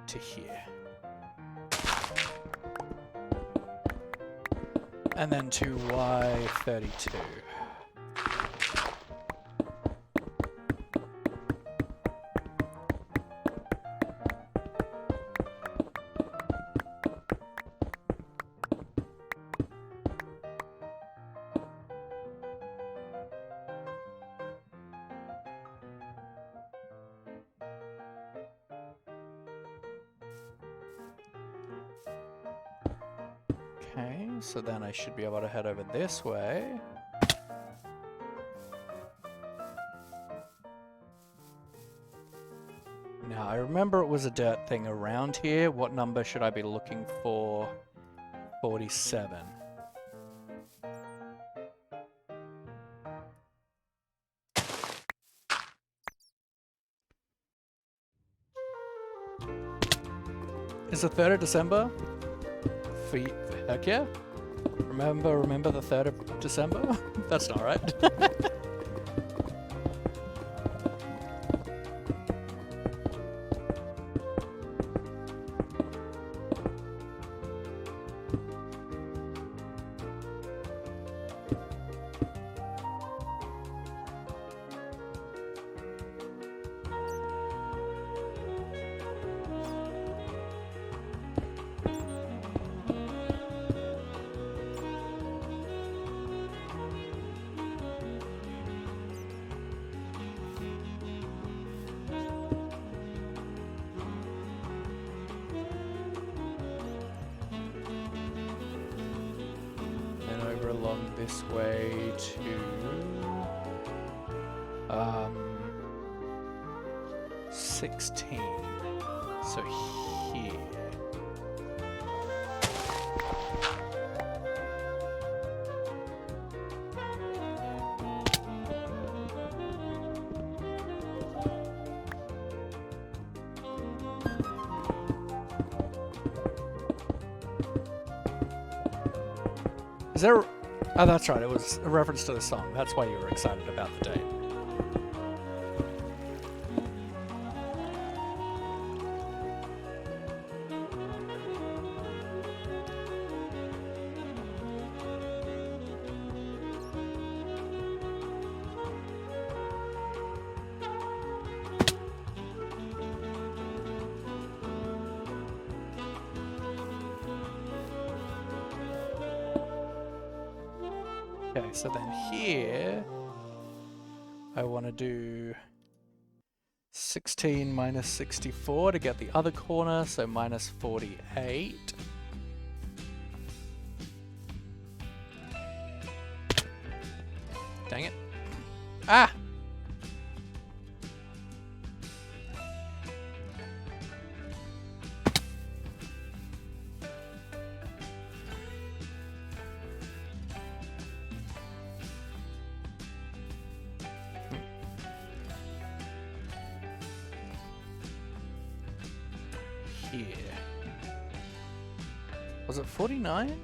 To here. And then to Y32. Okay, so then I should be able to head over this way. Now, I remember it was a dirt thing around here. What number should I be looking for? 47. Is the 3rd of December? Heck yeah. Remember the 3rd of December? That's not right. Along this way to 16. So here. Is there... Oh, that's right. It was a reference to the song. That's why you were excited about the date. Okay, so then here, I want to do 16 minus 64 to get the other corner, so minus 48. Dang it. Ah! Here. Was it 49?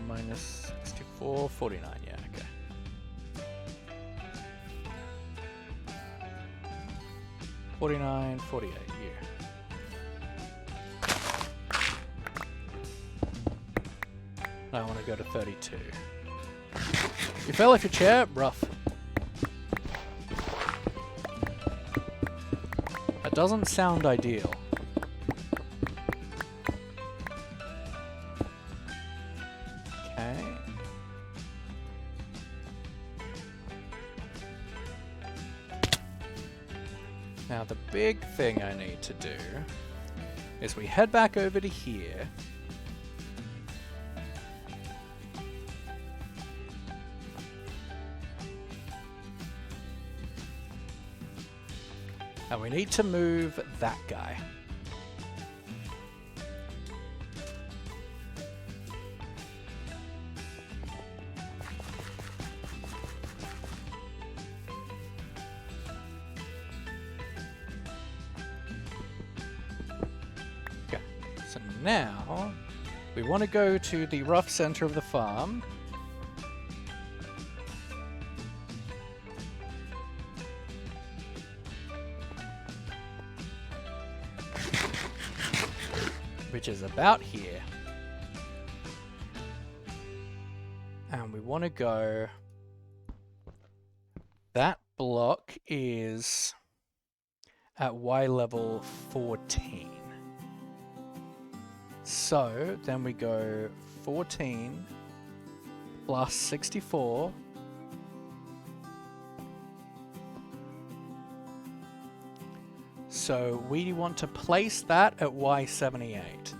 Minus 64, 49, yeah, okay. $49, $48, yeah. I want to go to 32. You fell off your chair? Rough. That doesn't sound ideal. Okay. Now the big thing I need to do is we head back over to here. And we need to move that guy. Okay, so now we want to go to the rough center of the farm. Which is about here. And we want to go... That block is at Y level 14. So then we go 14 plus 64. So we want to place that at Y78.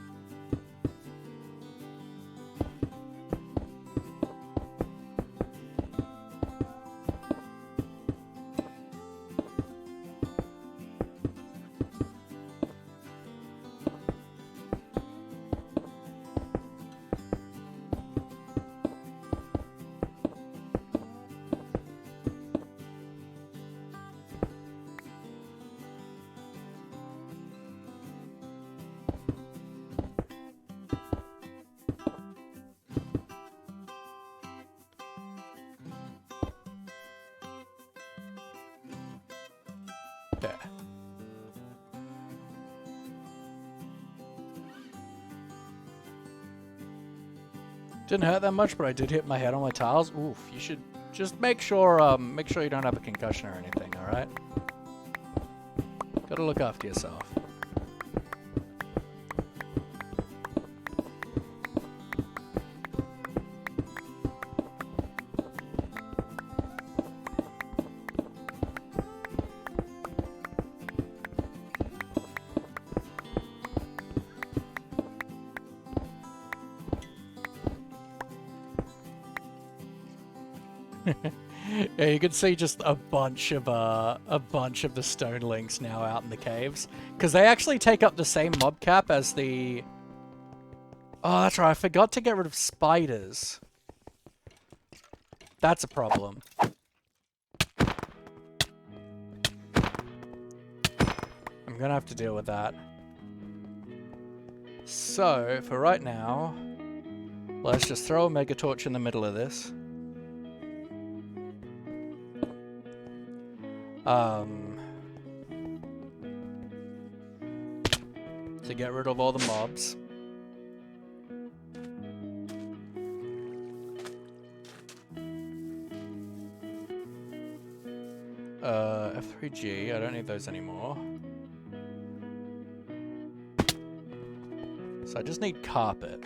There. Didn't hurt that much, but I did hit my head on my tiles. Oof, you should just make sure you don't have a concussion or anything, alright? Gotta look after yourself. Yeah, you can see just a bunch of the stone links now out in the caves, because they actually take up the same mob cap as the... Oh, that's right, I forgot to get rid of spiders. That's a problem. I'm gonna have to deal with that. So, for right now, let's just throw a mega torch in the middle of this. To get rid of all the mobs. F3G, I don't need those anymore. So I just need carpet.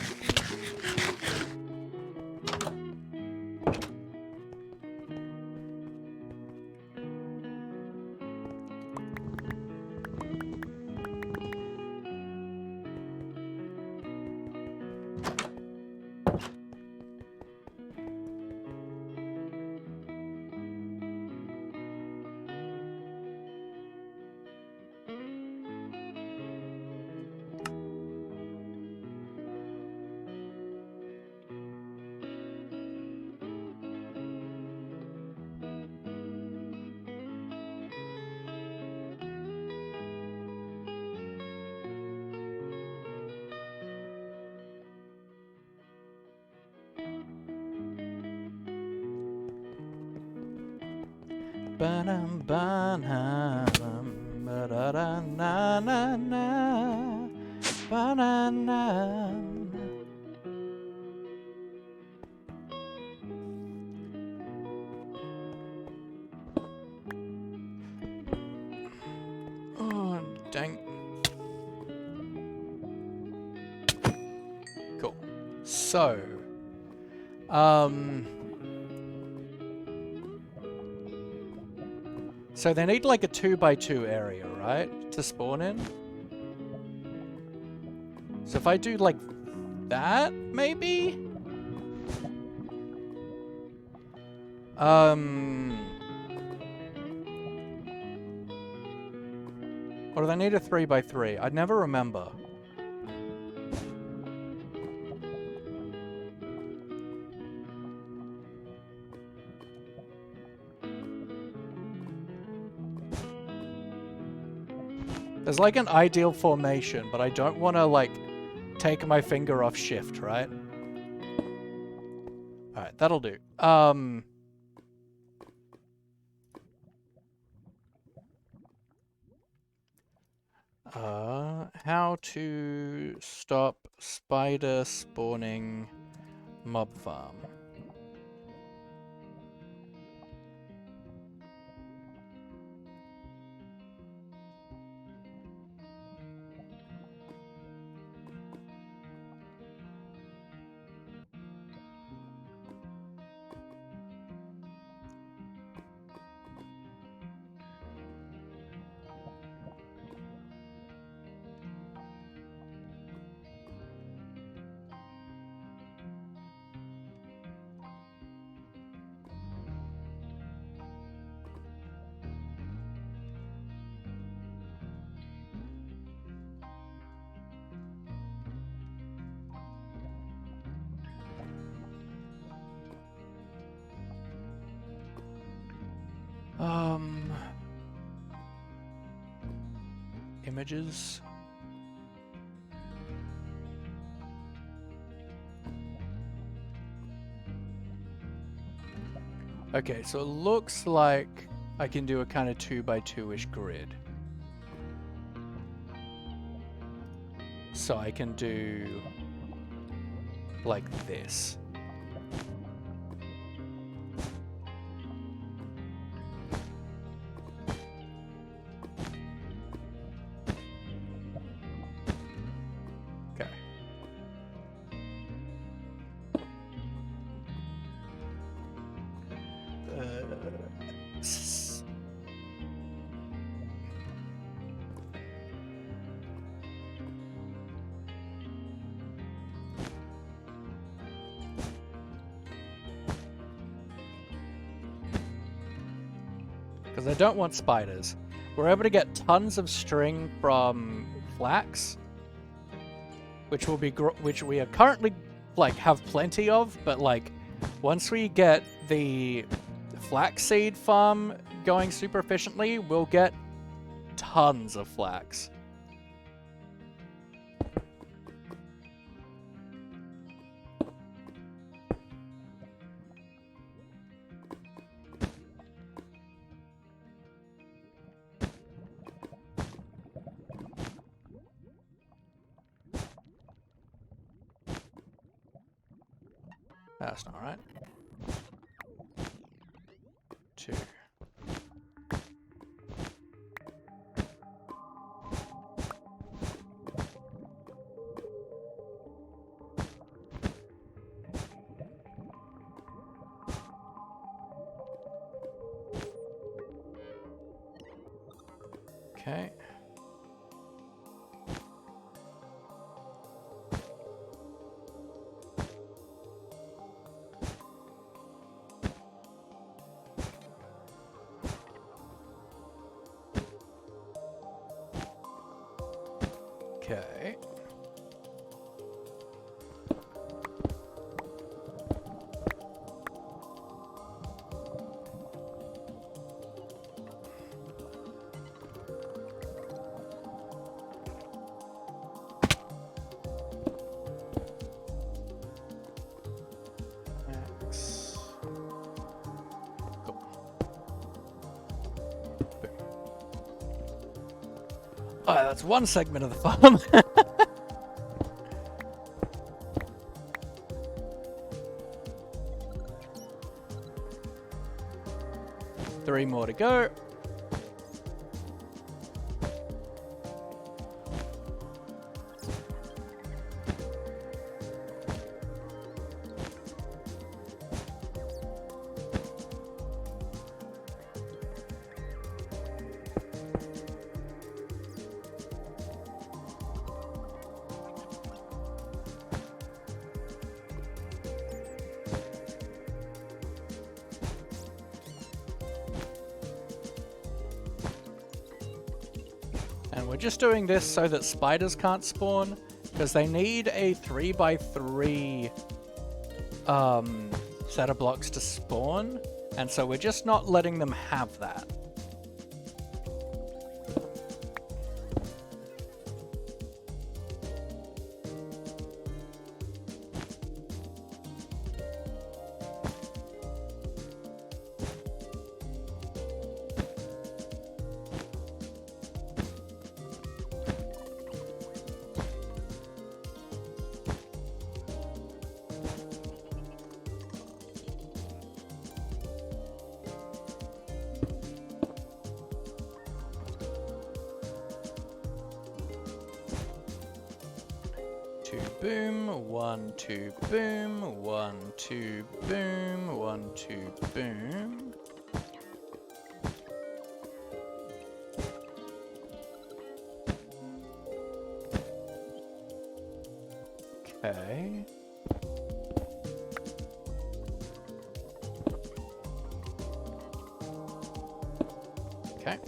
Ba-dum, ba-dum, ba-da-dum, na, na, na, ba-da-dum. Oh, dang. Cool. So, so they need like a 2x2 area, right, to spawn in? So if I do like that, maybe? Or do they need a 3x3? I never remember. There's like an ideal formation, but I don't want to like take my finger off shift, right? Alright, that'll do. How to stop spider spawning mob farm. Images. Okay, so it looks like I can do a kind of 2x2-ish grid. So I can do like this. Okay. Because I don't want spiders. We're able to get tons of string from flax, which we are currently like have plenty of, but like once we get the flaxseed farm going super efficiently, we'll get tons of flax. That's not right. 2. Okay. Okay. Oh, that's one segment of the farm. 3 more to go. And we're just doing this so that spiders can't spawn, because they need a 3x3 set of blocks to spawn, and so we're just not letting them have that. Two boom, 1, 2 boom, 1, 2 boom, 1, 2 boom. Okay. Okay.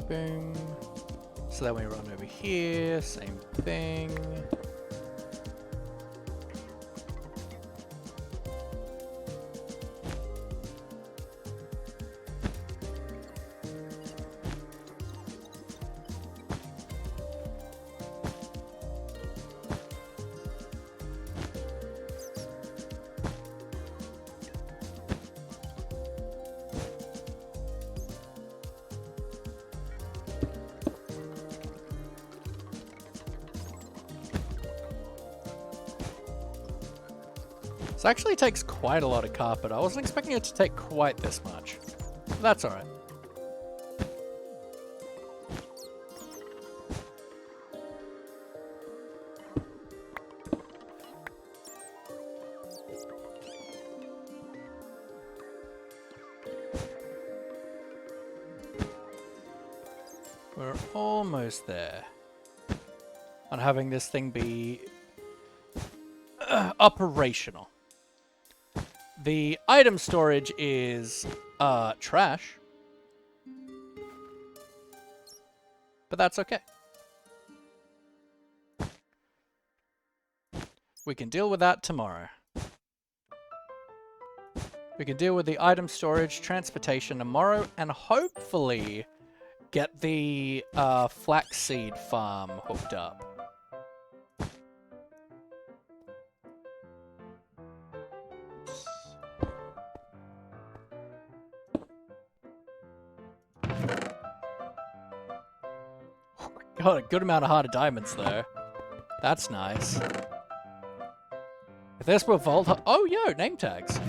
Boom. So then we run over here, same thing. This actually takes quite a lot of carpet. I wasn't expecting it to take quite this much. That's alright. We're almost there on having this thing be operational. The item storage is trash, but that's okay. We can deal with that tomorrow. We can deal with the item storage, transportation tomorrow, and hopefully get the flaxseed farm hooked up. Got a good amount of hearted diamonds though. That's nice. If this were Vault... Oh, yo, name tags.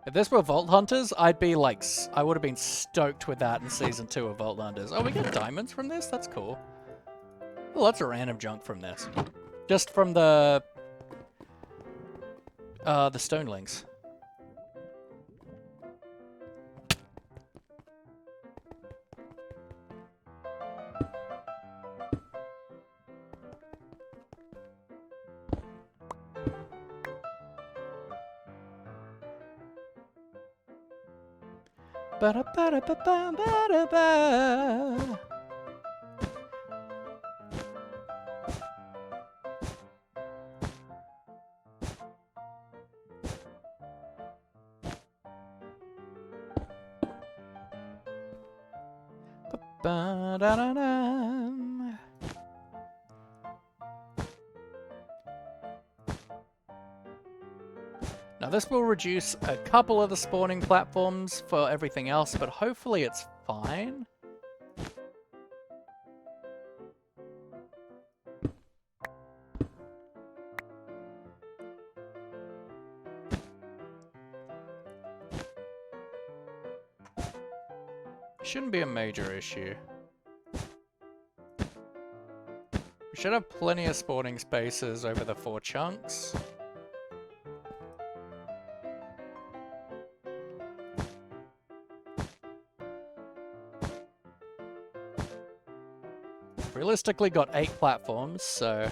If this were Vault Hunters, I'd be like... I would have been stoked with that in Season 2 of Vault Hunters. Oh, we get diamonds from this? That's cool. Oh, lots of random junk from this. Just from the stonelings. Ba-da-ba-da-ba-ba-da-ba. Ba-da-da-dum. Now this will reduce a couple of the spawning platforms for everything else, but hopefully it's fine. Shouldn't be a major issue. We should have plenty of spawning spaces over the 4 chunks. Realistically got 8 platforms, so...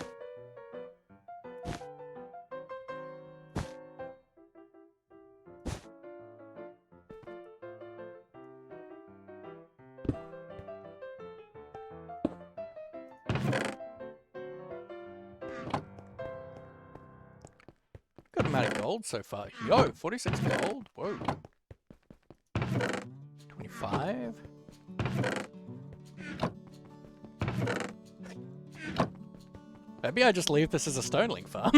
Good amount of gold so far. Yo, 46 gold. Whoa. 25. Maybe I just leave this as a stoneling farm.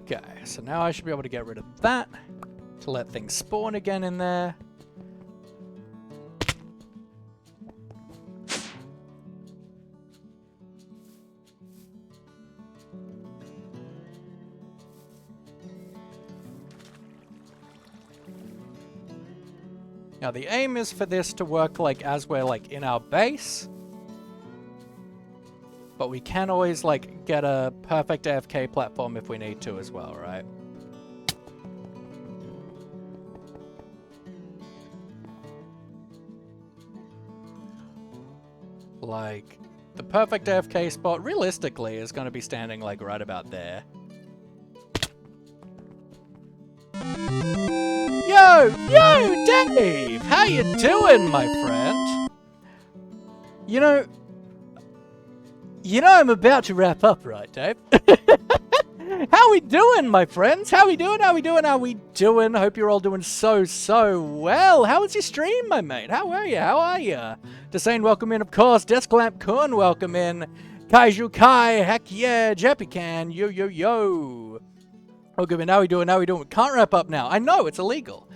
Okay, so now I should be able to get rid of that to let things spawn again in there. Now the aim is for this to work like as we're like in our base, but we can always like get a perfect AFK platform if we need to as well, right? Like the perfect AFK spot realistically is going to be standing like right about there. Yo, Dave! How you doing, my friend? You know I'm about to wrap up, right, Dave? How we doing, my friends? How we doing? Hope you're all doing so well. How was your stream, my mate? How are you? Desane, welcome in, of course. Desklamp Kun, welcome in. Kaiju Kai, heck yeah. Jepican, yo. Okay, but now we doing. We can't wrap up now. I know, it's illegal.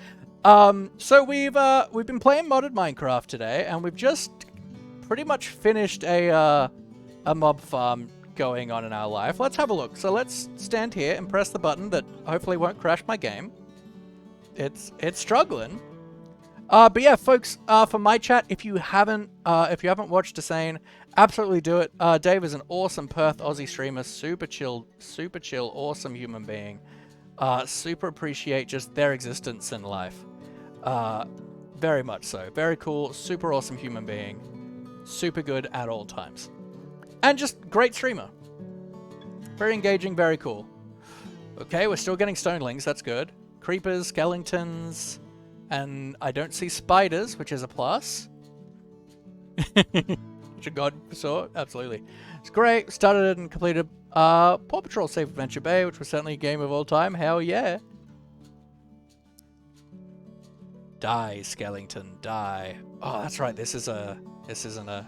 So we've been playing modded Minecraft today, and we've just pretty much finished a mob farm going on in our life. Let's have a look. So let's stand here and press the button that hopefully won't crash my game. It's struggling. But yeah, folks, for my chat, if you haven't watched Desane, absolutely do it. Dave is an awesome Perth Aussie streamer, super chill, awesome human being. Super appreciate just their existence in life. Very much so. Very cool, super awesome human being. Super good at all times. And just great streamer. Very engaging, very cool. Okay, we're still getting stonelings, that's good. Creepers, skeletons, and I don't see spiders, which is a plus. Which a god saw, absolutely. It's great. Started and completed Paw Patrol Safe Adventure Bay, which was certainly a game of all time. Hell yeah. Die, skeleton, die. Oh, that's right. This isn't a...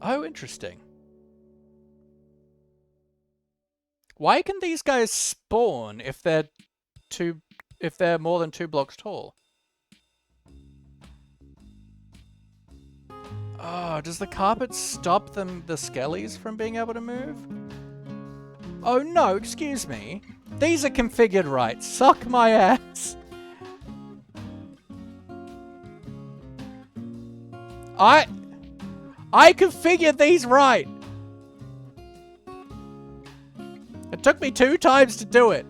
Oh, interesting. Why can these guys spawn if they're more than 2 blocks tall? Oh, does the carpet stop the skellies from being able to move? Oh no, excuse me. These are configured right. Suck my ass. I configured these right. It took me 2 times to do it.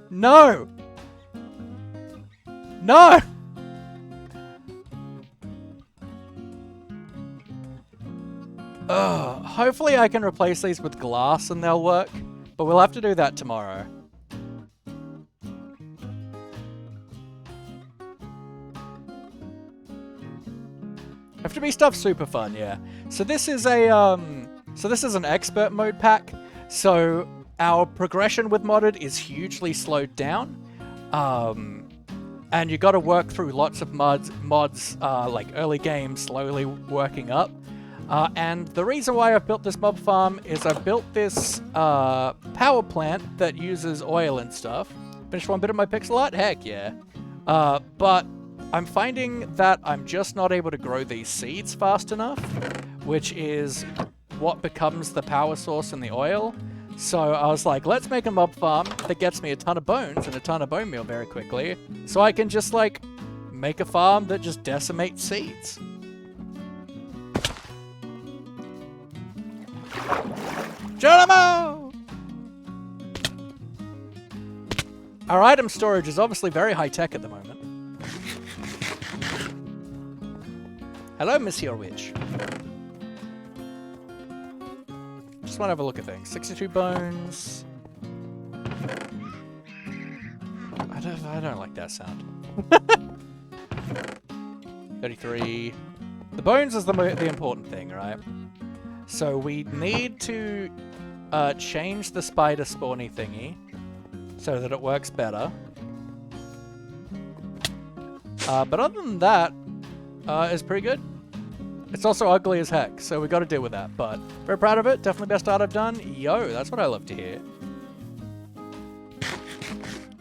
No. No. Hopefully I can replace these with glass and they'll work, but we'll have to do that tomorrow. FTB stuff's super fun, yeah. So this is an expert mode pack. So our progression with modded is hugely slowed down. And you got to work through lots of mods like early game, slowly working up. And the reason why I've built this mob farm is I've built this power plant that uses oil and stuff. Finished one bit of my pixel art? Heck yeah. But I'm finding that I'm just not able to grow these seeds fast enough, which is what becomes the power source in the oil. So I was like, let's make a mob farm that gets me a ton of bones and a ton of bone meal very quickly, so I can just, like, make a farm that just decimates seeds. Geronimo! Our item storage is obviously very high-tech at the moment. Hello, Monsieur Witch. Just want to have a look at things. 62 bones. I don't like that sound. 33. The bones is the important thing, right? So we need to change the spider spawny thingy so that it works better. But other than that, it's pretty good. It's also ugly as heck, so we got to deal with that. But very proud of it. Definitely best art I've done. Yo, that's what I love to hear.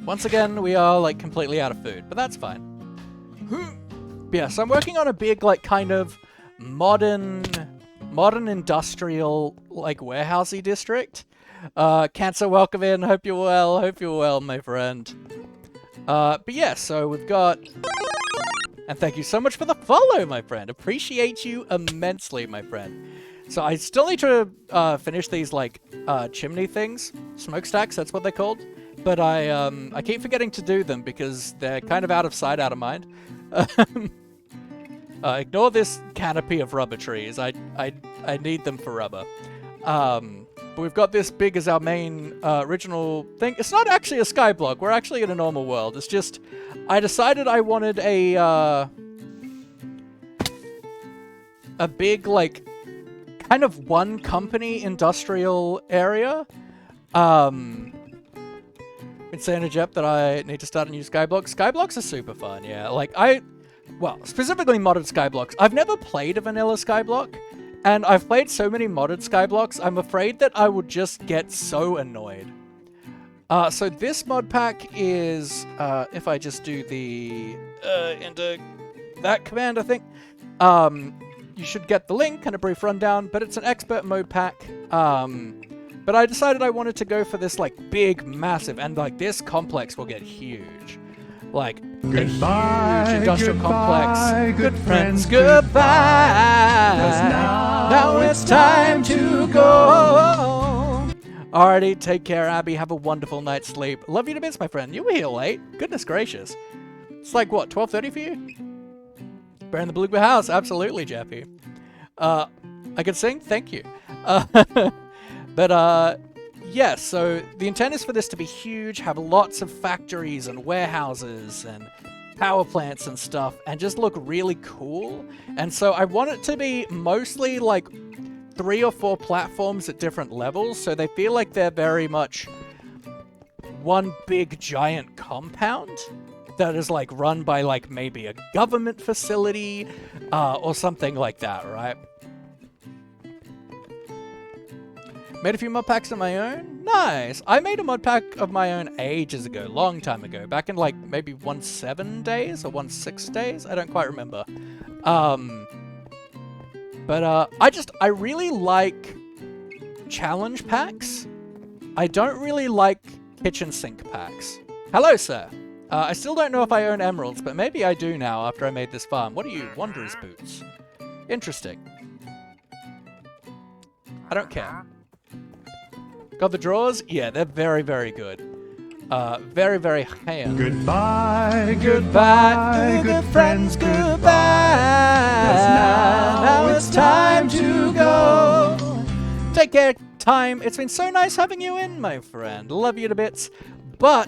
Once again, we are, like, completely out of food, but that's fine. Yeah, so I'm working on a big, like, kind of modern industrial, like, warehousey district. Cancer, welcome in. Hope you're well. Hope you're well, my friend. But yeah, so we've got... And thank you so much for the follow, my friend. Appreciate you immensely, my friend. So I still need to finish these, like, chimney things. Smokestacks, that's what they're called. But I keep forgetting to do them because they're kind of out of sight, out of mind. Ignore this canopy of rubber trees. I need them for rubber. But we've got this big as our main original thing. It's not actually a skyblock. We're actually in a normal world. It's just I decided I wanted a big, like, kind of one company industrial area. Been saying to Jep that I need to start a new skyblock. Skyblocks are super fun, yeah. Like, well, specifically modded skyblocks. I've never played a vanilla skyblock, and I've played so many modded skyblocks, I'm afraid that I would just get so annoyed. So this mod pack is, if I just do the, into that command, I think, you should get the link and a brief rundown, but it's an expert mode pack. But I decided I wanted to go for this, like, big, massive, and, like, this complex will get huge. Like, Goodbye, a huge industrial goodbye, complex. good friends, goodbye. 'Cause now it's time to go. Alrighty, take care, Abby. Have a wonderful night's sleep. Love you to bits, my friend. You were here late. Goodness gracious. It's like, what, 12:30 for you? Bear in the Blue House. Absolutely, Jeffy. I could sing? Thank you. But, yeah, so the intent is for this to be huge, have lots of factories and warehouses and power plants and stuff, and just look really cool. And so I want it to be mostly, like, 3 or 4 platforms at different levels, so they feel like they're very much one big giant compound that is, like, run by, like, maybe a government facility, or something like that, right? Made a few mod packs of my own? Nice! I made a mod pack of my own ages ago, long time ago, back in, like, maybe 1.7 days or 1.6 days? I don't quite remember. But I really like challenge packs. I don't really like kitchen sink packs. Hello, sir. I still don't know if I own emeralds, but maybe I do now after I made this farm. What are you, Wanderer's Boots? Interesting. I don't care. Got the drawers? Yeah, they're very, very good. Very, very high-end. Goodbye, goodbye, good friends, goodbye. 'Cause now it's time to go. Take care, time. It's been so nice having you in, my friend. Love you to bits. But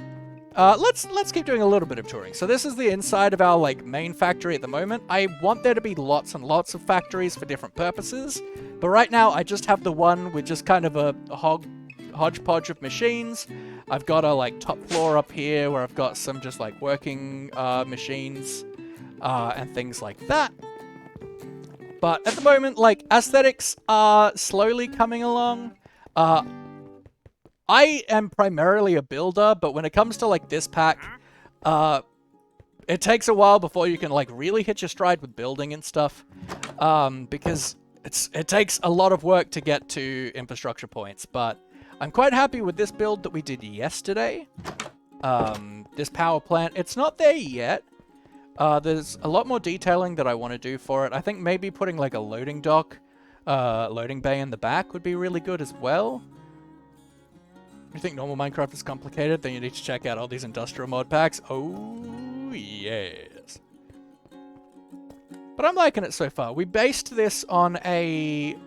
let's keep doing a little bit of touring. So this is the inside of our, like, main factory at the moment. I want there to be lots and lots of factories for different purposes. But right now I just have the one with just kind of a hodgepodge of machines. I've got a like top floor up here where I've got some just like working machines and things like that. But at the moment, like, aesthetics are slowly coming along. I am primarily a builder, but when it comes to like this pack, it takes a while before you can like really hit your stride with building and stuff, because it takes a lot of work to get to infrastructure points. But I'm quite happy with this build that we did yesterday. This power plant, it's not there yet. There's a lot more detailing that I want to do for it. I think maybe putting like a loading dock, loading bay in the back would be really good as well. If you think normal Minecraft is complicated, then you need to check out all these industrial mod packs. Oh, yes. But I'm liking it so far. We based this on a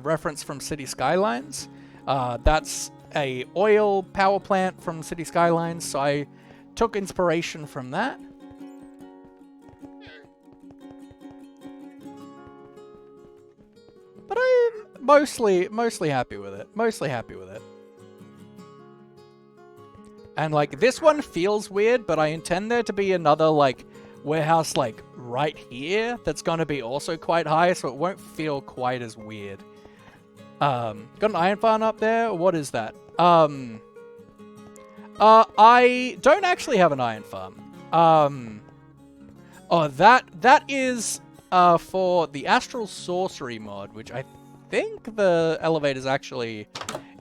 reference from City Skylines. That's a oil power plant from City Skylines, so I took inspiration from that. But I'm mostly happy with it. Mostly happy with it. And like this one feels weird, but I intend there to be another like warehouse like right here that's going to be also quite high, so it won't feel quite as weird. Got an iron farm up there. What is that? I don't actually have an iron farm. Oh, that is for the Astral Sorcery mod, which I think the elevator's actually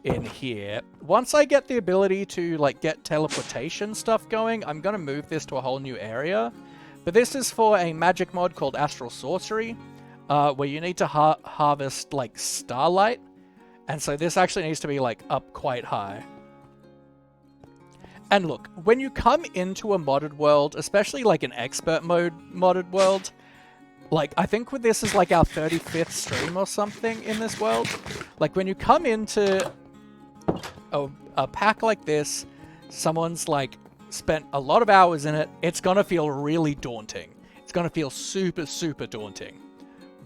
in here. Once I get the ability to like get teleportation stuff going, I'm gonna move this to a whole new area. But this is for a magic mod called Astral Sorcery, where you need to harvest like starlight, and so this actually needs to be like up quite high. And look, when you come into a modded world, especially like an expert mode modded world, like I think with this is like our 35th stream or something in this world. Like when you come into a pack like this, someone's like spent a lot of hours in it, it's gonna feel really daunting. It's gonna feel super, super daunting.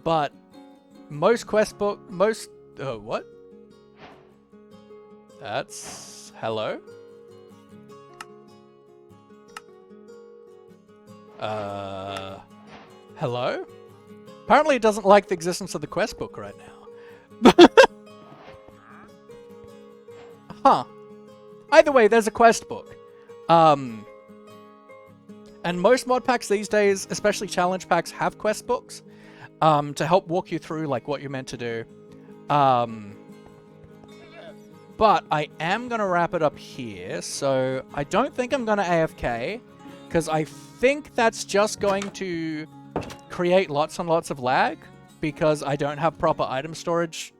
But most what? That's... hello? Hello? Apparently it doesn't like the existence of the quest book right now. Huh. Either way, there's a quest book. And most mod packs these days, especially challenge packs, have quest books to help walk you through like what you're meant to do. But I am going to wrap it up here, so I don't think I'm going to AFK, because I think that's just going to create lots and lots of lag, because I don't have proper item storage.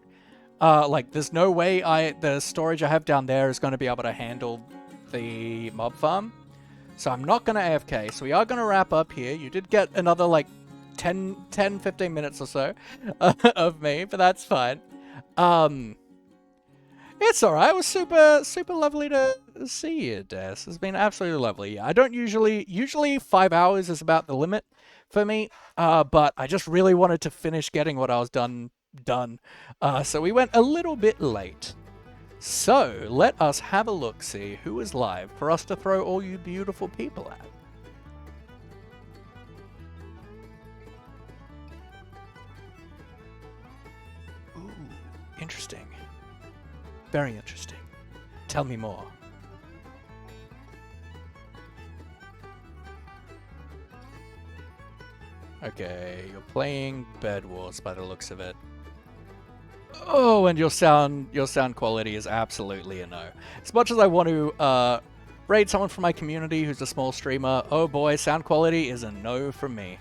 Like, there's no way the storage I have down there is going to be able to handle the mob farm. So I'm not going to AFK. So we are going to wrap up here. You did get another, like, 10, 15 minutes or so of me, but that's fine. It's alright. It was super, super lovely to see you, Des. It's been absolutely lovely. I don't usually 5 hours is about the limit for me, but I just really wanted to finish getting what I was done. So we went a little bit late. So let us have a look, see who is live for us to throw all you beautiful people at. Ooh, interesting. Very interesting. Tell me more. Okay, you're playing Bed Wars by the looks of it. Oh, and your sound quality is absolutely a no. As much as I want to raid someone from my community who's a small streamer, oh boy, sound quality is a no from me.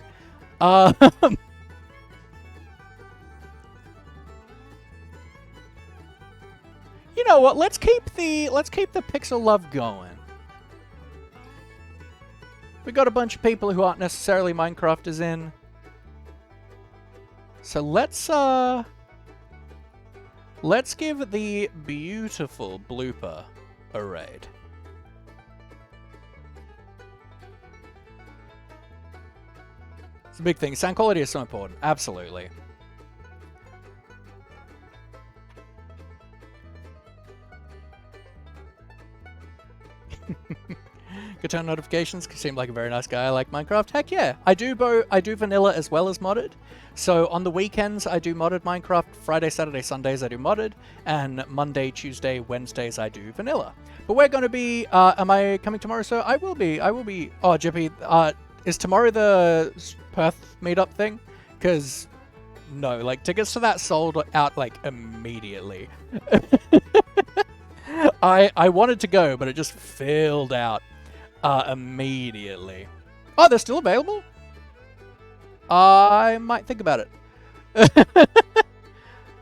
You know what? Let's keep the pixel love going. We got a bunch of people who aren't necessarily Minecrafters in. So let's give the beautiful blooper a raid. It's a big thing. Sound quality is so important. Absolutely. could turn notifications. Seemed like a very nice guy. I like Minecraft. Heck yeah. I do vanilla as well as modded. So on the weekends, I do modded Minecraft. Friday, Saturday, Sundays, I do modded. And Monday, Tuesday, Wednesdays, I do vanilla. But we're going to be... am I coming tomorrow, sir? I will be. Oh, Jippy, is tomorrow the Perth meetup thing? Because... no, like, tickets to that sold out, like, immediately. I wanted to go, but it just filled out immediately. Oh, they're still available? I might think about it.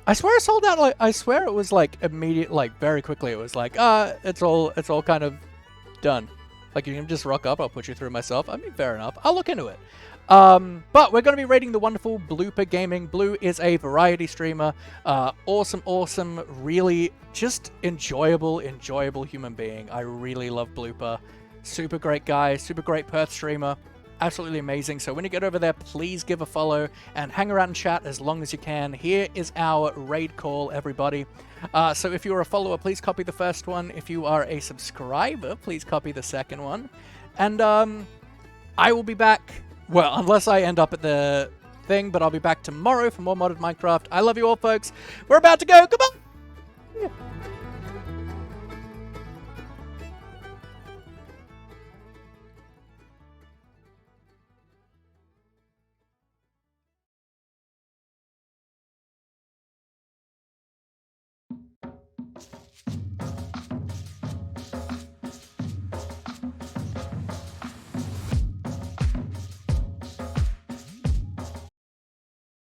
I swear it sold out, like, I swear it was, like, immediate, like, very quickly. It was like, it's all kind of done. Like, you can just rock up, I'll put you through myself. I mean, fair enough. I'll look into it. But we're going to be rating the wonderful Blooper Gaming. Blue is a variety streamer. Awesome, really just enjoyable human being. I really love Blooper. Super great guy, super great Perth streamer. Absolutely amazing. So when you get over there, please give a follow and hang around and chat as long as you can. Here is our raid call, everybody. So if you're a follower, please copy the first one. If you are a subscriber, please copy the second one. And I will be back. Well, unless I end up at the thing, but I'll be back tomorrow for more modded Minecraft. I love you all, folks. We're about to go. Goodbye. Yeah.